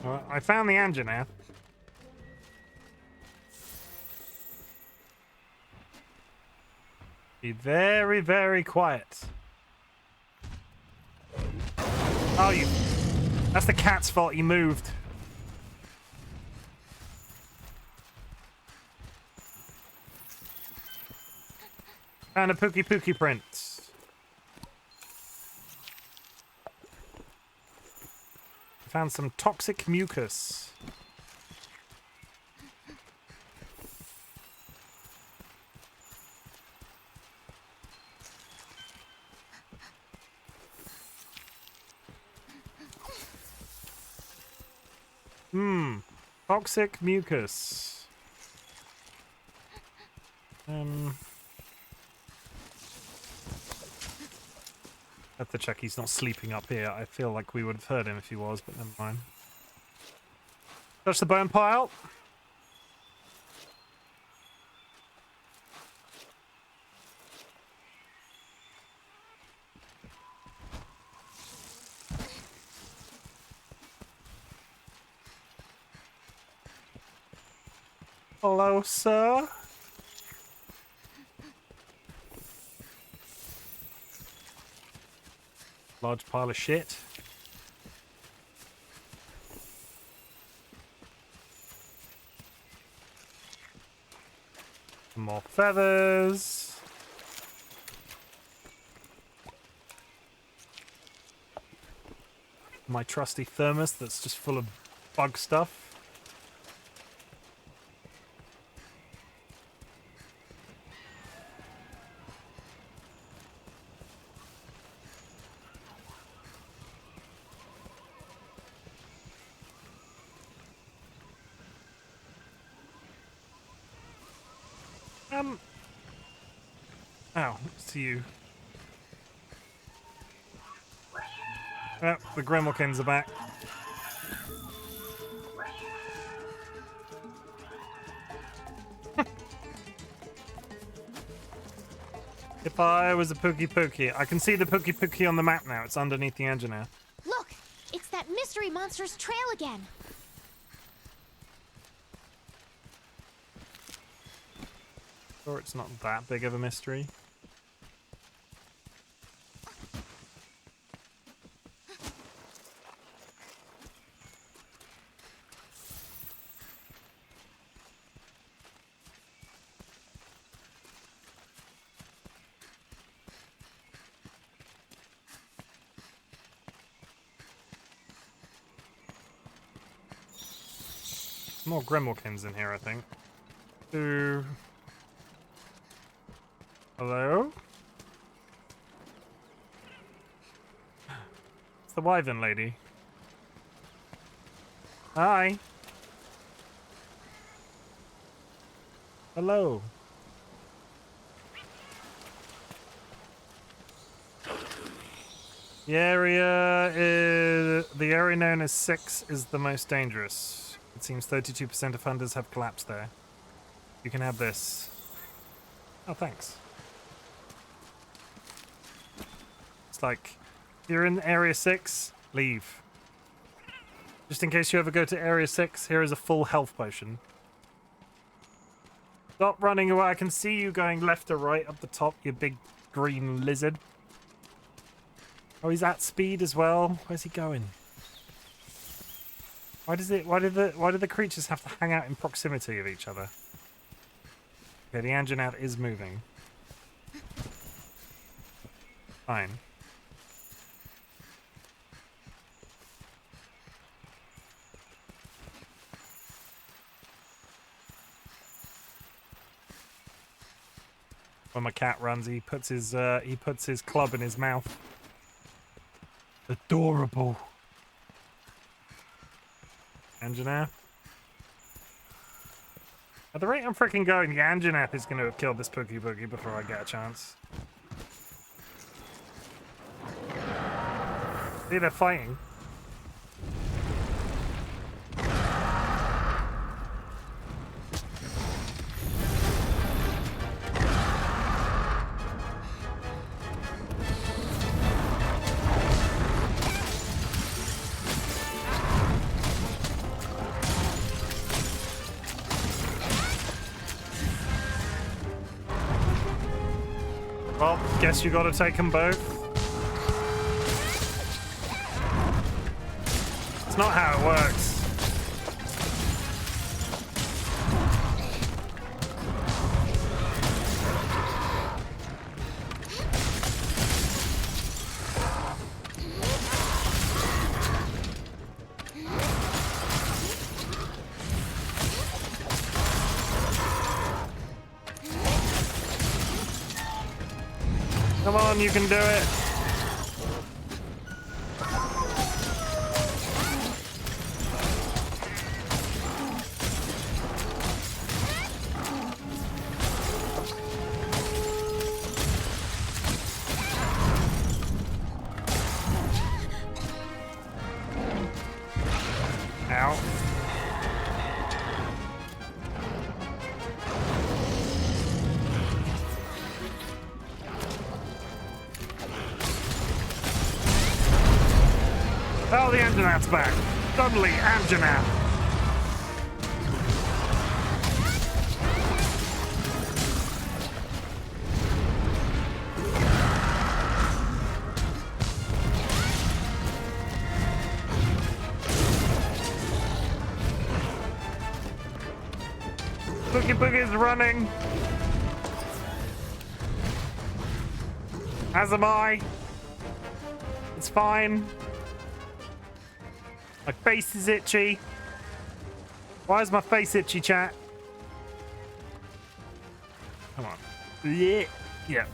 Well, I found the engine now. Be very, very quiet. Oh, you... That's the cat's fault, he moved. Found a Pookie Pookie print. Found some toxic mucus. Toxic mucus. Have to check he's not sleeping up here. I feel like we would have heard him if he was, but never mind. Touch the bone pile. Hello, sir. Large pile of shit. Some more feathers. My trusty thermos that's just full of bug stuff. Oh, it's you. Oh, the Gremlkins are back. If I was a Pookie Pookie, I can see the Pookie Pookie on the map now. It's underneath the engine now. Look! It's that mystery monster's trail again! Sure, it's not that big of a mystery. More Gremlkins in here, I think. Hello? It's the Wyvern lady. Hi. Hello. The area known as 6 is the most dangerous. It seems 32% of hunters have collapsed there. You can have this. Oh, thanks. It's like, you're in area 6, Leave. Just in case you ever go to Area 6, here is a full health potion. Stop running away. I can see you going left or right up the top, you big green lizard. Oh, he's at speed as well. Where's he going? Why do the creatures have to hang out in proximity of each other? Okay, the Anjanath is moving. Fine. When my cat runs, he puts his club in his mouth. Adorable. Anjanath. At the rate I'm freaking going, the Anjanath is going to have killed this Pookie Boogie before I get a chance. See, they're fighting. Well, guess you gotta take them both. It's not how it works. Come on, you can do it. Ow. Oh, the Anjanath's back. Suddenly, Anjanath. Boogie Boogie's running. As am I. It's fine. My face is itchy. Why is my face itchy, chat? Come on. Yeah. Yeah.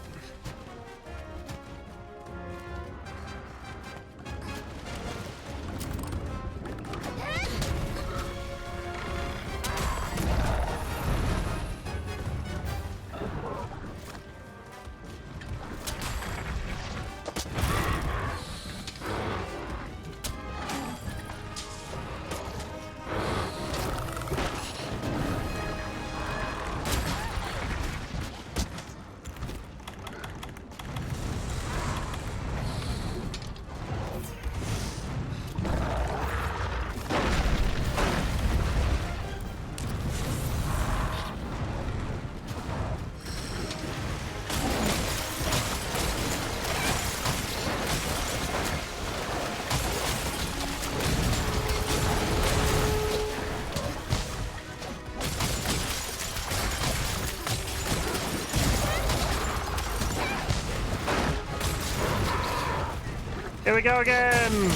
Here we go again!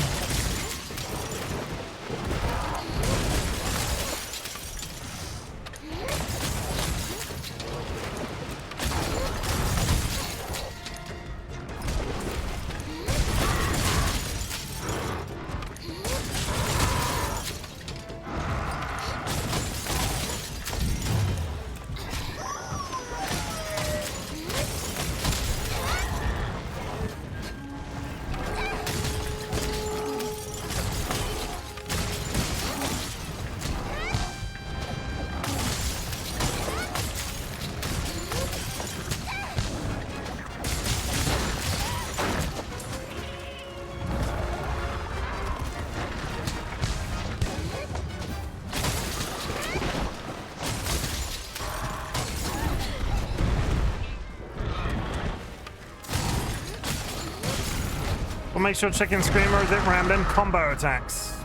What makes your chicken scream, or is it random combo attacks?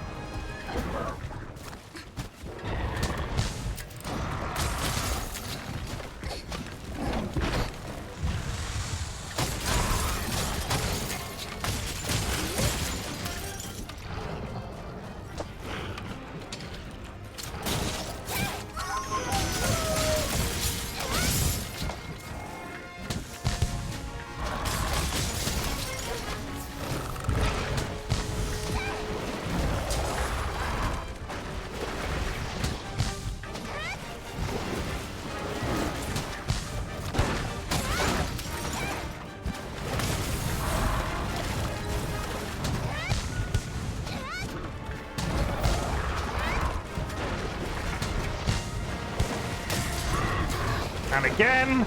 And again.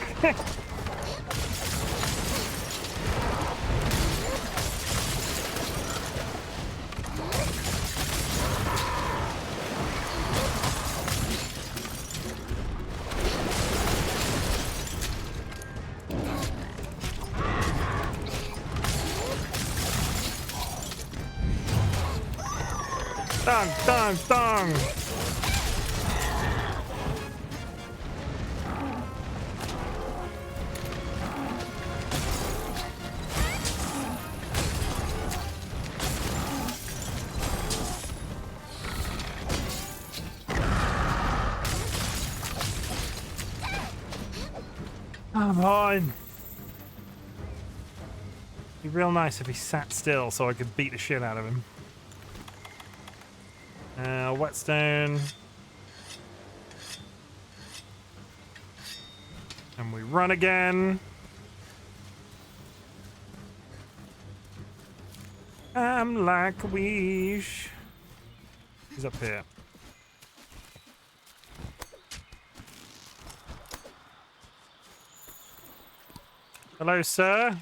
Dong, dong, dong. Come on. It'd be real nice if he sat still so I could beat the shit out of him. Whetstone. And we run again. I'm like a wish. He's up here. Hello, sir.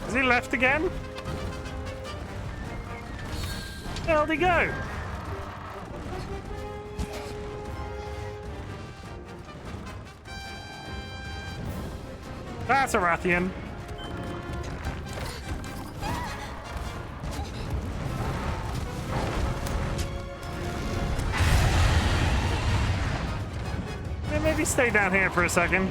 Has he left again? Where'd he go? That's a Rathian. Yeah, maybe stay down here for a second.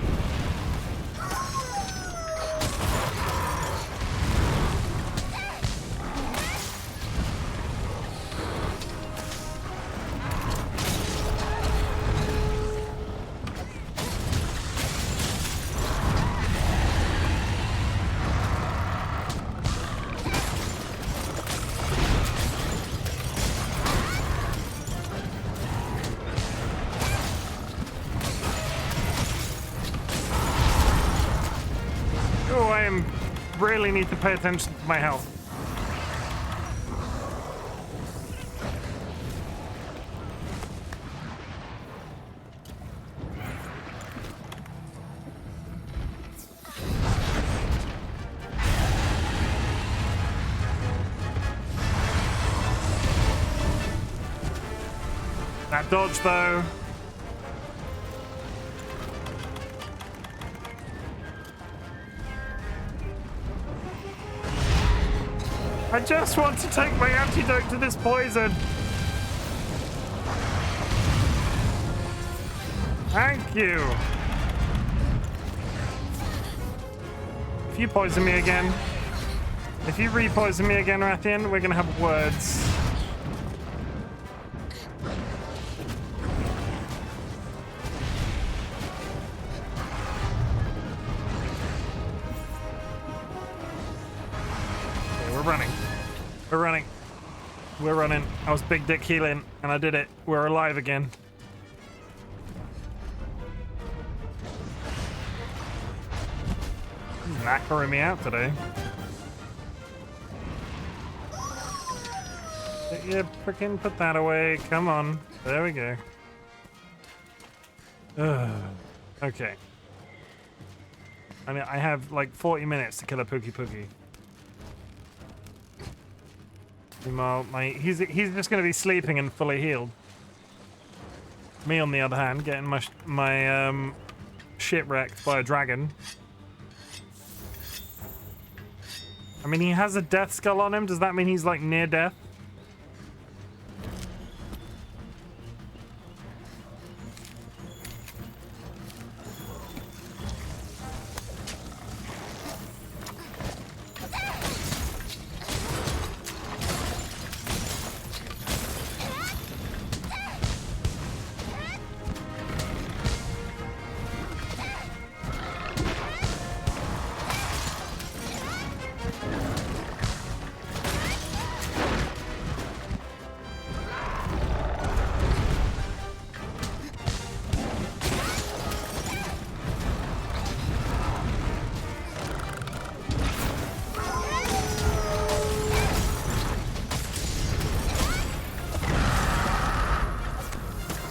Really need to pay attention to my health. That dodge though. I just want to take my antidote to this poison. Thank you. If you poison me again, if you re-poison me again, Rathian, we're gonna have words. Okay, we're running. We're running. We're running. I was big dick healing, and I did it. We're alive again. He's knackering me out today. Yeah, freaking put that away. Come on. There we go. Okay. I mean, I have like 40 minutes to kill a Pookie. Meanwhile, he's just going to be sleeping and fully healed. Me, on the other hand, getting my shipwrecked by a dragon. I mean, he has a death skull on him. Does that mean he's like near death?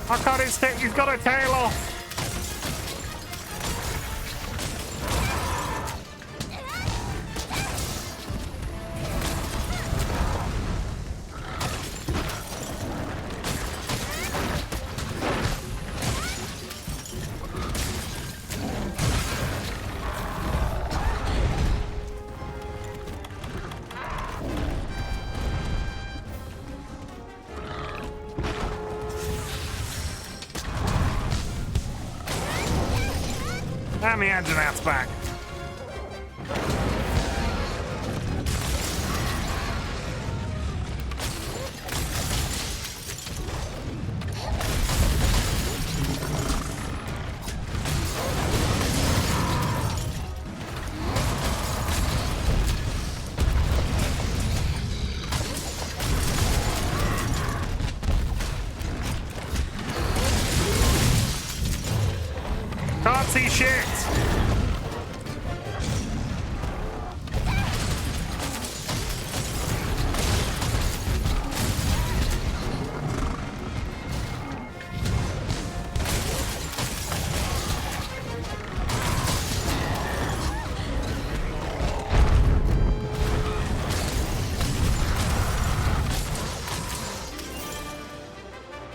I got his tail. He's got a tail off. And the Anjanath's back. Can't see shit.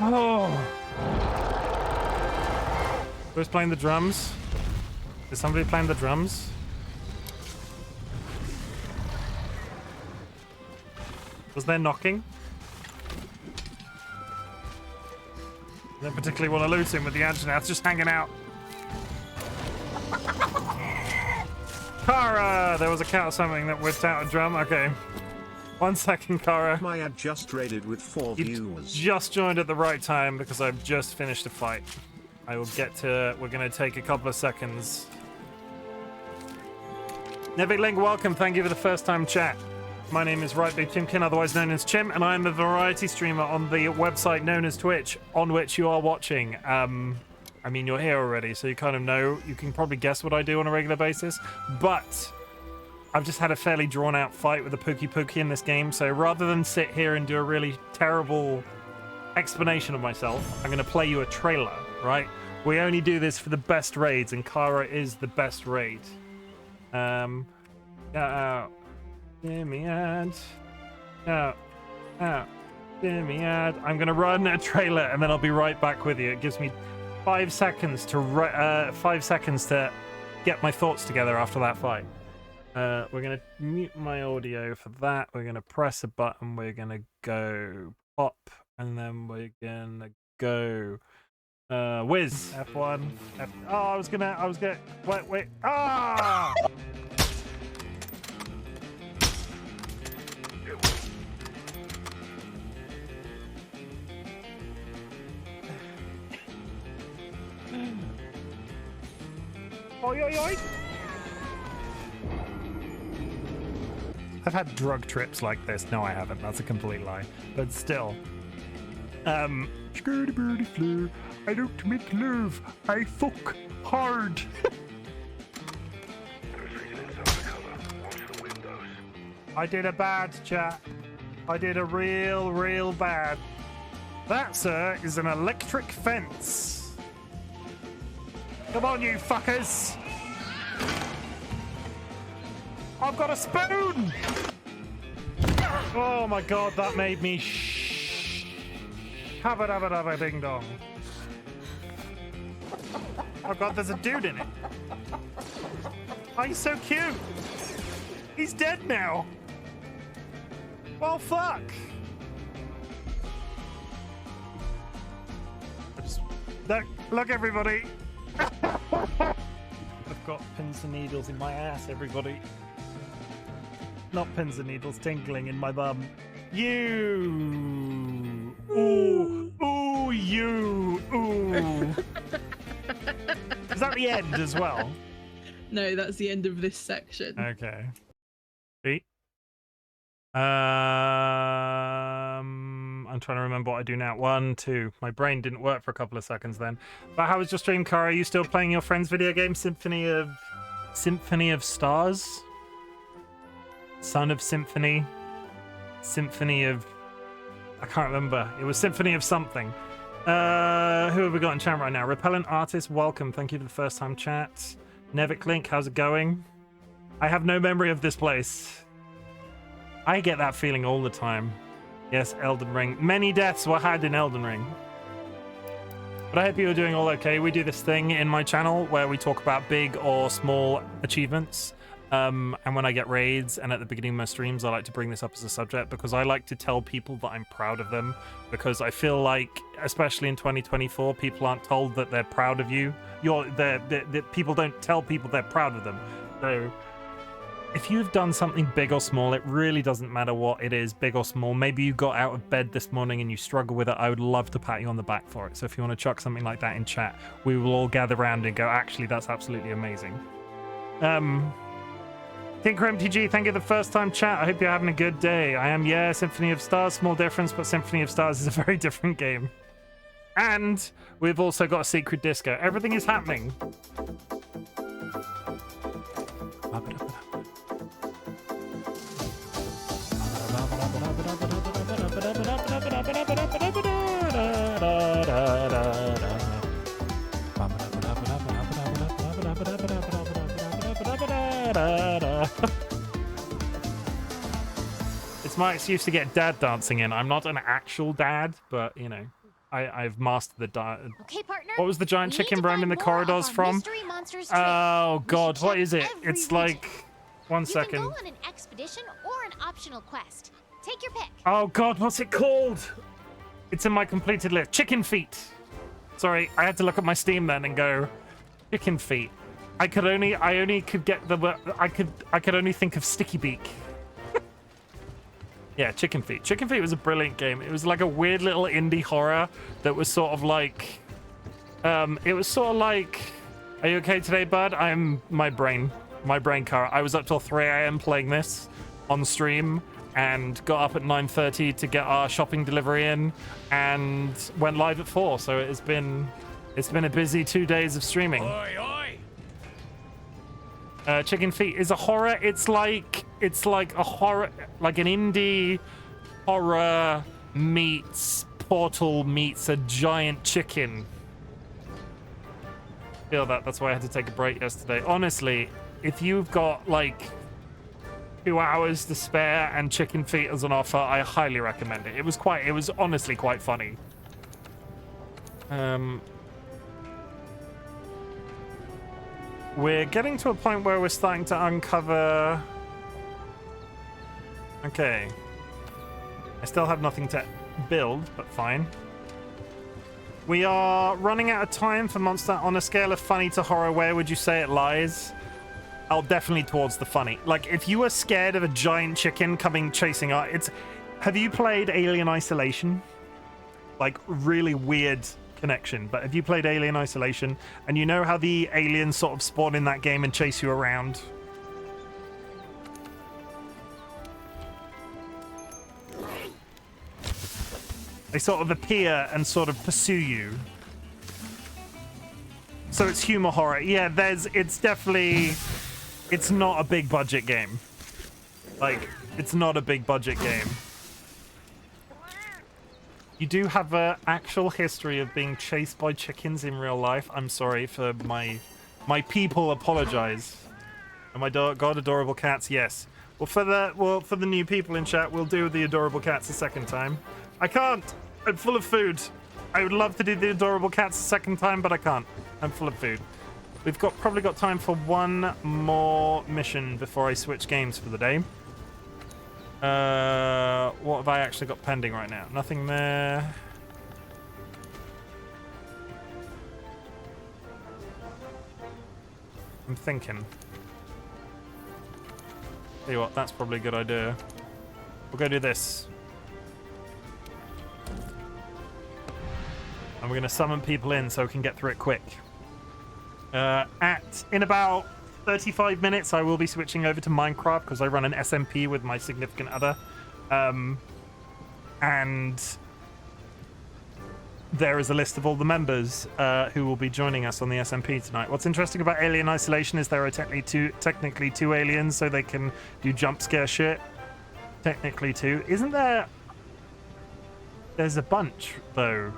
Oh. Who's playing the drums? Is somebody playing the drums? Was there knocking? I don't particularly want to loot him with the Anjanath just hanging out. Kara! There was a cat or something that whipped out a drum. Okay. 1 second, Kara. My ad just raided with 4 viewers. Just joined at the right time because I've just finished a fight. I will get to... We're going to take a couple of seconds. Nevik welcome. Thank you for the first time chat. My name is RightBigChimken, otherwise known as Chim, and I am a variety streamer on the website known as Twitch, on which you are watching. I mean, you're here already, so you kind of know. You can probably guess what I do on a regular basis, but I've just had a fairly drawn-out fight with a Pookie in this game, so rather than sit here and do a really terrible explanation of myself, I'm going to play you a trailer, right? We only do this for the best raids, and Kara is the best raid. Give me ad. Give me ad. I'm going to run a trailer, and then I'll be right back with you. It gives me 5 seconds to get my thoughts together after that fight. We're going to mute my audio for that. We're going to press a button. We're going to go pop, and then we're going to go whiz. F1. Oh, I was gonna, wait. Ah! Oi, oi, oi! I've had drug trips like this. No, I haven't. That's a complete lie. But still. Skirty birdie flu. I don't make love. I fuck hard. I did a bad, chat. I did a real bad. That, sir, is an electric fence. Come on, you fuckers! I've got a spoon! Oh my god, that made me Habba ding dong. Oh god, there's a dude in it. Oh, he's so cute. He's dead now. Well, fuck. Look, everybody. I've got pins and needles in my ass, everybody. Not pins and needles, tingling in my bum. You. Ooh. Ooh, you. Ooh. Is that the end as well? No, that's the end of this section. Okay. See? I'm trying to remember what I do now. 1, 2. My brain didn't work for a couple of seconds then. But how was your stream, Cara? Are you still playing your friend's video game, Symphony of Stars? Son of Symphony? Symphony of... I can't remember. It was Symphony of something. Who have we got in chat right now? Repellent Artist, welcome. Thank you for the first time chat. Nevik Link, how's it going? I have no memory of this place. I get that feeling all the time. Yes, Elden Ring. Many deaths were had in Elden Ring. But I hope you're doing all okay. We do this thing in my channel where we talk about big or small achievements. And when I get raids and at the beginning of my streams, I like to bring this up as a subject because I like to tell people that I'm proud of them. Because I feel like, especially in 2024, people aren't told that they're proud of you. People don't tell people they're proud of them. So if you've done something big or small, it really doesn't matter what it is, big or small. Maybe you got out of bed this morning and you struggle with it. I would love to pat you on the back for it. So if you want to chuck something like that in chat, we will all gather around and go, actually, that's absolutely amazing. Tinker MTG, thank you for the first time chat. I hope you're having a good day. I am, yeah, Symphony of Stars, small difference, but Symphony of Stars is a very different game. And we've also got a secret disco. Everything is happening. It's my excuse to get dad dancing in. I'm not an actual dad, but you know, I've mastered the Okay, partner. What was the giant chicken roaming the corridors from? Oh god, what is it? It's like 1 second. You can go on an expedition or an optional quest. Take your pick. Oh god, what's it called? It's in my completed list. Chicken feet. Sorry, I had to look at my Steam then and go, chicken feet. I could only think of Sticky Beak. Yeah, Chicken Feet. Chicken Feet was a brilliant game. It was like a weird little indie horror that was sort of like, it was sort of like, are you okay today, bud? My brain car. I was up till 3 a.m. playing this on stream and got up at 9:30 to get our shopping delivery in and went live at 4. So it's been a busy 2 days of streaming. Oi, oi. Chicken Feet is a horror. It's like a horror, like an indie horror meets Portal meets a giant chicken. Feel that. That's why I had to take a break yesterday. Honestly, if you've got like 2 hours to spare and Chicken Feet is an offer, I highly recommend it. It was honestly quite funny. We're getting to a point where we're starting to uncover... Okay. I still have nothing to build, but fine. We are running out of time for Monster. On a scale of funny to horror, where would you say it lies? I'll definitely towards the funny. Like, if you are scared of a giant chicken coming chasing us, have you played Alien Isolation? Like, really weird connection, but have you played Alien Isolation and you know how the aliens sort of spawn in that game and chase you around? They sort of appear and sort of pursue you. So it's humor horror. Yeah, it's not a big budget game. Like, it's not a big budget game. You do have an actual history of being chased by chickens in real life. I'm sorry for my people apologize. Oh my god, adorable cats, yes. Well, for the new people in chat, we'll do the adorable cats a second time. I can't. I'm full of food. I would love to do the adorable cats a second time, but I can't. I'm full of food. We've probably got time for one more mission before I switch games for the day. What have I actually got pending right now? Nothing there. I'm thinking. Tell you what, that's probably a good idea. We'll go do this. And we're going to summon people in so we can get through it quick. In about 35 minutes, I will be switching over to Minecraft because I run an SMP with my significant other. And there is a list of all the members who will be joining us on the SMP tonight. What's interesting about Alien Isolation is there are technically two aliens, so they can do jump scare shit. Technically two. Isn't there... There's a bunch, though.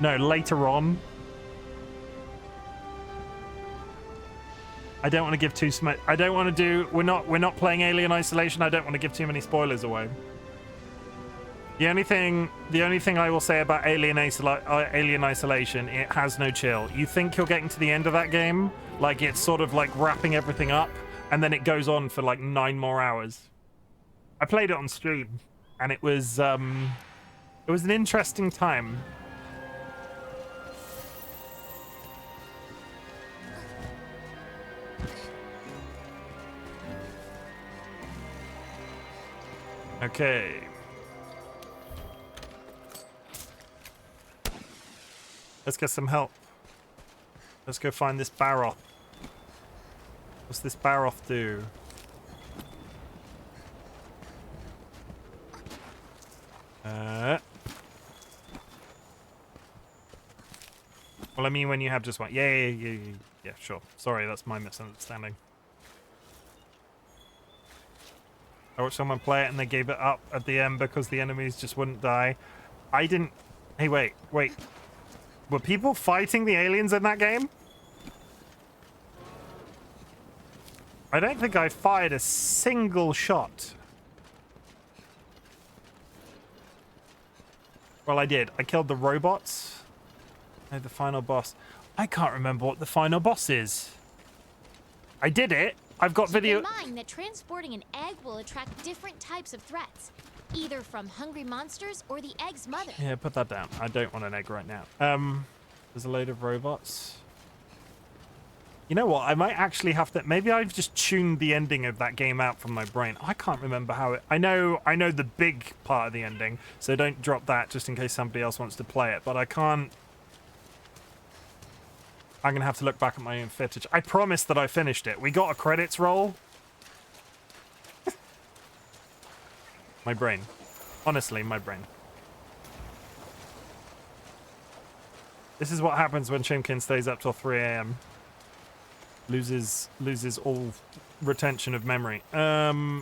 No, later on. I don't want to give too much. I don't want to do. We're not playing Alien Isolation. I don't want to give too many spoilers away. The only thing I will say about Alien Isolation, it has no chill. You think you're getting to the end of that game, like it's sort of like wrapping everything up, and then it goes on for like 9 more hours. I played it on stream, and it was an interesting time. Okay. Let's get some help. Let's go find this Baroth. What's this Baroth do? Well, I mean when you have just one. Yeah, sure. Sorry, that's my misunderstanding. I watched someone play it and they gave it up at the end because the enemies just wouldn't die. I didn't... Hey, wait. Were people fighting the aliens in that game? I don't think I fired a single shot. Well, I did. I killed the robots. No, the final boss. I can't remember what the final boss is. I did it. I've got video. Keep in mind that transporting an egg will attract different types of threats, either from hungry monsters or the egg's mother. Yeah, put that down. I don't want an egg right now. There's a load of robots. You know what? I might actually have to. Maybe I've just tuned the ending of that game out from my brain. I can't remember how it. I know the big part of the ending, so don't drop that just in case somebody else wants to play it. But I can't. I'm going to have to look back at my own footage. I promised that I finished it. We got a credits roll. My brain. Honestly, my brain. This is what happens when Chimken stays up till 3 a.m. Loses all retention of memory. Ow.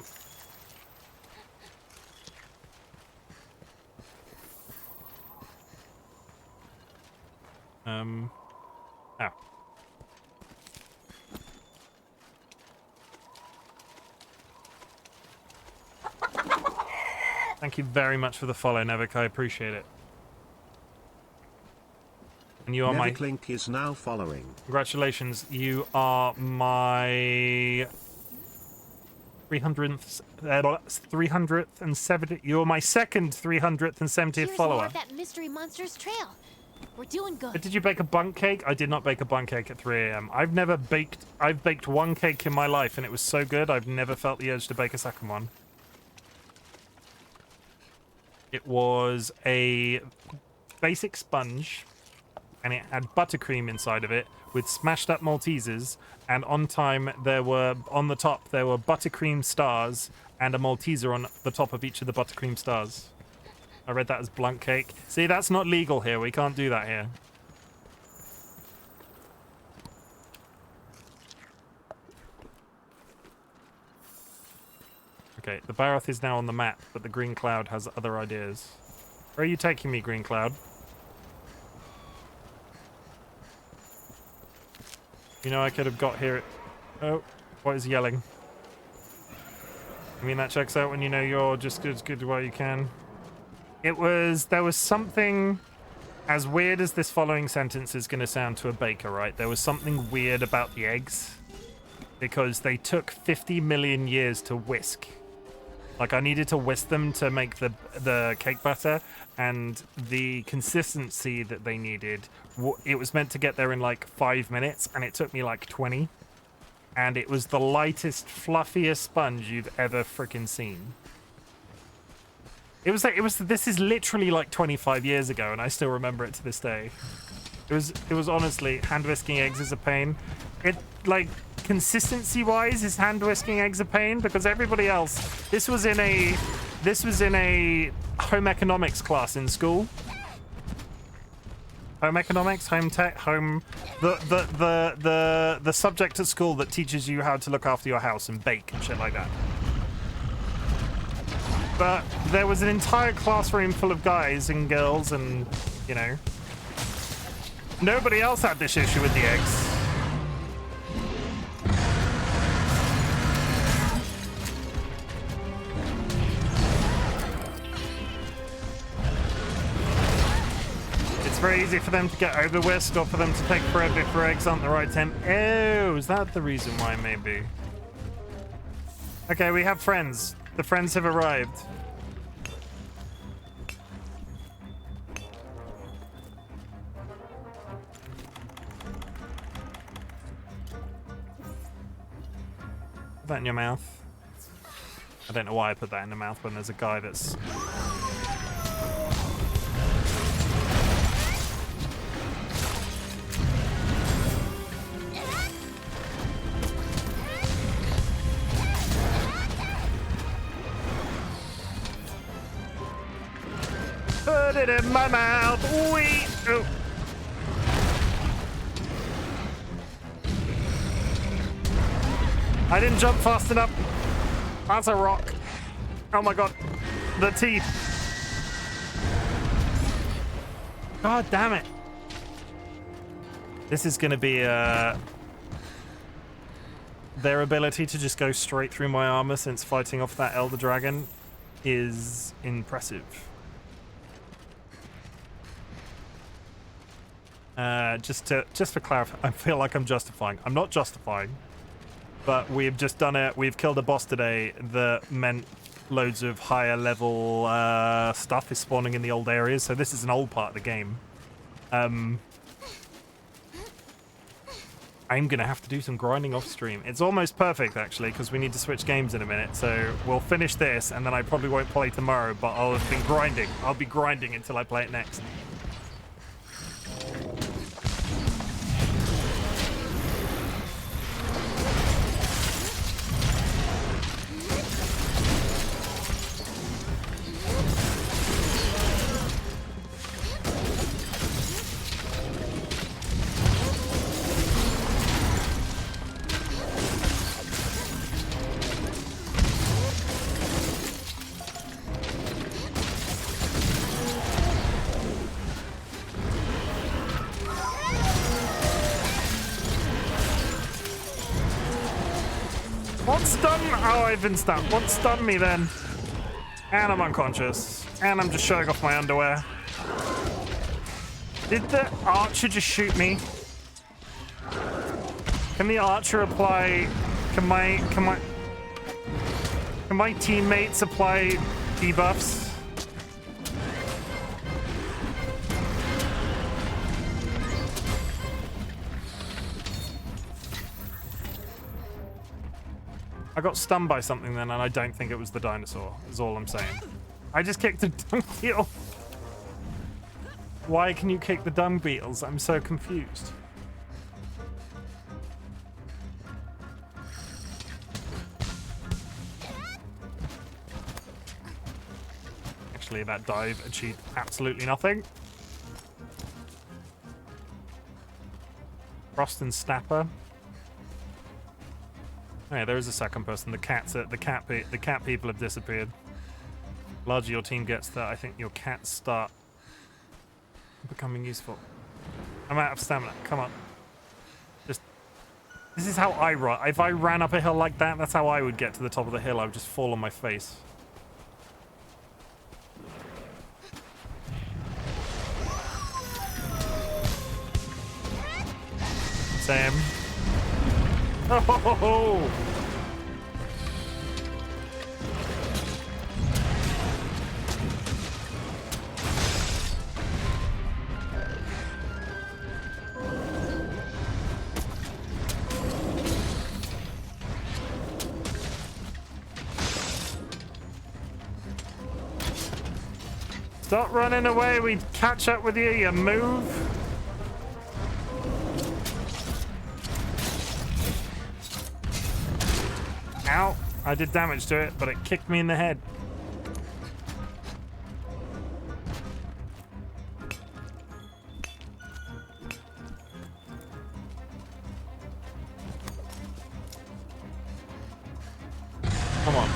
Thank you very much for the follow, Nevik. I appreciate it. And you are my... Link is now following. Congratulations. You are my... 370... You're my second 370th follower. More of that mystery monster's trail. We're doing good. Did you bake a bundt cake? I did not bake a bundt cake at 3 a.m. I've baked one cake in my life, and it was so good, I've never felt the urge to bake a second one. It was a basic sponge, and it had buttercream inside of it with smashed up Maltesers, and on the top there were buttercream stars and a Malteser on the top of each of the buttercream stars. I read that as blunt cake. See, that's not legal here. We can't do that here. Okay, the Baroth is now on the map, but the green cloud has other ideas. Where are you taking me, green cloud? You know, I could have got here. Oh, what is yelling? I mean, that checks out when you know you're just as good while you can. There was something, as weird as this following sentence is going to sound to a baker, right? There was something weird about the eggs because they took 50 million years to whisk. Like, I needed to whisk them to make the cake batter, and the consistency that they needed, it was meant to get there in like 5 minutes, and it took me like 20. And it was the lightest, fluffiest sponge you've ever freaking seen. This is literally like 25 years ago, and I still remember it to this day. It was honestly, hand whisking eggs is a pain. It, like, consistency-wise, is hand whisking eggs a pain? Because everybody else, this was in a home economics class in school. Home economics, home tech, the subject at school that teaches you how to look after your house and bake and shit like that. But there was an entire classroom full of guys and girls and, you know, nobody else had this issue with the eggs. It's very easy for them to get over whisked or for them to take forever if their eggs aren't the right temp. Oh, is that the reason why, maybe? Okay, we have friends. The friends have arrived. Put that in your mouth. I don't know why I put that in the mouth when there's a guy that's... Put it in my mouth. Wait. Oh. I didn't jump fast enough. That's a rock. Oh my god. The teeth. God damn it. This is going to be their ability to just go straight through my armor since fighting off that Elder Dragon is impressive. Just for clarify, I feel like I'm justifying. I'm not justifying, but we've just done it. We've killed a boss today that meant loads of higher level stuff is spawning in the old areas. So this is an old part of the game. I'm gonna have to do some grinding off stream. It's almost perfect actually, because we need to switch games in a minute. So we'll finish this, and then I probably won't play tomorrow. But I'll have been grinding. I'll be grinding until I play it next. I've been stunned. What stunned me then? And I'm unconscious. And I'm just showing off my underwear. Did the archer just shoot me? Can the archer apply... Can my teammates apply debuffs? I got stunned by something then, and I don't think it was the dinosaur, is all I'm saying. I just kicked the dung beetle. Why can you kick the dung beetles? I'm so confused. Actually, that dive achieved absolutely nothing. Frost and Snapper. Oh yeah, there is a second person. The cat people have disappeared. The larger your team gets, that I think your cats start becoming useful. I'm out of stamina. Come on. Just This is how I run. If I ran up a hill like that, that's how I would get to the top of the hill. I would just fall on my face. Sam. Oh! Stop running away. We catch up with you. You move. Ow. I did damage to it, but it kicked me in the head. Come on.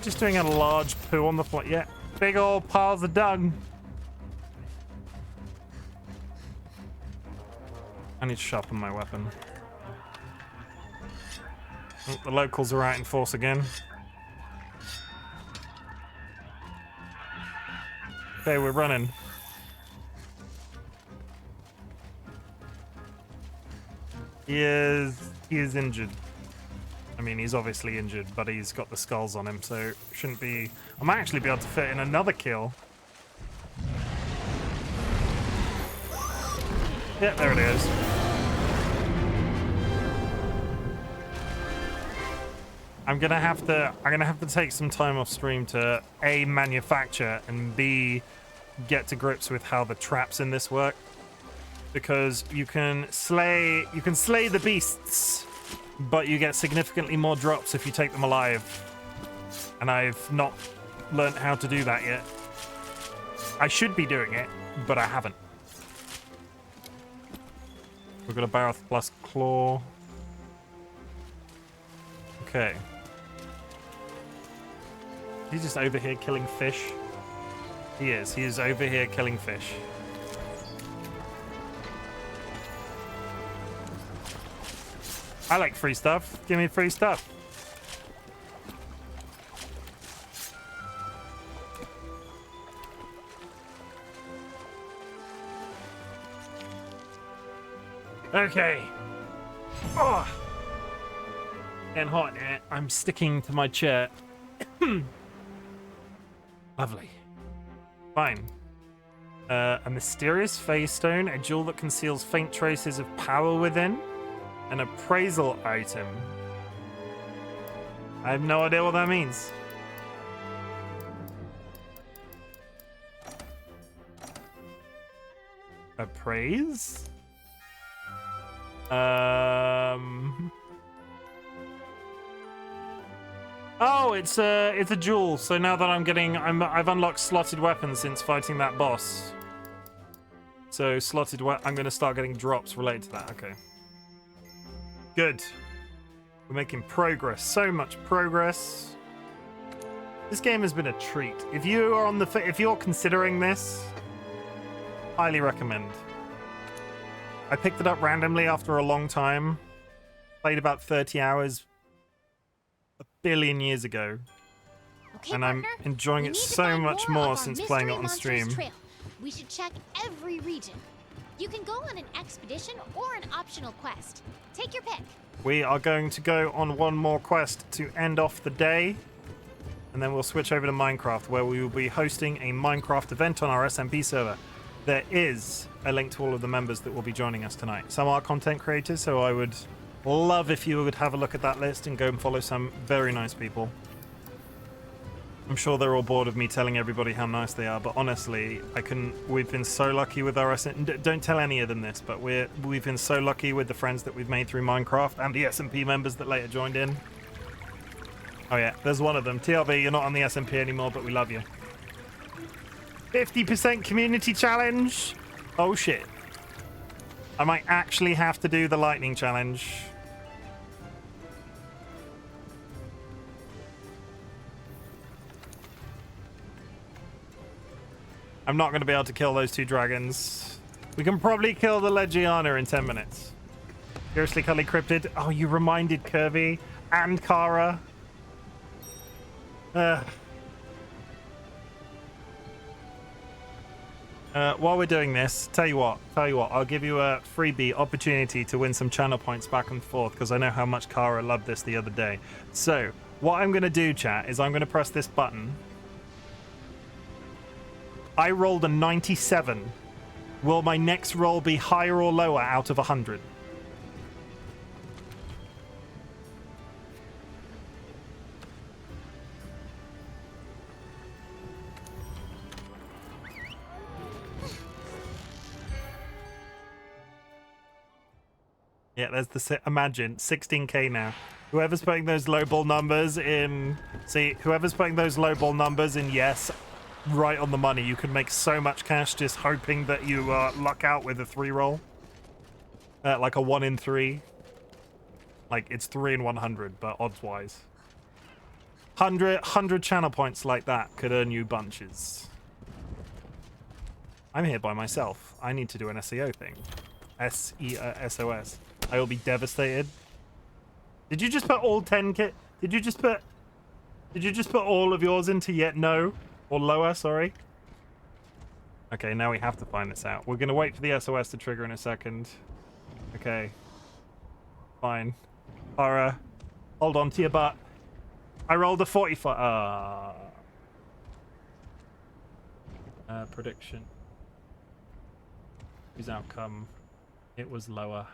Just doing a large poo on the floor. Yeah, big old piles of dung. I need to sharpen my weapon. Oh, the locals are out in force again. Okay, we're running. He is injured. I mean, he's obviously injured, but he's got the skulls on him, so shouldn't be... I might actually be able to fit in another kill. Yeah, there it is. I'm gonna have to take some time off stream to A, manufacture, and B, get to grips with how the traps in this work. Because you can slay the beasts, but you get significantly more drops if you take them alive. And I've not learned how to do that yet. I should be doing it, but I haven't. We've got a Barath plus claw. Okay. He's just over here killing fish. He is. He is over here killing fish. I like free stuff. Give me free stuff. Okay. Oh. Getting hot in here. I'm sticking to my chair. Lovely. Fine. A mysterious phase stone, a jewel that conceals faint traces of power within. An appraisal item. I have no idea what that means. Appraise? Oh, it's a jewel. So now that I've unlocked slotted weapons since fighting that boss. So I'm gonna start getting drops related to that. Okay. Good. We're making progress. So much progress. This game has been a treat. If you are if you're considering this, highly recommend. I picked it up randomly after a long time. Played about 30 hours a billion years ago. Okay, and partner, I'm enjoying it so much more since playing it on stream. Trail. We should check every region. You can go on an expedition or an optional quest. Take your pick. We are going to go on one more quest to end off the day. And then we'll switch over to Minecraft, where we will be hosting a Minecraft event on our SMP server. There is a link to all of the members that will be joining us tonight. Some are content creators, so I would love if you would have a look at that list and go and follow some very nice people. I'm sure they're all bored of me telling everybody how nice they are, but honestly, we've been so lucky with our don't tell any of them this, but we've been so lucky with the friends that we've made through Minecraft and the SMP members that later joined in. Oh yeah, there's one of them. TLB, you're not on the SMP anymore, but we love you. 50% community challenge. Oh shit. I might actually have to do the lightning challenge. I'm not going to be able to kill those 2 dragons. We can probably kill the Legiana in 10 minutes. Seriously, Cully Cryptid. Oh, you reminded Kirby and Kara. While we're doing this, tell you what, I'll give you a freebie opportunity to win some channel points back and forth, because I know how much Kara loved this the other day. So, what I'm going to do, chat, is I'm going to press this button. I rolled a 97. Will my next roll be higher or lower out of 100? Yeah, there's the... Imagine, 16k now. Whoever's putting those lowball numbers in... See, whoever's putting those lowball numbers in yes, right on the money. You can make so much cash just hoping that you luck out with a 3 roll. Like a 1 in 3. Like, it's 3 in 100, but odds-wise. 100 channel points like that could earn you bunches. I'm here by myself. I need to do an SEO thing. SOS. I will be devastated. Did you just put all 10k? Did you just put all of yours into yet no? Or lower, sorry. Okay, now we have to find this out. We're gonna wait for the SOS to trigger in a second. Okay. Fine. Alright. Hold on to your butt. I rolled a 45. Prediction. Whose outcome? It was lower.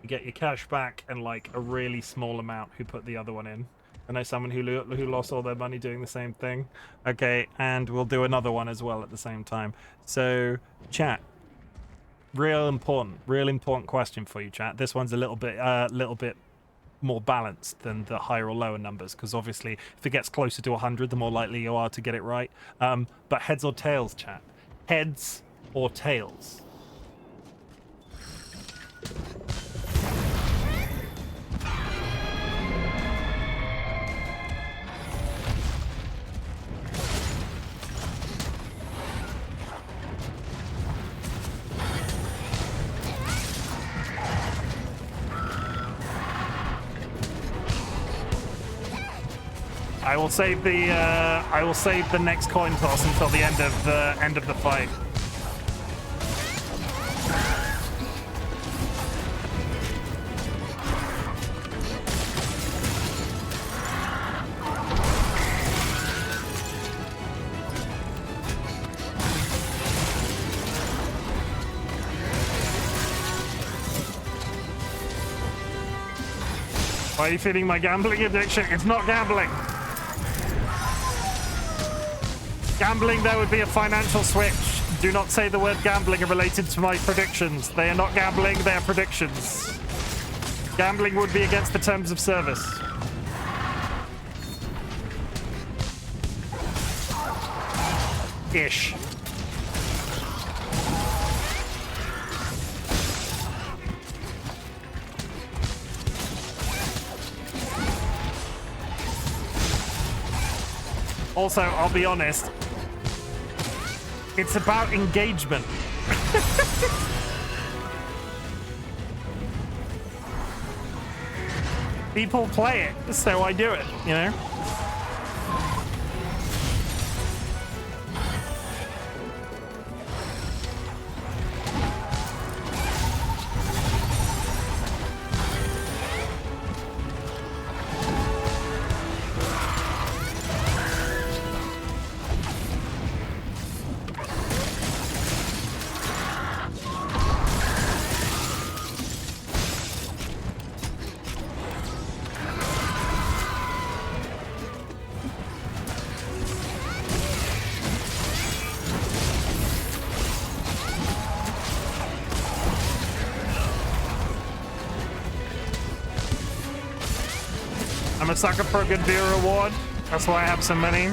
You get your cash back and like a really small amount who put the other one in. I know someone who lost all their money doing the same thing. Okay, and we'll do another one as well at the same time. So, chat. Real important question for you, chat. This one's a little bit more balanced than the higher or lower numbers, because obviously if it gets closer to 100, the more likely you are to get it right. But heads or tails, chat? Heads or tails? I will save the next coin toss until the end of the fight. Why are you feeling my gambling addiction? It's not gambling. Gambling, there would be a financial switch. Do not say the word gambling related to my predictions. They are not gambling, they are predictions. Gambling would be against the terms of service. Ish. Also, I'll be honest, it's about engagement. People play it, so I do it, you know? a sucker for a good viewer reward. That's why I have so many.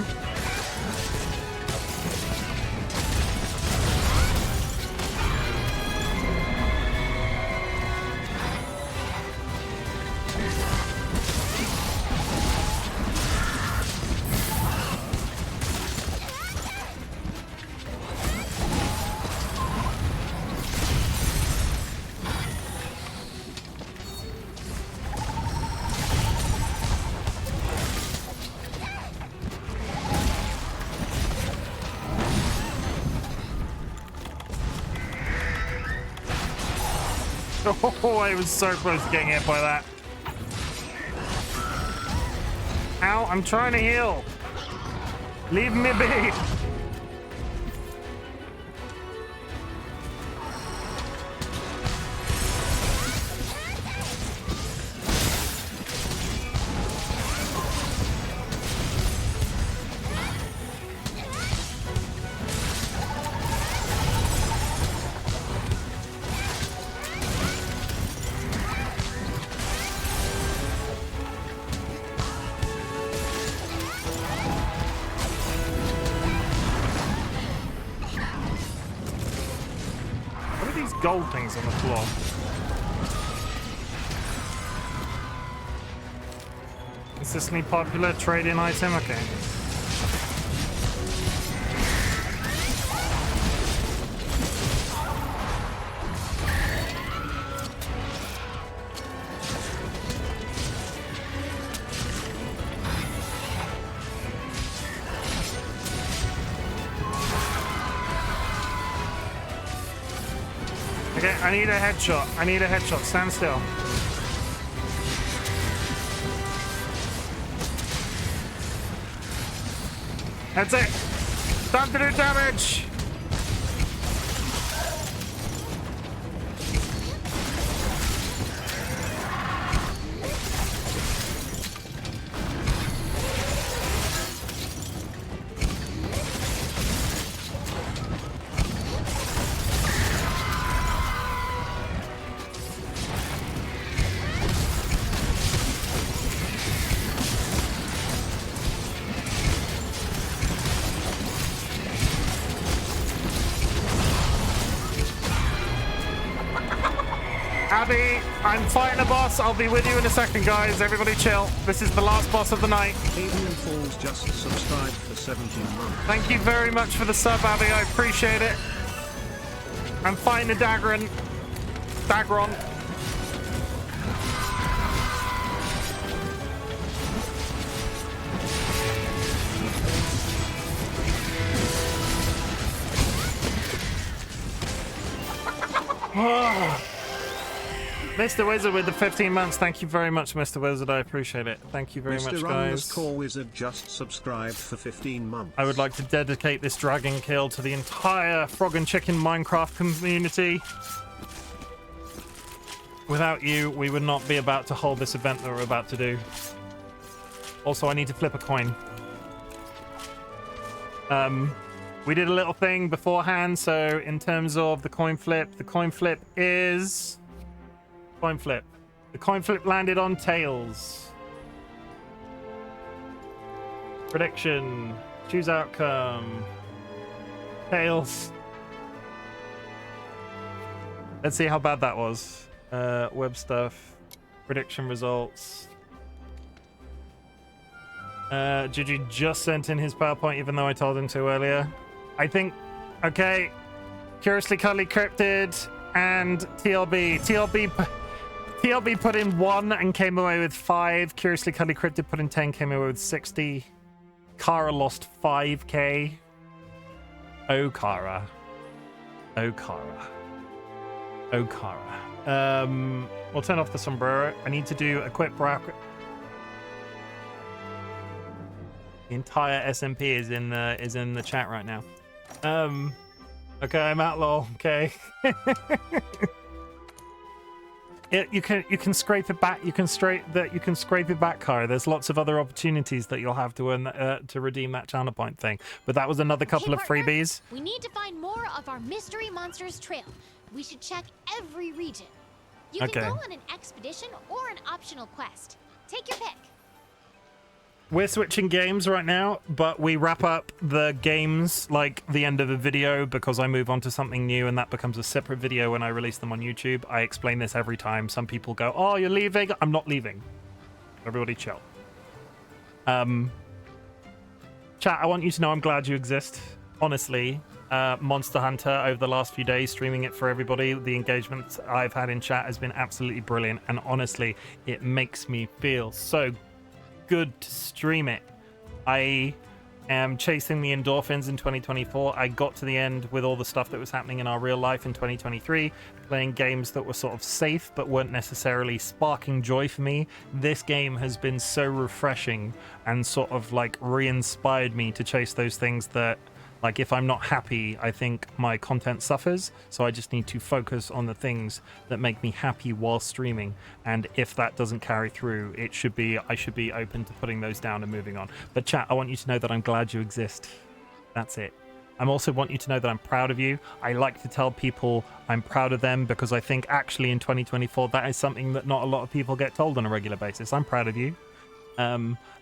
Oh, I was so close to getting hit by that. Ow, I'm trying to heal. Leave me be. Gold things on the floor. Consistently popular trade-in item, okay. Okay, I need a headshot. I need a headshot. Stand still. That's it. Time to do damage. Abby, I'm fighting a boss. I'll be with you in a second, guys. Everybody chill. This is the last boss of the night. Adrian Falls just subscribed for 17 months. Thank you very much for the sub, Abby. I appreciate it. I'm fighting a Dagron. Mr. Wizard with the 15 months. Thank you very much, Mr. Wizard. I appreciate it. Thank you very much, guys. Mr. Core Wizard just subscribed for 15 months. I would like to dedicate this dragon kill to the entire Frog and Chicken Minecraft community. Without you, we would not be about to hold this event that we're about to do. Also, I need to flip a coin. We did a little thing beforehand, so in terms of the coin flip is... Coin flip. The coin flip landed on tails. Prediction. Choose outcome. Tails. Let's see how bad that was. Web stuff. Prediction results. Gigi just sent in his PowerPoint even though I told him to earlier. I think... Okay. Curiously Cuddly Cryptid and TLB. TLB put in 1 and came away with 5. Curiously Cuddly Cryptid put in 10, came away with 60. Kara lost 5k. Oh, Kara. Oh, Kara. Oh, Kara. We'll turn off the sombrero. I need to do a quick bracket. The entire SMP is in the chat right now. Okay, I'm outlaw. Okay. You can scrape it back. You can scrape it back, Kara. There's lots of other opportunities that you'll have to earn to redeem that channel point thing. But that was another couple of freebies. We need to find more of our mystery monsters trail. We should check every region. You can go on an expedition or an optional quest. Take your pick. we're switching games right now, but we wrap up the games like the end of a video because I move on to something new and that becomes a separate video when I release them on YouTube. I explain this every time. Some people go, oh, you're leaving? I'm not leaving. Everybody chill. Chat, I want you to know I'm glad you exist. Honestly, Monster Hunter over the last few days, streaming it for everybody, the engagement I've had in chat has been absolutely brilliant. And honestly, it makes me feel so good to stream it. I am chasing the endorphins in 2024. I got to the end with all the stuff that was happening in our real life in 2023, playing games that were sort of safe but weren't necessarily sparking joy for me. This game has been so refreshing and sort of like re-inspired me to chase those things that, like, if I'm not happy, I think my content suffers. So I just need to focus on the things that make me happy while streaming. And if that doesn't carry through, I should be open to putting those down and moving on. But chat, I want you to know that I'm glad you exist. That's it. I also want you to know that I'm proud of you. I like to tell people I'm proud of them because I think actually in 2024, that is something that not a lot of people get told on a regular basis. I'm proud of you.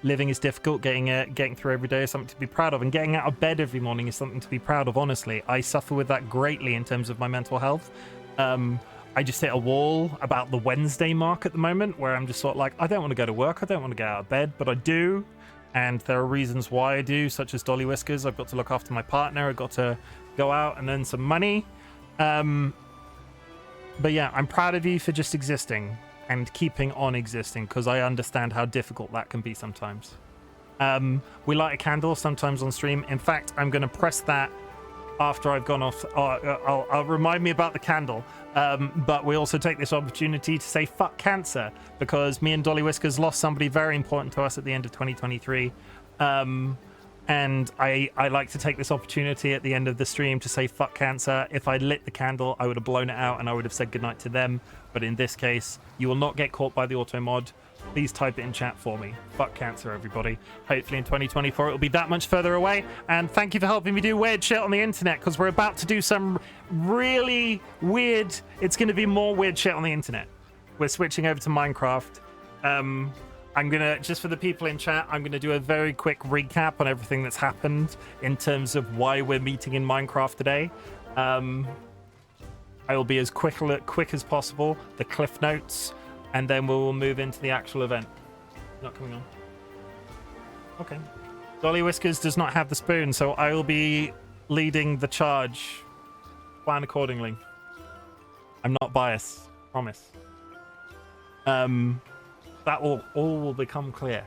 Living is difficult. Getting through every day is something to be proud of, and getting out of bed every morning is something to be proud of. Honestly, I suffer with that greatly in terms of my mental health. I just hit a wall about the Wednesday mark at the moment where I'm just sort of like, I don't want to go to work, I don't want to get out of bed, but I do, and there are reasons why I do, such as DollyWhiskers. I've got to look after my partner, I've got to go out and earn some money. But yeah, I'm proud of you for just existing and keeping on existing, because I understand how difficult that can be sometimes. We light a candle sometimes on stream. In fact, I'm going to press that after I've gone off. I'll remind me about the candle. But we also take this opportunity to say fuck cancer, because me and DollyWhiskers lost somebody very important to us at the end of 2023. And I like to take this opportunity at the end of the stream to say fuck cancer. If I'd lit the candle, I would have blown it out and I would have said goodnight to them. But in this case, you will not get caught by the auto mod. Please type it in chat for me. Fuck cancer, everybody. Hopefully in 2024 it'll be that much further away. And thank you for helping me do weird shit on the internet, because we're about to do some really weird... It's going to be more weird shit on the internet. We're switching over to Minecraft. I'm gonna, just for the people in chat, I'm gonna do a very quick recap on everything that's happened in terms of why we're meeting in Minecraft today. I will be as quick as possible, the cliff notes, and then we will move into the actual event. Not coming on. Okay. DollyWhiskers does not have the spoon, so I will be leading the charge. Plan accordingly. I'm not biased, promise. That all will become clear.